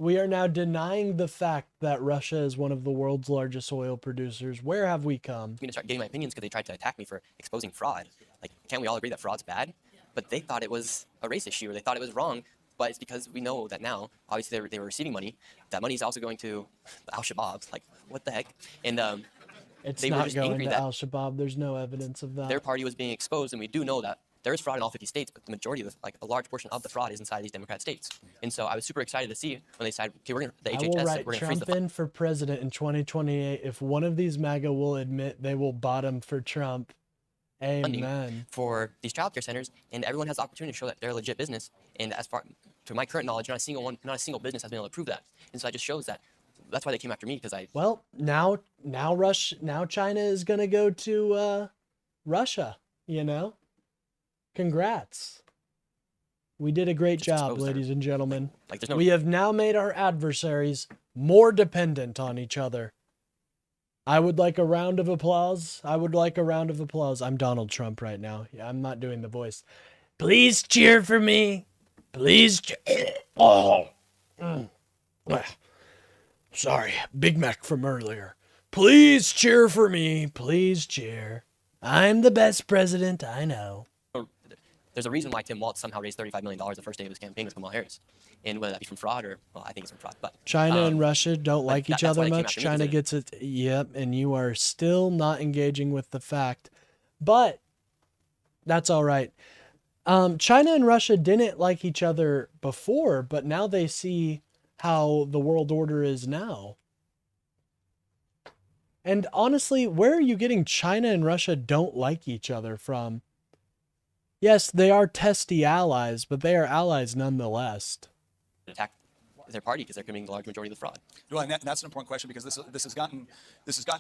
We are now denying the fact that Russia is one of the world's largest oil producers. Where have we come? I'm going to start getting my opinions because they tried to attack me for exposing fraud. Like, can't we all agree that fraud's bad? But they thought it was a race issue, or they thought it was wrong. But it's because we know that now, obviously they were receiving money. That money is also going to Al-Shabaab. Like, what the heck? And It's they were not just going angry to that Al-Shabaab. There's no evidence of that. their party was being exposed, and we do know that there is fraud in all 50 states, but the majority of a large portion of the fraud is inside these Democrat states. And so I was super excited to see when they decided, okay, we're going to, the I HHS will said write we're going to freeze the Trump in for president in 2028 if one of these MAGA will admit they will bottom for Trump. funding Amen. for these child care centers, and everyone has the opportunity to show that they're a legit business. And as far to my current knowledge, not a single business has been able to prove that. And so that just shows that that's why they came after me, because I Well, now China is going to go to Russia, you know? Congrats. We did a great job, exposed their- ladies and gentlemen. like there's no We have now made our adversaries more dependent on each other. I would like a round of applause. I would like a round of applause. I'm Donald Trump right now. Yeah, I'm not doing the voice. Please cheer for me. Please. Oh. Sorry. Big Mac from earlier. Please cheer for me. Please cheer. I'm the best president I know. there's a reason why Tim Walz somehow raised $35 million the first day of his campaign with Kamala Harris. And whether that be from fraud or, well, I think it's from fraud. But China and Russia don't like each that's why other they came much. after me, China 'cause gets it. Yep. And you are still not engaging with the fact. But that's all right. China and Russia didn't like each other before, but now they see how the world order is now. And honestly, where are you getting China and Russia don't like each other from? Yes, they are testy allies, but they are allies nonetheless. attack their party because they're committing the large majority of the fraud. Well, and that's an important question because this has gotten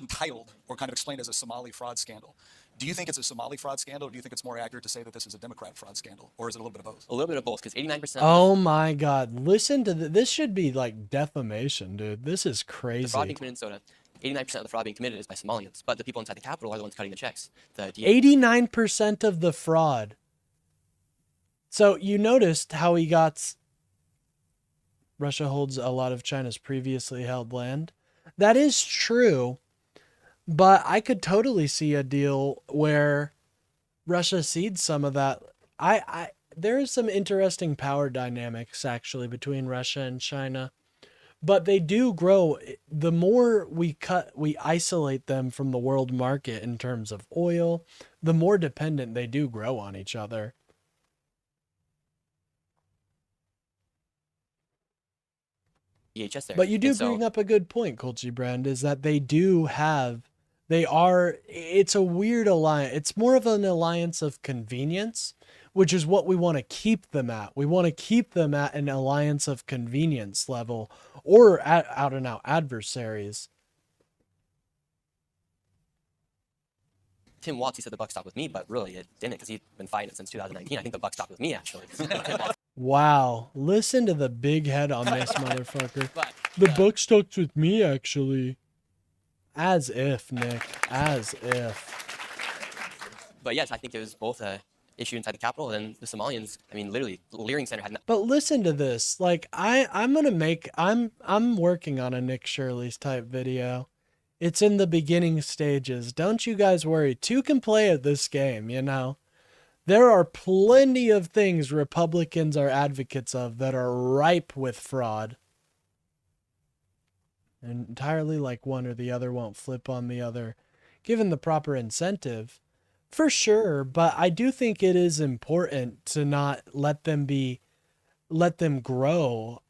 titled or kind of explained as a Somali fraud scandal. Do you think it's a Somali fraud scandal, or do you think it's more accurate to say that this is a Democrat fraud scandal, or is it a little bit of both? A little bit of both, because 89%. Oh my God! Listen to this. Should be like defamation, dude. This is crazy. The fraud being committed in Minnesota, 89% of the fraud being committed is by Somalians, but the people inside the Capitol are the ones cutting the checks. 89% of the fraud. So you noticed how he got. Russia holds a lot of China's previously held land. That is true, but I could totally see a deal where Russia cedes some of that. There is some interesting power dynamics actually between Russia and China, but they do grow. The more we isolate them from the world market in terms of oil, the more dependent they do grow on each other. EHS there. But you do bring up a good point, Colchi Brand, is that it's a weird alliance. It's more of an alliance of convenience, which is what we want to keep them at. We want to keep them at an alliance of convenience level or out and out adversaries. Tim Walz, he said the buck stopped with me, but really it didn't, because he's been fighting it since 2019. I think the buck stopped with me, actually. Wow. Listen to the big head on this motherfucker. The buck stuck with me, actually. As if, Nick. As if. But yes, I think it was both a issue inside the Capitol, and the Somalians, I mean, literally, Leering Center had... But listen to this. Like, I'm working on a Nick Shirley's type video. It's in the beginning stages. Don't you guys worry. Two can play at this game, you know? There are plenty of things Republicans are advocates of that are ripe with fraud. And entirely like one or the other won't flip on the other, given the proper incentive. For sure, but I do think it is important to not let them grow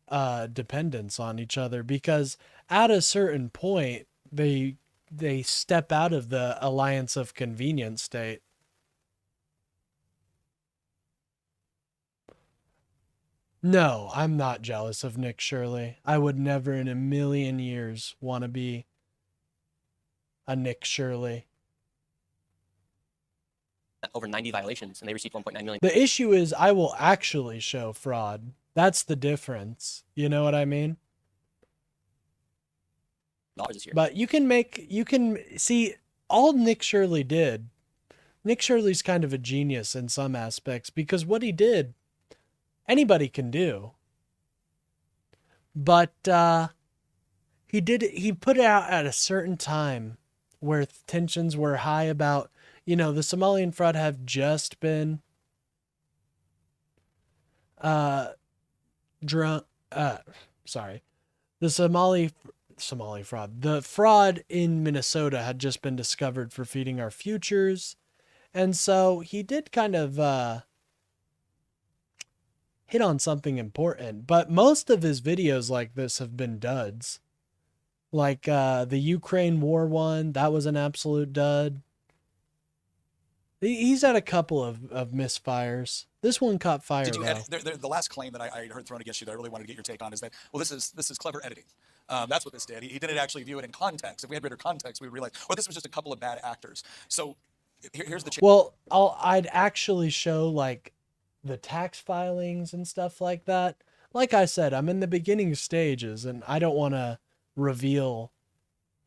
dependence on each other, because at a certain point, they step out of the alliance of convenience state. No, I'm not jealous of Nick Shirley. I would never in a million years want to be a Nick Shirley. Over 90 violations, and they received $1.9 million. The issue is I will actually show fraud. That's the difference. You know what I mean? This year. But you can see all Nick Shirley did. Nick Shirley's kind of a genius in some aspects, because what he did, anybody can do. But he put it out at a certain time where tensions were high about, the Somalian fraud have just been the Somali fraud. The fraud in Minnesota had just been discovered for feeding our futures. And so he did kind of hit on something important. But most of his videos like this have been duds. Like the Ukraine war one, that was an absolute dud. He's had a couple of misfires. This one caught fire. Did you the last claim that I heard thrown against you that I really wanted to get your take on is that, well, this is clever editing. That's what this did. He didn't actually view it in context. If we had greater context, we would realize, this was just a couple of bad actors. So here's the. Well, I'd actually show like the tax filings and stuff like that. Like I said, I'm in the beginning stages, and I don't want to reveal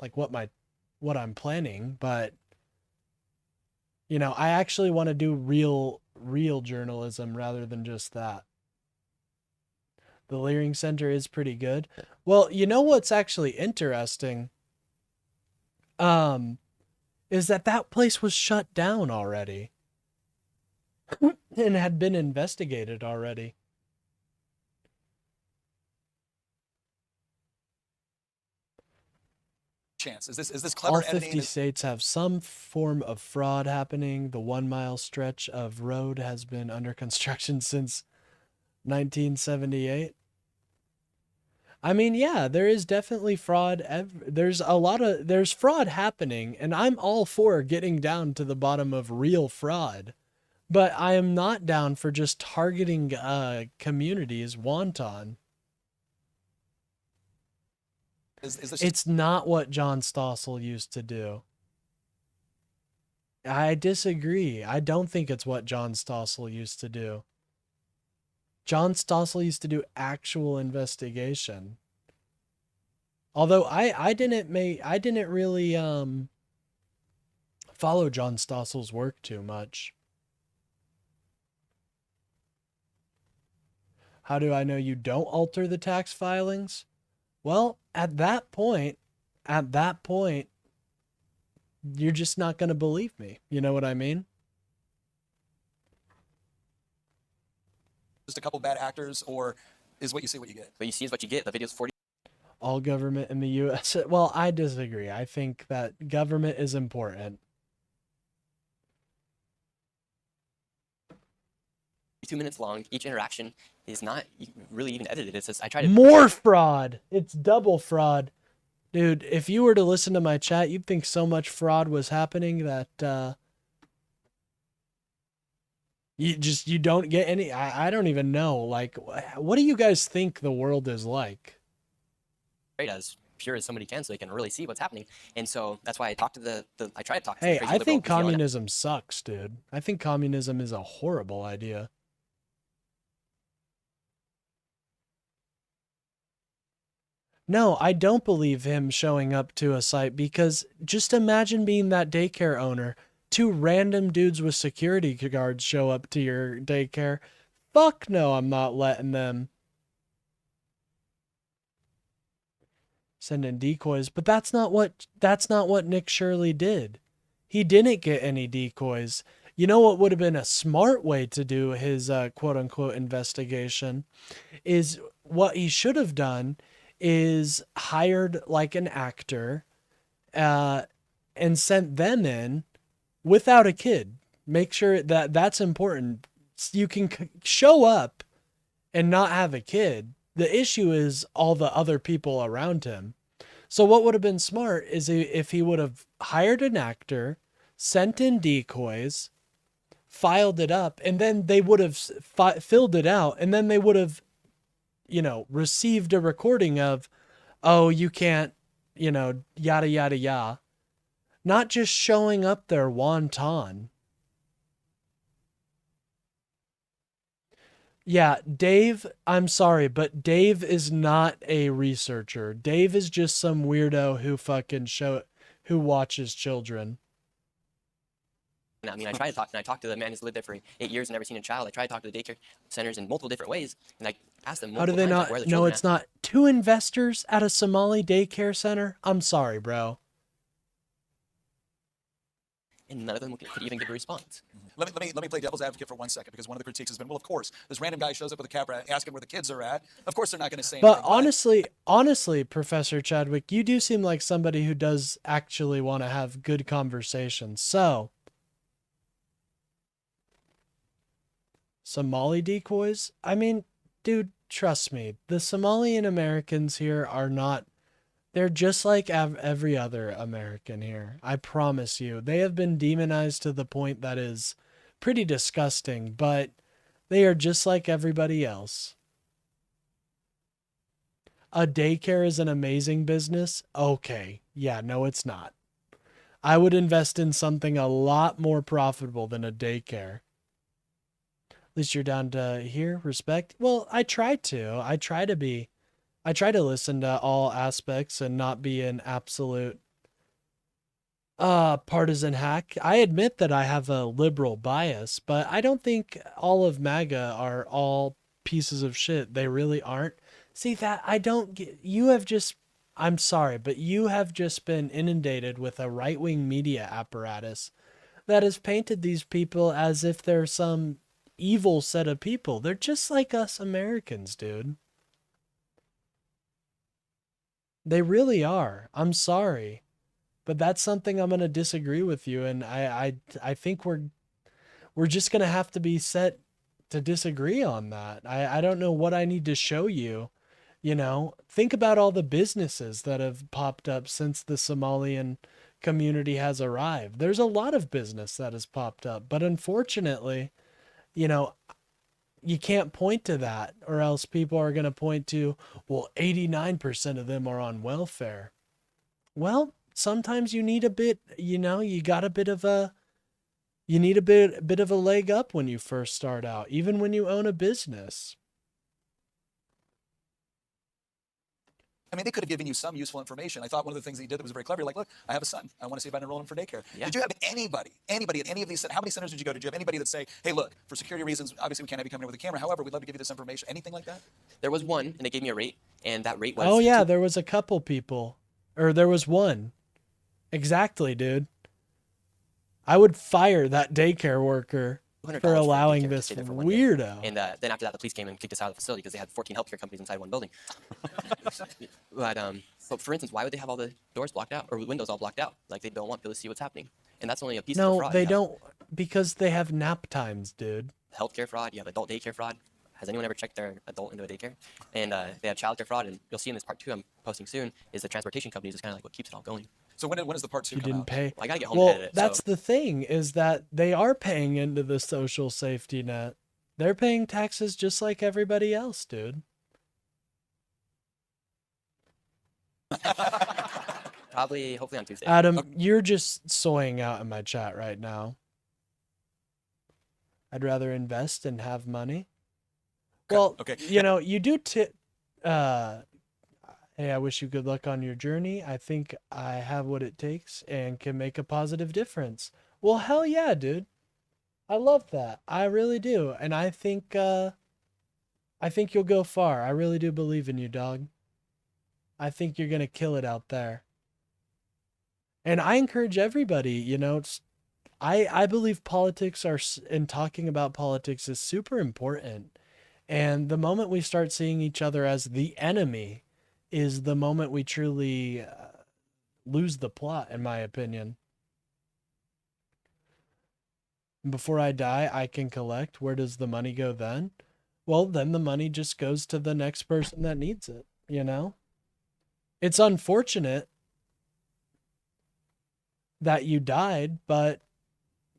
like what I'm planning, but I actually want to do real journalism rather than just that. The Leering Center is pretty good. Well, what's actually interesting is that place was shut down already and had been investigated already. Chance is this clever All 50 editing? states have some form of fraud happening. The 1 mile stretch of road has been under construction since 1978. I mean, yeah, there is definitely fraud. There's fraud happening, and I'm all for getting down to the bottom of real fraud, but I am not down for just targeting communities wanton. It's not what John Stossel used to do. I disagree. I don't think it's what John Stossel used to do. John Stossel used to do actual investigation. Although I didn't really follow John Stossel's work too much. How do I know you don't alter the tax filings? Well, at that point, you're just not going to believe me. You know what I mean? Just a couple bad actors, or is what you see what you get? What you see is what you get. The video's 40. All government in the U.S. Well, I disagree. I think that government is important. 2 minutes long. Each interaction is not really even edited. It's just I try to more fraud. It's double fraud, dude. If you were to listen to my chat, you'd think so much fraud was happening that you don't get any. I don't even know. Like, what do you guys think the world is like? As pure as somebody can, so they can really see what's happening. And so that's why I talk to I try to talk to. Hey, I think communism sucks, dude. I think communism is a horrible idea. No, I don't believe him showing up to a site, because just imagine being that daycare owner. 2 random dudes with security guards show up to your daycare. Fuck no, I'm not letting them send in decoys. But that's not what Nick Shirley did. He didn't get any decoys. You know what would have been a smart way to do his quote unquote investigation is what he should have done is hired like an actor and sent them in without a kid. Make sure that that's important. You can show up and not have a kid. The issue is all the other people around him. So what would have been smart is if he would have hired an actor, sent in decoys, filed it up, and then they would have filled it out, and then they would have, received a recording of, oh, you can't, yada, yada, yada. Not just showing up there wanton. Yeah, Dave, I'm sorry, but Dave is not a researcher. Dave is just some weirdo who watches children. I mean, I talked to the man who's lived there for 8 years and never seen a child. I tried to talk to the daycare centers in multiple different ways, and I asked them How do multiple they times, like, not where are the know children it's at? not 2 investors at a Somali daycare center? I'm sorry, bro. And none of them could even give a response. Let me play devil's advocate for 1 second, because one of the critiques has been, well, of course, this random guy shows up with a camera asking where the kids are at. Of course, they're not going to say anything. But honestly, Professor Chadwick, you do seem like somebody who does actually want to have good conversations. So, Somali decoys? I mean, dude, trust me, the Somalian Americans here are not, they're just like every other American here. I promise you. They have been demonized to the point that is pretty disgusting, but they are just like everybody else. A daycare is an amazing business? Okay. Yeah, no, it's not. I would invest in something a lot more profitable than a daycare. At least you're down to hear, respect. Well, I try to. I try to listen to all aspects and not be an absolute partisan hack. I admit that I have a liberal bias, but I don't think all of MAGA are all pieces of shit. They really aren't. See, that I don't get, you have just, I'm sorry, but you have just been inundated with a right-wing media apparatus that has painted these people as if they're some evil set of people. They're just like us Americans, dude. They really are. I'm sorry. But that's something I'm going to disagree with you, and I think we're just going to have to be set to disagree on that. I don't know what I need to show you. You know, think about all the businesses that have popped up since the Somalian community has arrived. There's a lot of business that has popped up, but unfortunately, you know, you can't point to that, or else people are going to point to, well, 89% of them are on welfare. Well, sometimes you need a bit, you know, you got a bit of a, you need a bit of a leg up when you first start out, even when you own a business. I mean, they could have given you some useful information. I thought one of the things that you did that was very clever, like, look, I have a son. I want to see if I can enroll him for daycare. Yeah. Did you have anybody at any of these, how many centers did you go to? Did you have anybody that say, hey, look, for security reasons, obviously we can't have you coming in with a camera. However, we'd love to give you this information. Anything like that? There was one, and they gave me a rate, and that rate was... Oh, yeah, there was a couple people. Or there was one. Exactly, dude. I would fire that daycare worker for allowing this weirdo. And then after that, the police came and kicked us out of the facility because they had 14 healthcare companies inside one building. But for instance, why would they have all the doors blocked out or windows all blocked out? Like, they don't want people to see what's happening. And that's only a piece of the fraud. No, they don't, because they have nap times, dude. Healthcare fraud, you have adult daycare fraud. Has anyone ever checked their adult into a daycare? And they have childcare fraud, and you'll see in this part 2 I'm posting soon, is the transportation companies is kind of like what keeps it all going. So when is the part 2 You come didn't out? pay. Well, I gotta get home Well, to edit it, that's so. the thing, is that they are paying into the social safety net. They're paying taxes just like everybody else, dude. Probably, hopefully on Tuesday. Adam, you're just soying out in my chat right now. I'd rather invest and have money. Well, okay. You know, you do hey, I wish you good luck on your journey. I think I have what it takes and can make a positive difference. Well, hell yeah, dude. I love that. I really do. And I think you'll go far. I really do believe in you, dog. I think you're going to kill it out there. And I encourage everybody, you know, I believe politics and talking about politics is super important. And the moment we start seeing each other as the enemy is the moment we truly lose the plot, in my opinion. Before I die, I can collect. Where does the money go then? Well, then the money just goes to the next person that needs it, you know? It's unfortunate that you died, but,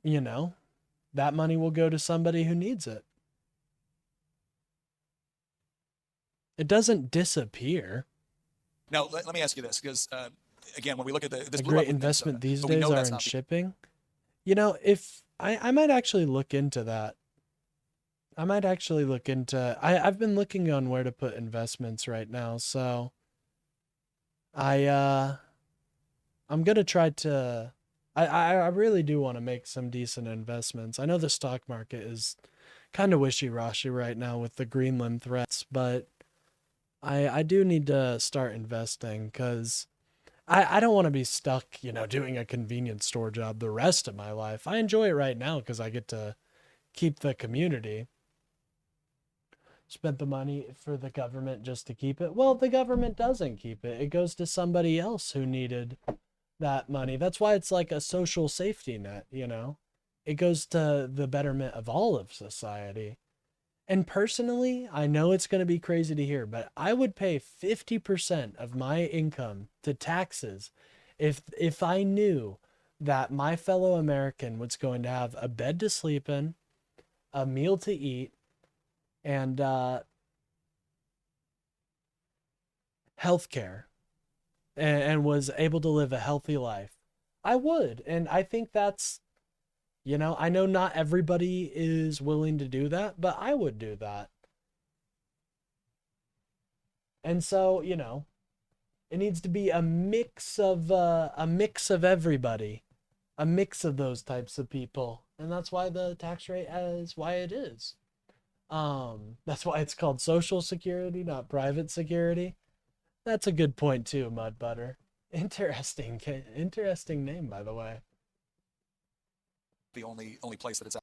you know, that money will go to somebody who needs it. It doesn't disappear. Now, let me ask you this, because, again, when we look at this... A great investment these days are in shipping. You know, if... I might actually look into that. I might actually look into... I've been looking on where to put investments right now, so... I'm going to try to I really do want to make some decent investments. I know the stock market is kind of wishy-washy right now with the Greenland threats, but I do need to start investing because I don't want to be stuck, doing a convenience store job the rest of my life. I enjoy it right now because I get to keep the community. Spent the money for the government just to keep it. Well, the government doesn't keep it. It goes to somebody else who needed that money. That's why it's like a social safety net, It goes to the betterment of all of society. And personally, I know it's going to be crazy to hear, but I would pay 50% of my income to taxes if I knew that my fellow American was going to have a bed to sleep in, a meal to eat, and healthcare, and was able to live a healthy life. I would, and I think that's, I know not everybody is willing to do that, but I would do that. And so, it needs to be a mix of everybody, a mix of those types of people, and that's why the tax rate is why it is. That's why it's called Social Security, not private security. That's a good point too, Mud Butter. Interesting name, by the way. The only place that it's at.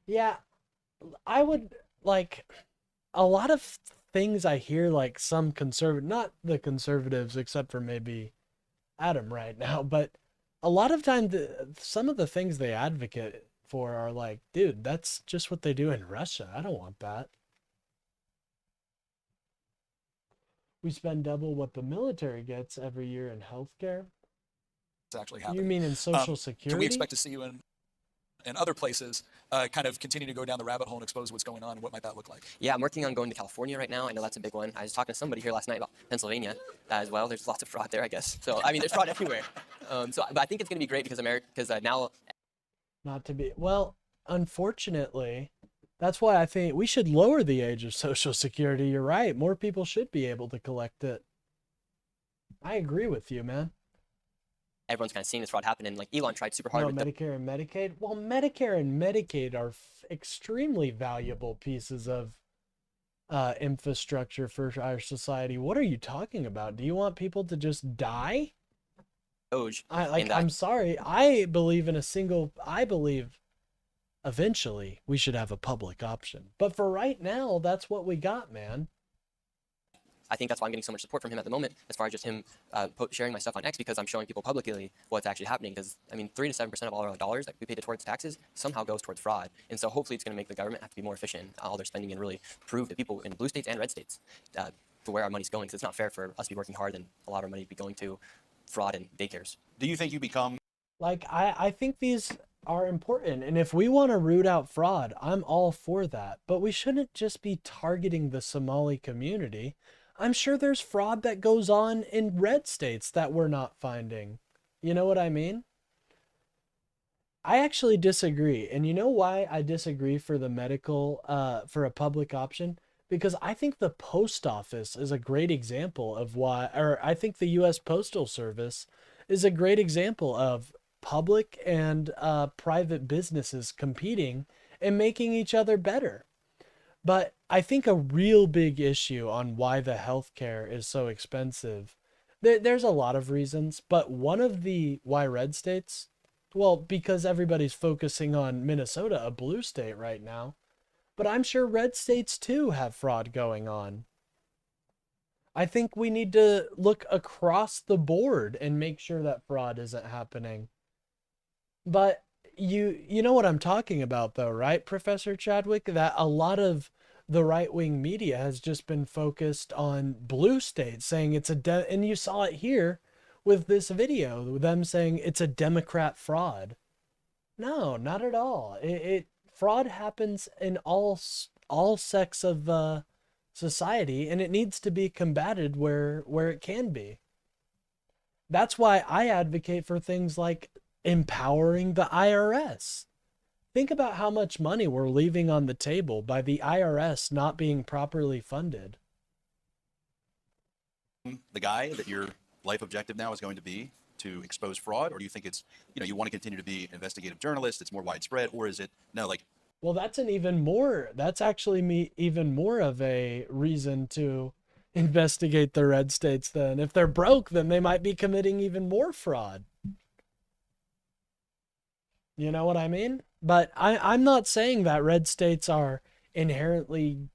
Yeah, I would like a lot of things I hear, like some not the conservatives, except for maybe Adam right now, but a lot of times some of the things they advocate for are like, dude, that's just what they do in Russia. I don't want that. We spend double what the military gets every year in healthcare. It's actually happening. You mean in Social Security? Can we expect to see you in other places kind of continue to go down the rabbit hole and expose what's going on, and what might that look like? Yeah, I'm working on going to California right now. I know that's a big one. I was talking to somebody here last night about Pennsylvania as well. There's lots of fraud there, I guess. So, I mean, there's fraud everywhere. But I think it's going to be great because now... Not to be... Well, unfortunately, that's why I think we should lower the age of Social Security. You're right. More people should be able to collect it. I agree with you, man. Everyone's kind of seeing this fraud happen, and like Elon tried super hard with Medicare and Medicaid. Well, Medicare and Medicaid are extremely valuable pieces of infrastructure for our society. What are you talking about? Do you want people to just die? I'm sorry. I believe eventually we should have a public option. But for right now, that's what we got, man. I think that's why I'm getting so much support from him at the moment, as far as just him sharing my stuff on X, because I'm showing people publicly what's actually happening. Because, I mean, 3 to 7% of all our dollars that we pay towards taxes somehow goes towards fraud. And so hopefully it's going to make the government have to be more efficient in all their spending and really prove to people in blue states and red states to where our money's going. Because it's not fair for us to be working hard and a lot of our money to be going to fraud and daycares. Do you think you become... I think these are important. And if we want to root out fraud, I'm all for that. But we shouldn't just be targeting the Somali community. I'm sure there's fraud that goes on in red states that we're not finding. You know what I mean? I actually disagree. And you know why I disagree for the for a public option? Because I think the post office is a great example of why, or I think the U.S. Postal Service is a great example of public and private businesses competing and making each other better. But I think a real big issue on why the healthcare is so expensive, there's a lot of reasons, but one of why red states, well, because everybody's focusing on Minnesota, a blue state right now, but I'm sure red states too have fraud going on. I think we need to look across the board and make sure that fraud isn't happening. But you know what I'm talking about though, right, Professor Chadwick? That a lot of the right-wing media has just been focused on blue states, saying it's and you saw it here with this video, them saying it's a Democrat fraud. No, not at all. Fraud happens in all sects of society, and it needs to be combated where it can be. That's why I advocate for things like empowering the IRS. Think about how much money we're leaving on the table by the IRS not being properly funded. The guy that you're life objective now is going to be to expose fraud, or do you think it's, you want to continue to be an investigative journalist, it's more widespread, or is it, no, like, Well, that's actually even more of a reason to investigate the red states then. If they're broke, then they might be committing even more fraud. You know what I mean? But I'm not saying that red states are inherently,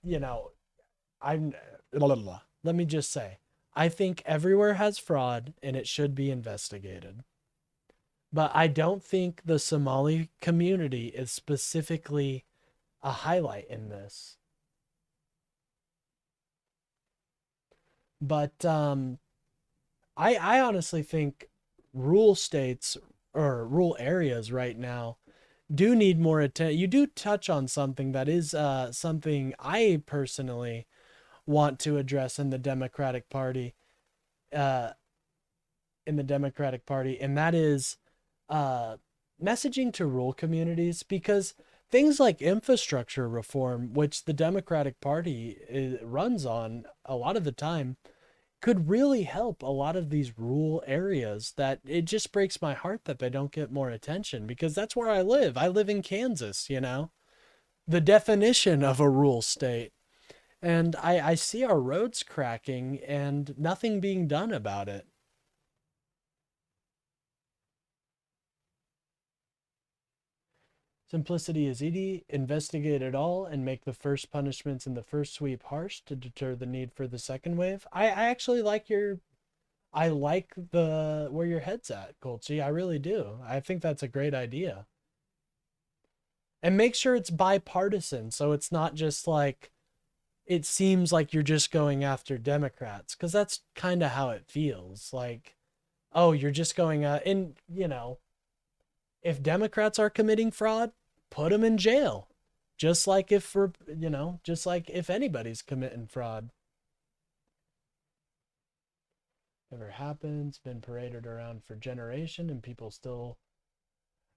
let me just say, I think everywhere has fraud and it should be investigated. But I don't think the Somali community is specifically a highlight in this. But I honestly think rural states or rural areas right now do need more attention. You do touch on something that is something I personally want to address in the Democratic Party, and that is messaging to rural communities, because things like infrastructure reform, which the Democratic Party runs on a lot of the time, could really help a lot of these rural areas that it just breaks my heart that they don't get more attention, because that's where I live. I live in Kansas, the definition of a rural state. And I see our roads cracking and nothing being done about it. Simplicity is easy. Investigate it all and make the first punishments in the first sweep harsh to deter the need for the second wave. I actually like where your head's at, Colchi. I really do. I think that's a great idea. And make sure it's bipartisan, so it's not just like, it seems like you're just going after Democrats, because that's kind of how it feels. Like, oh, you're just going and if Democrats are committing fraud, put them in jail. Just like if anybody's committing fraud. Never happens, been paraded around for generation and people still.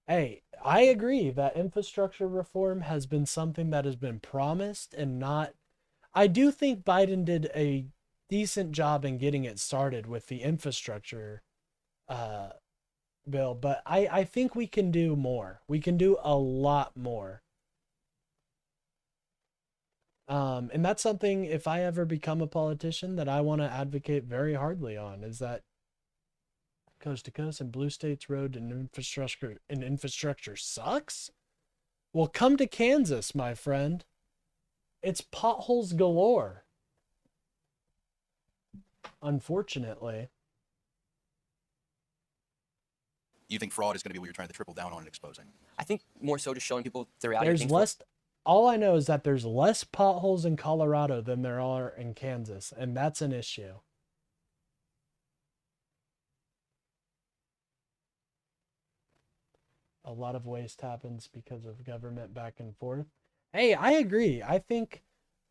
Hey, I agree that infrastructure reform has been something that has been promised and not. I do think Biden did a decent job in getting it started with the infrastructure bill, but I think we can do more. We can do a lot more. And that's something, if I ever become a politician, that I want to advocate very hardly on, is that coast to coast and blue states road and infrastructure sucks. Well, come to Kansas, my friend. It's potholes galore. Unfortunately. you think fraud is going to be what you're trying to triple down on and exposing? I think more so just showing people the reality. There's less. All I know is that there's less potholes in Colorado than there are in Kansas, and that's an issue. A lot of waste happens because of government back and forth. Hey, I agree. I think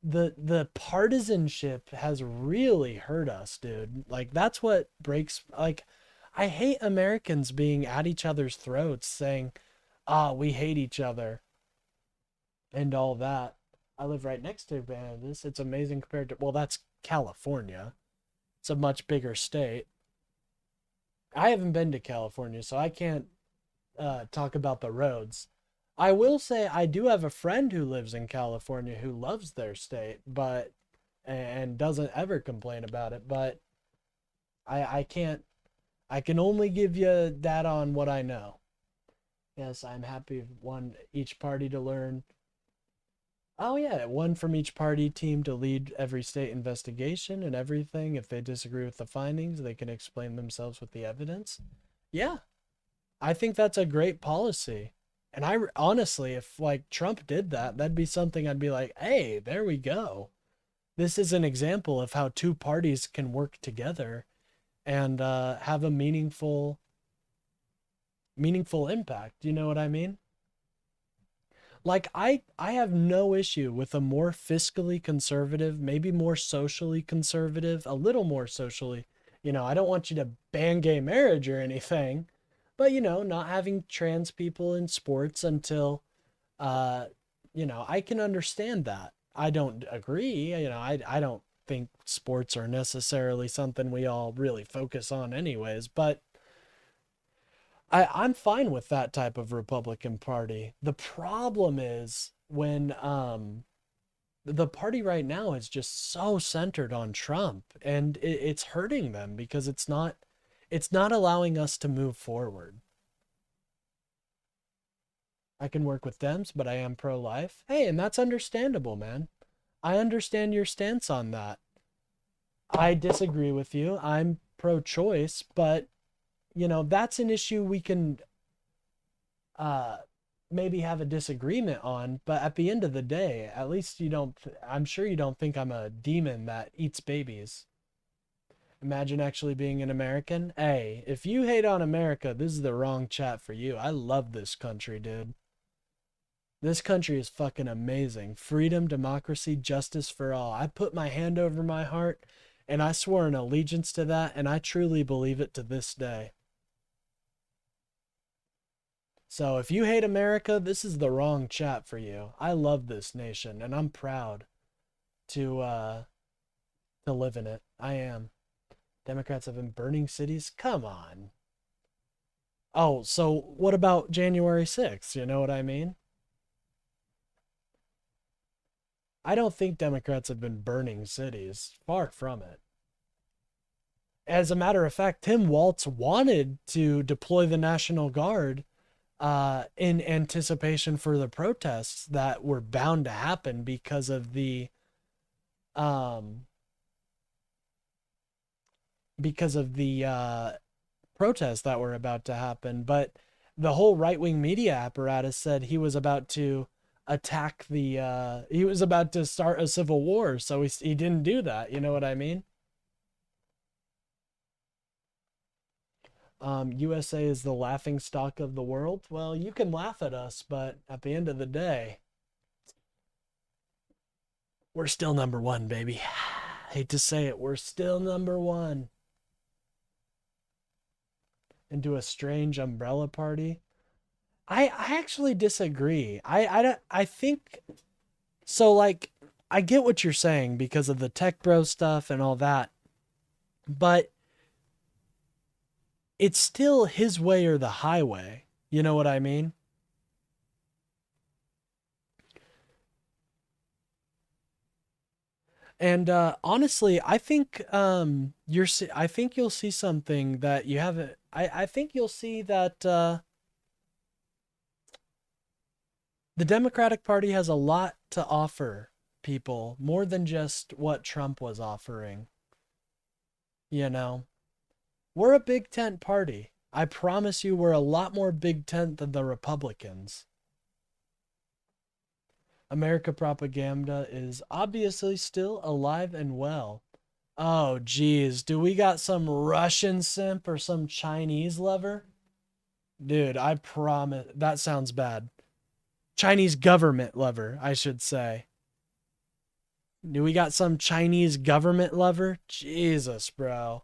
the partisanship has really hurt us, dude. Like, that's what breaks. Like, I hate Americans being at each other's throats saying, we hate each other and all that. I live right next to Kansas. It's amazing compared to, well, that's California. It's a much bigger state. I haven't been to California, so I can't talk about the roads. I will say I do have a friend who lives in California who loves their state, but and doesn't ever complain about it. But I can only give you data on what I know. Yes, I'm happy each party to learn. Oh yeah, one from each party team to lead every state investigation and everything. If they disagree with the findings, they can explain themselves with the evidence. Yeah, I think that's a great policy. And I honestly, if like Trump did that, that'd be something I'd be like, hey, there we go. This is an example of how two parties can work together and have a meaningful impact. You know what I mean? Like, I have no issue with a more fiscally conservative, maybe more socially conservative, a little more socially. You know, I don't want you to ban gay marriage or anything, but, you know, not having trans people in sports until, you know, I can understand that. I don't agree. You know, I don't think sports are necessarily something we all really focus on anyways, but I'm fine with that type of Republican Party. The problem is when the party right now is just so centered on Trump, and it's hurting them because it's not allowing us to move forward. I can work with Dems, but I am pro-life. Hey, and that's understandable, man. I understand your stance on that. I disagree with you. I'm pro-choice, but you know, that's an issue we can maybe have a disagreement on, but at the end of the day, at least you don't, I'm sure you don't think I'm a demon that eats babies. Imagine actually being an American. Hey, if you hate on America, this is the wrong chat for you. I love this country, dude. This country is fucking amazing. Freedom, democracy, justice for all. I put my hand over my heart and I swore an allegiance to that, and I truly believe it to this day. So if you hate America, this is the wrong chat for you. I love this nation, and I'm proud to live in it. I am. Democrats have been burning cities? Come on. Oh, so what about January 6th? You know what I mean? I don't think Democrats have been burning cities. Far from it. As a matter of fact, Tim Walz wanted to deploy the National Guard in anticipation for the protests that were bound to happen because of the protests that were about to happen. But the whole right-wing media apparatus said he was about to attack he was about to start a civil war, so he didn't do that. You know what I mean? USA is the laughing stock of the world. Well, you can laugh at us, but at the end of the day, we're still number one, baby. Hate to say it, we're still number one. Into a strange umbrella party. I actually disagree. I think so. Like, I get what you're saying because of the tech bro stuff and all that, but it's still his way or the highway. You know what I mean? And honestly, I think I think you'll see something that you haven't. I think you'll see that the Democratic Party has a lot to offer people, more than just what Trump was offering. You know, we're a big tent party. I promise you, we're a lot more big tent than the Republicans. America propaganda is obviously still alive and well. Oh, geez. Do we got some Russian simp or some Chinese lover? Dude, I promise. That sounds bad. Chinese government lover, I should say. Do we got some Chinese government lover? Jesus, bro.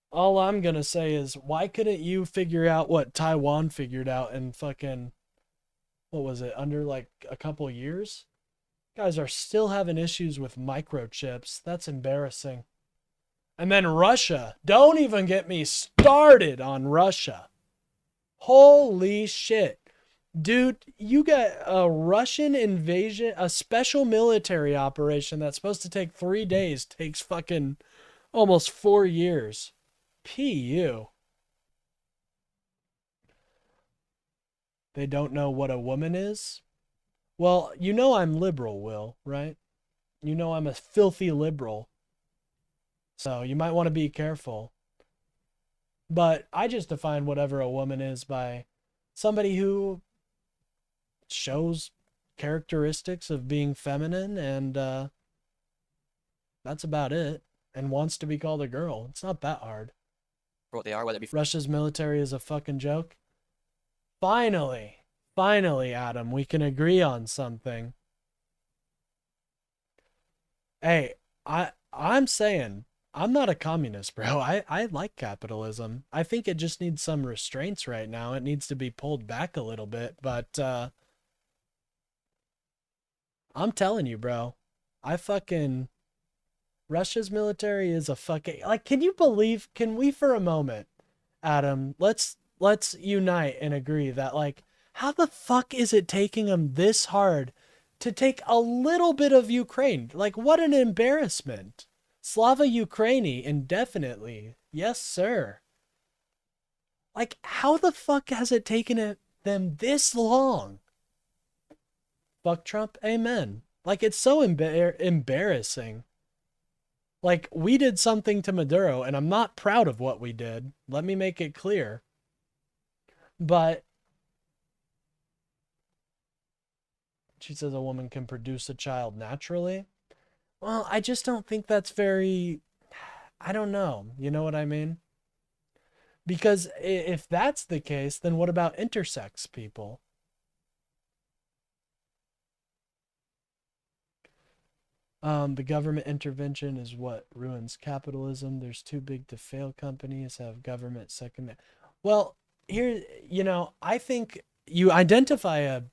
All I'm gonna say is, why couldn't you figure out what Taiwan figured out in fucking, what was it, under like a couple years? Guys are still having issues with microchips. That's embarrassing. And then Russia. Don't even get me started on Russia. Holy shit. Dude, you got a Russian invasion, a special military operation that's supposed to take 3 days, takes fucking almost 4 years. PU. They don't know what a woman is? Well, you know I'm liberal, Will, right? You know I'm a filthy liberal. So you might want to be careful. But I just define whatever a woman is by somebody who shows characteristics of being feminine, and that's about it, and wants to be called a girl. It's not that hard. For what they are, whether it be Russia's military is a fucking joke. Finally, Adam, we can agree on something. Hey, I'm saying, I'm not a communist, bro. I like capitalism. I think it just needs some restraints right now. It needs to be pulled back a little bit, but I'm telling you, bro. I fucking Russia's military is a fucking, like, can we for a moment, Adam, let's unite and agree that, like, how the fuck is it taking them this hard to take a little bit of Ukraine? Like, what an embarrassment. Slava Ukraini indefinitely. Yes, sir. Like, how the fuck has it taken them this long? Fuck Trump, amen. Like, it's so embarrassing. Like, we did something to Maduro, and I'm not proud of what we did. Let me make it clear. But she says a woman can produce a child naturally. Well, I just don't think that's very, I don't know. You know what I mean? Because if that's the case, then what about intersex people? The government intervention is what ruins capitalism. There's too big to fail companies have government second. Well, here, you know, I think you identify a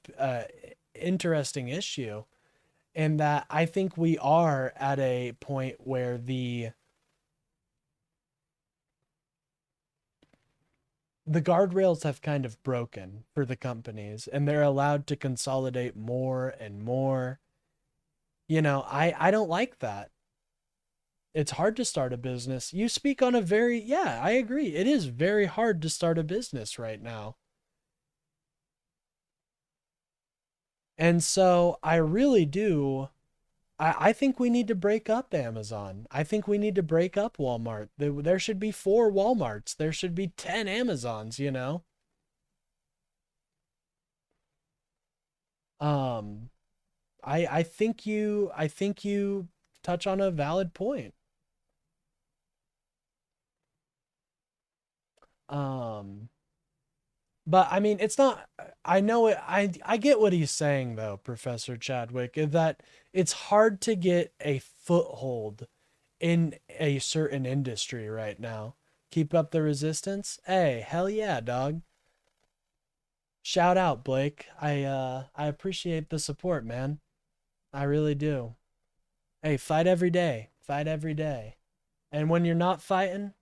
interesting issue in that I think we are at a point where the guardrails have kind of broken for the companies, and they're allowed to consolidate more and more. You know, I don't like that. It's hard to start a business. You speak on a very, yeah, I agree. It is very hard to start a business right now. And so I really do. I think we need to break up Amazon. I think we need to break up Walmart. There should be 4 Walmarts. There should be 10 Amazons, you know? I think you touch on a valid point. But I mean, it's not, I know it, I get what he's saying though, Professor Chadwick, is that it's hard to get a foothold in a certain industry right now. Keep up the resistance. Hey, hell yeah, dog. Shout out, Blake. I appreciate the support, man. I really do. Hey, fight every day. Fight every day. And when you're not fighting,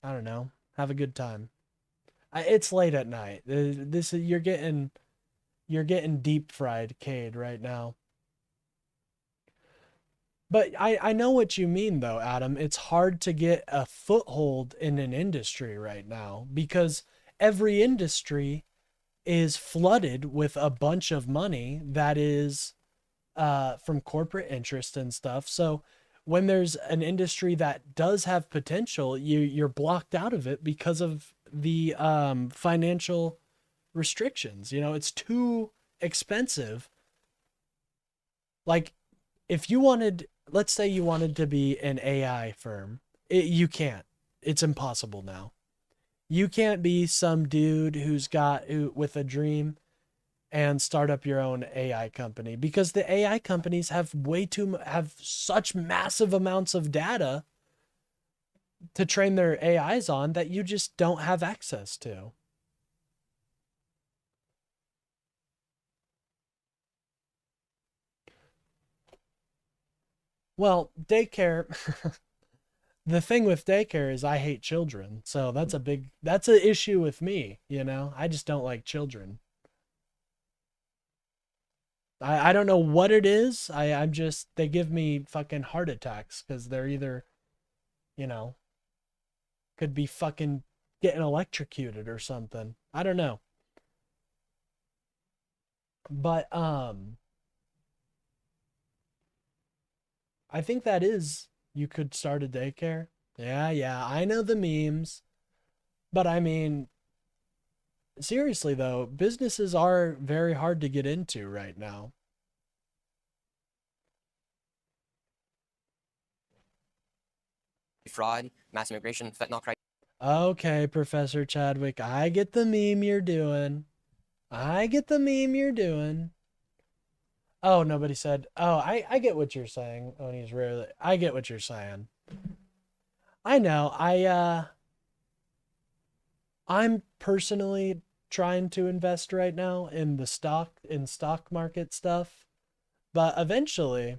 I don't know, have a good time. It's late at night. You're getting deep fried, Cade, right now. But I know what you mean though, Adam. It's hard to get a foothold in an industry right now because every industry is flooded with a bunch of money that is from corporate interest and stuff. So when there's an industry that does have potential, you're blocked out of it because of the financial restrictions. You know, it's too expensive. Like if you wanted, let's say you wanted to be an AI firm, you can't. It's impossible now. You can't be some dude with a dream and start up your own AI company because the AI companies have such massive amounts of data to train their AIs on that you just don't have access to. Well, daycare, the thing with daycare is I hate children. So that's an issue with me, you know? I just don't like children. I don't know what it is. They give me fucking heart attacks because they're either, you know, could be fucking getting electrocuted or something. I don't know. But, I think you could start a daycare. Yeah, I know the memes. But I mean, seriously though, businesses are very hard to get into right now. Fraud, mass immigration, fentanyl crisis. Okay, Professor Chadwick, I get the meme you're doing. Oh, nobody said. Oh, I get what you're saying. I get what you're saying. I know. I'm personally trying to invest right now in the stock market stuff, but eventually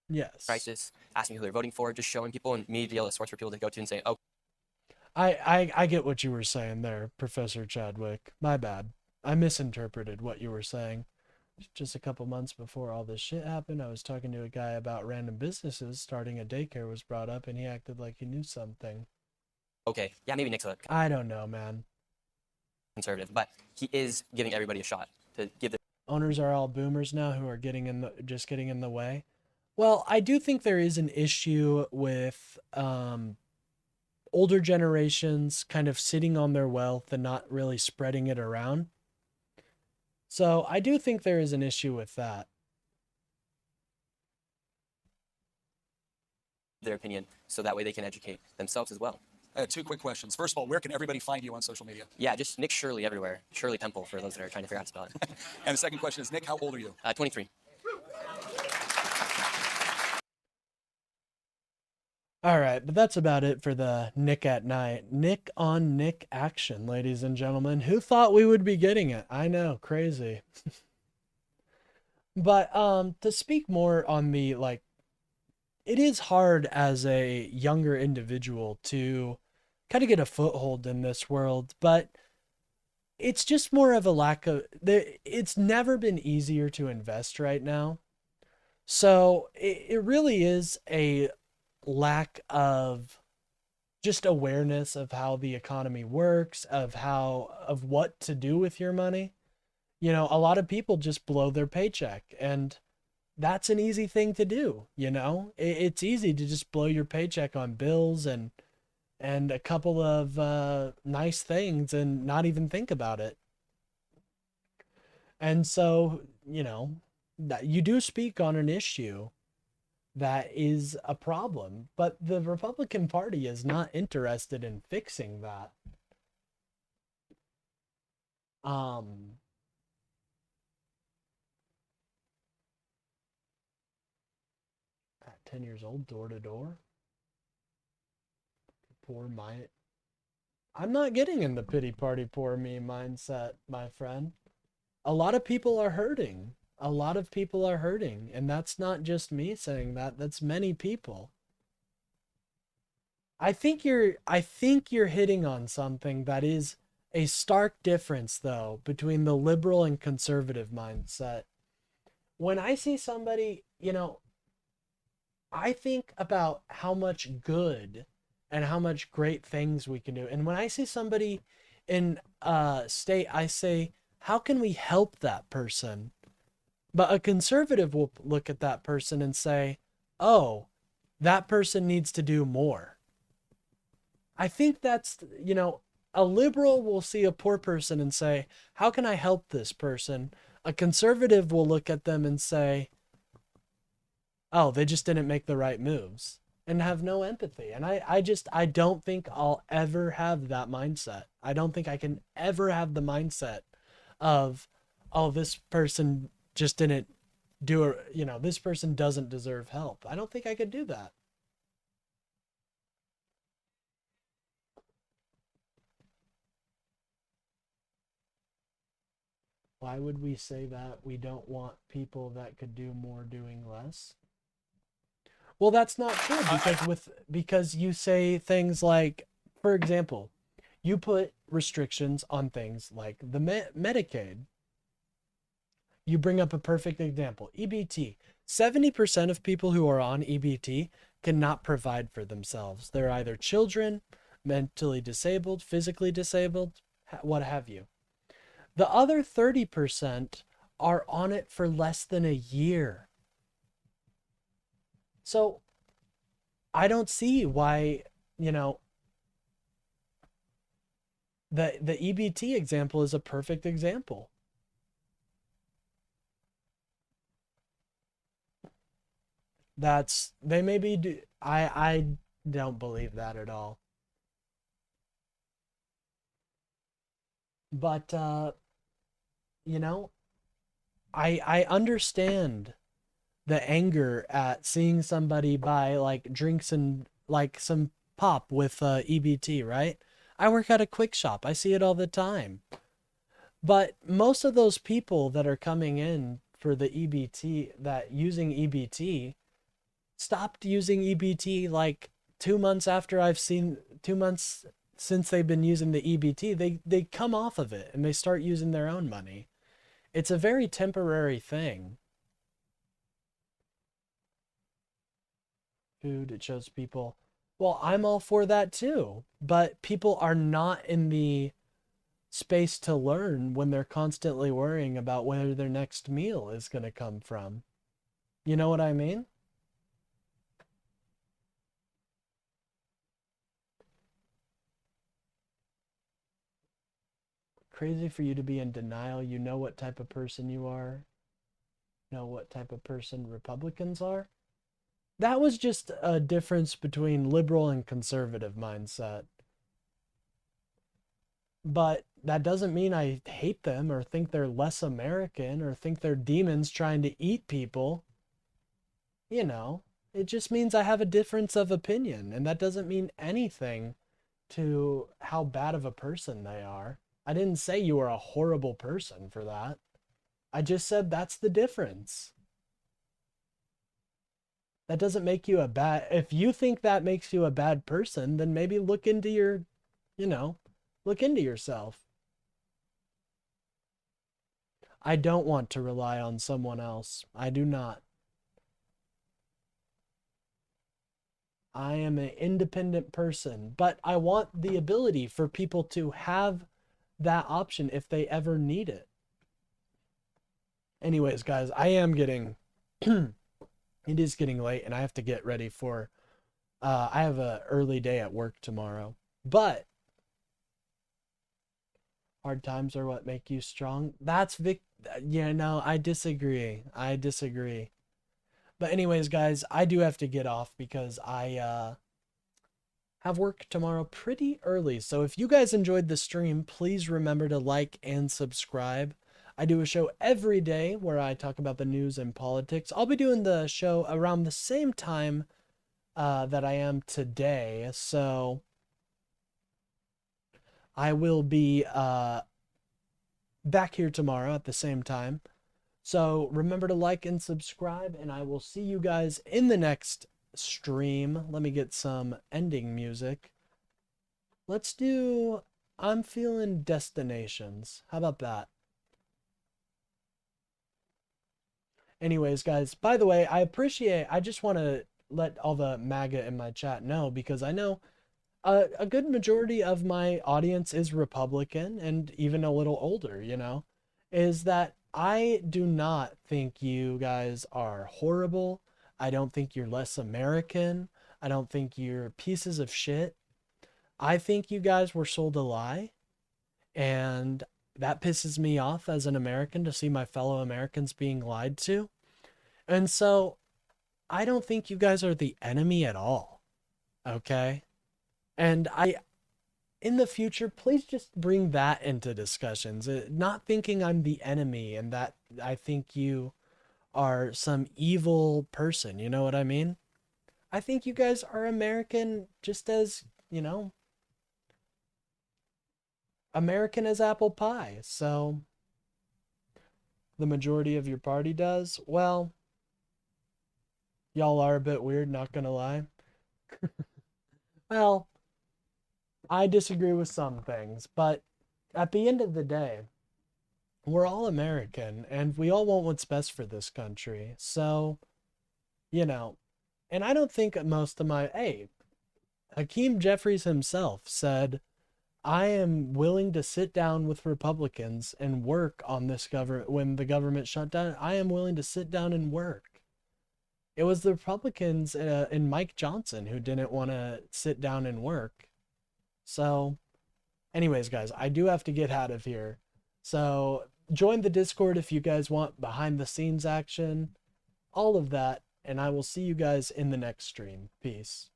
Yes. crisis, asking who they're voting for, just showing people and me to be able to source for people to go to and say, oh, I get what you were saying there, Professor Chadwick. My bad. I misinterpreted what you were saying. Just a couple months before all this shit happened, I was talking to a guy about random businesses. Starting a daycare was brought up, and he acted like he knew something. okay, yeah, maybe Nick's a I don't know, man. conservative, but he is giving everybody a shot to give their Owners are all boomers now who are getting in the way. Well, I do think there is an issue with older generations kind of sitting on their wealth and not really spreading it around. So I do think there is an issue with that. opinion, so that way they can educate themselves as well. I had 2 quick questions. First of all, where can everybody find you on social media? Yeah, just Nick Shirley everywhere. Shirley Temple for those that are trying to figure out how to spell it. And the second question is, Nick, how old are you? 23. All right, but that's about it for the Nick at Night. Nick on Nick action, ladies and gentlemen. Who thought we would be getting it? I know, crazy. But to speak more on the, like, it is hard as a younger individual to kind of get a foothold in this world, but it's just more of a lack of, it's never been easier to invest right now. So it really is a lack of just awareness of how the economy works, of what to do with your money. You know, a lot of people just blow their paycheck, and that's an easy thing to do. You know, it's easy to just blow your paycheck on bills and a couple of nice things and not even think about it. And so, you know, that you do speak on an issue that is a problem, but the Republican Party is not interested in fixing that. 10 years old, door to door. I'm not getting in the pity party, poor me mindset, my friend. A lot of people are hurting. A lot of people are hurting, and that's not just me saying that. That's many people. I think you're hitting on something that is a stark difference, though, between the liberal and conservative mindset. When I see somebody, you know, I think about how much good and how much great things we can do. And when I see somebody in a state, I say, how can we help that person? But a conservative will look at that person and say, oh, that person needs to do more. I think that's, you know, a liberal will see a poor person and say, how can I help this person? A conservative will look at them and say, oh, they just didn't make the right moves, and have no empathy. And I don't think I'll ever have that mindset. I don't think I can ever have the mindset of, oh, this person just didn't do it, you know, this person doesn't deserve help. I don't think I could do that. Why would we say that? We don't want people that could do more doing less? Well, that's not true, because you say things like, for example, you put restrictions on things like the Medicaid. You bring up a perfect example, EBT. 70% of people who are on EBT cannot provide for themselves. They're either children, mentally disabled, physically disabled, what have you. The other 30% are on it for less than a year. So I don't see why, you know, the EBT example is a perfect example. They maybe do. I don't believe that at all. But, you know, I understand the anger at seeing somebody buy like drinks and like some pop with EBT, right? I work at a Quick Shop. I see it all the time. But most of those people that are coming in for the EBT, that using EBT, stopped using EBT like 2 months after 2 months since they've been using the EBT, they come off of it and they start using their own money. It's a very temporary thing. Food, it shows people. Well, I'm all for that too, but people are not in the space to learn when they're constantly worrying about where their next meal is going to come from. You know what I mean? Crazy for you to be in denial. You know what type of person you are. Know what type of person Republicans are. That was just a difference between liberal and conservative mindset. But that doesn't mean I hate them or think they're less American or think they're demons trying to eat people. You know, it just means I have a difference of opinion, and that doesn't mean anything to how bad of a person they are. I didn't say you were a horrible person for that. I just said that's the difference. That doesn't make you a bad... If you think that makes you a bad person, then maybe look into your, look into yourself. I don't want to rely on someone else. I do not. I am an independent person, but I want the ability for people to have that option if they ever need it. Anyways, guys, I am getting... It is getting late, and I have to get ready for... I have an early day at work tomorrow. But hard times are what make you strong. That's yeah, no, I disagree. I disagree. But anyways, guys, I do have to get off because I have work tomorrow pretty early. So if you guys enjoyed the stream, please remember to like and subscribe. I do a show every day where I talk about the news and politics. I'll be doing the show around the same time that I am today. So I will be back here tomorrow at the same time. So remember to like and subscribe, and I will see you guys in the next stream. Let me get some ending music. Let's do I'm Feeling Destinations. How about that? Anyways, guys, by the way, I just want to let all the MAGA in my chat know, because I know a good majority of my audience is Republican and even a little older, is that I do not think you guys are horrible. I don't think you're less American. I don't think you're pieces of shit. I think you guys were sold a lie, and that pisses me off as an American to see my fellow Americans being lied to. And so I don't think you guys are the enemy at all. Okay? And in the future, please just bring that into discussions. Not thinking I'm the enemy and that I think you are some evil person. You know what I mean? I think you guys are American just as, American as apple pie. So the majority of your party does. Well, y'all are a bit weird, not gonna lie. Well, I disagree with some things, but at the end of the day, we're all American and we all want what's best for this country. So, and I don't think most of Hakeem Jeffries himself said, I am willing to sit down with Republicans and work on this government. When the government shut down, I am willing to sit down and work. It was the Republicans and Mike Johnson who didn't want to sit down and work. So anyways, guys, I do have to get out of here. So join the Discord if you guys want behind the scenes action, all of that. And I will see you guys in the next stream. Peace.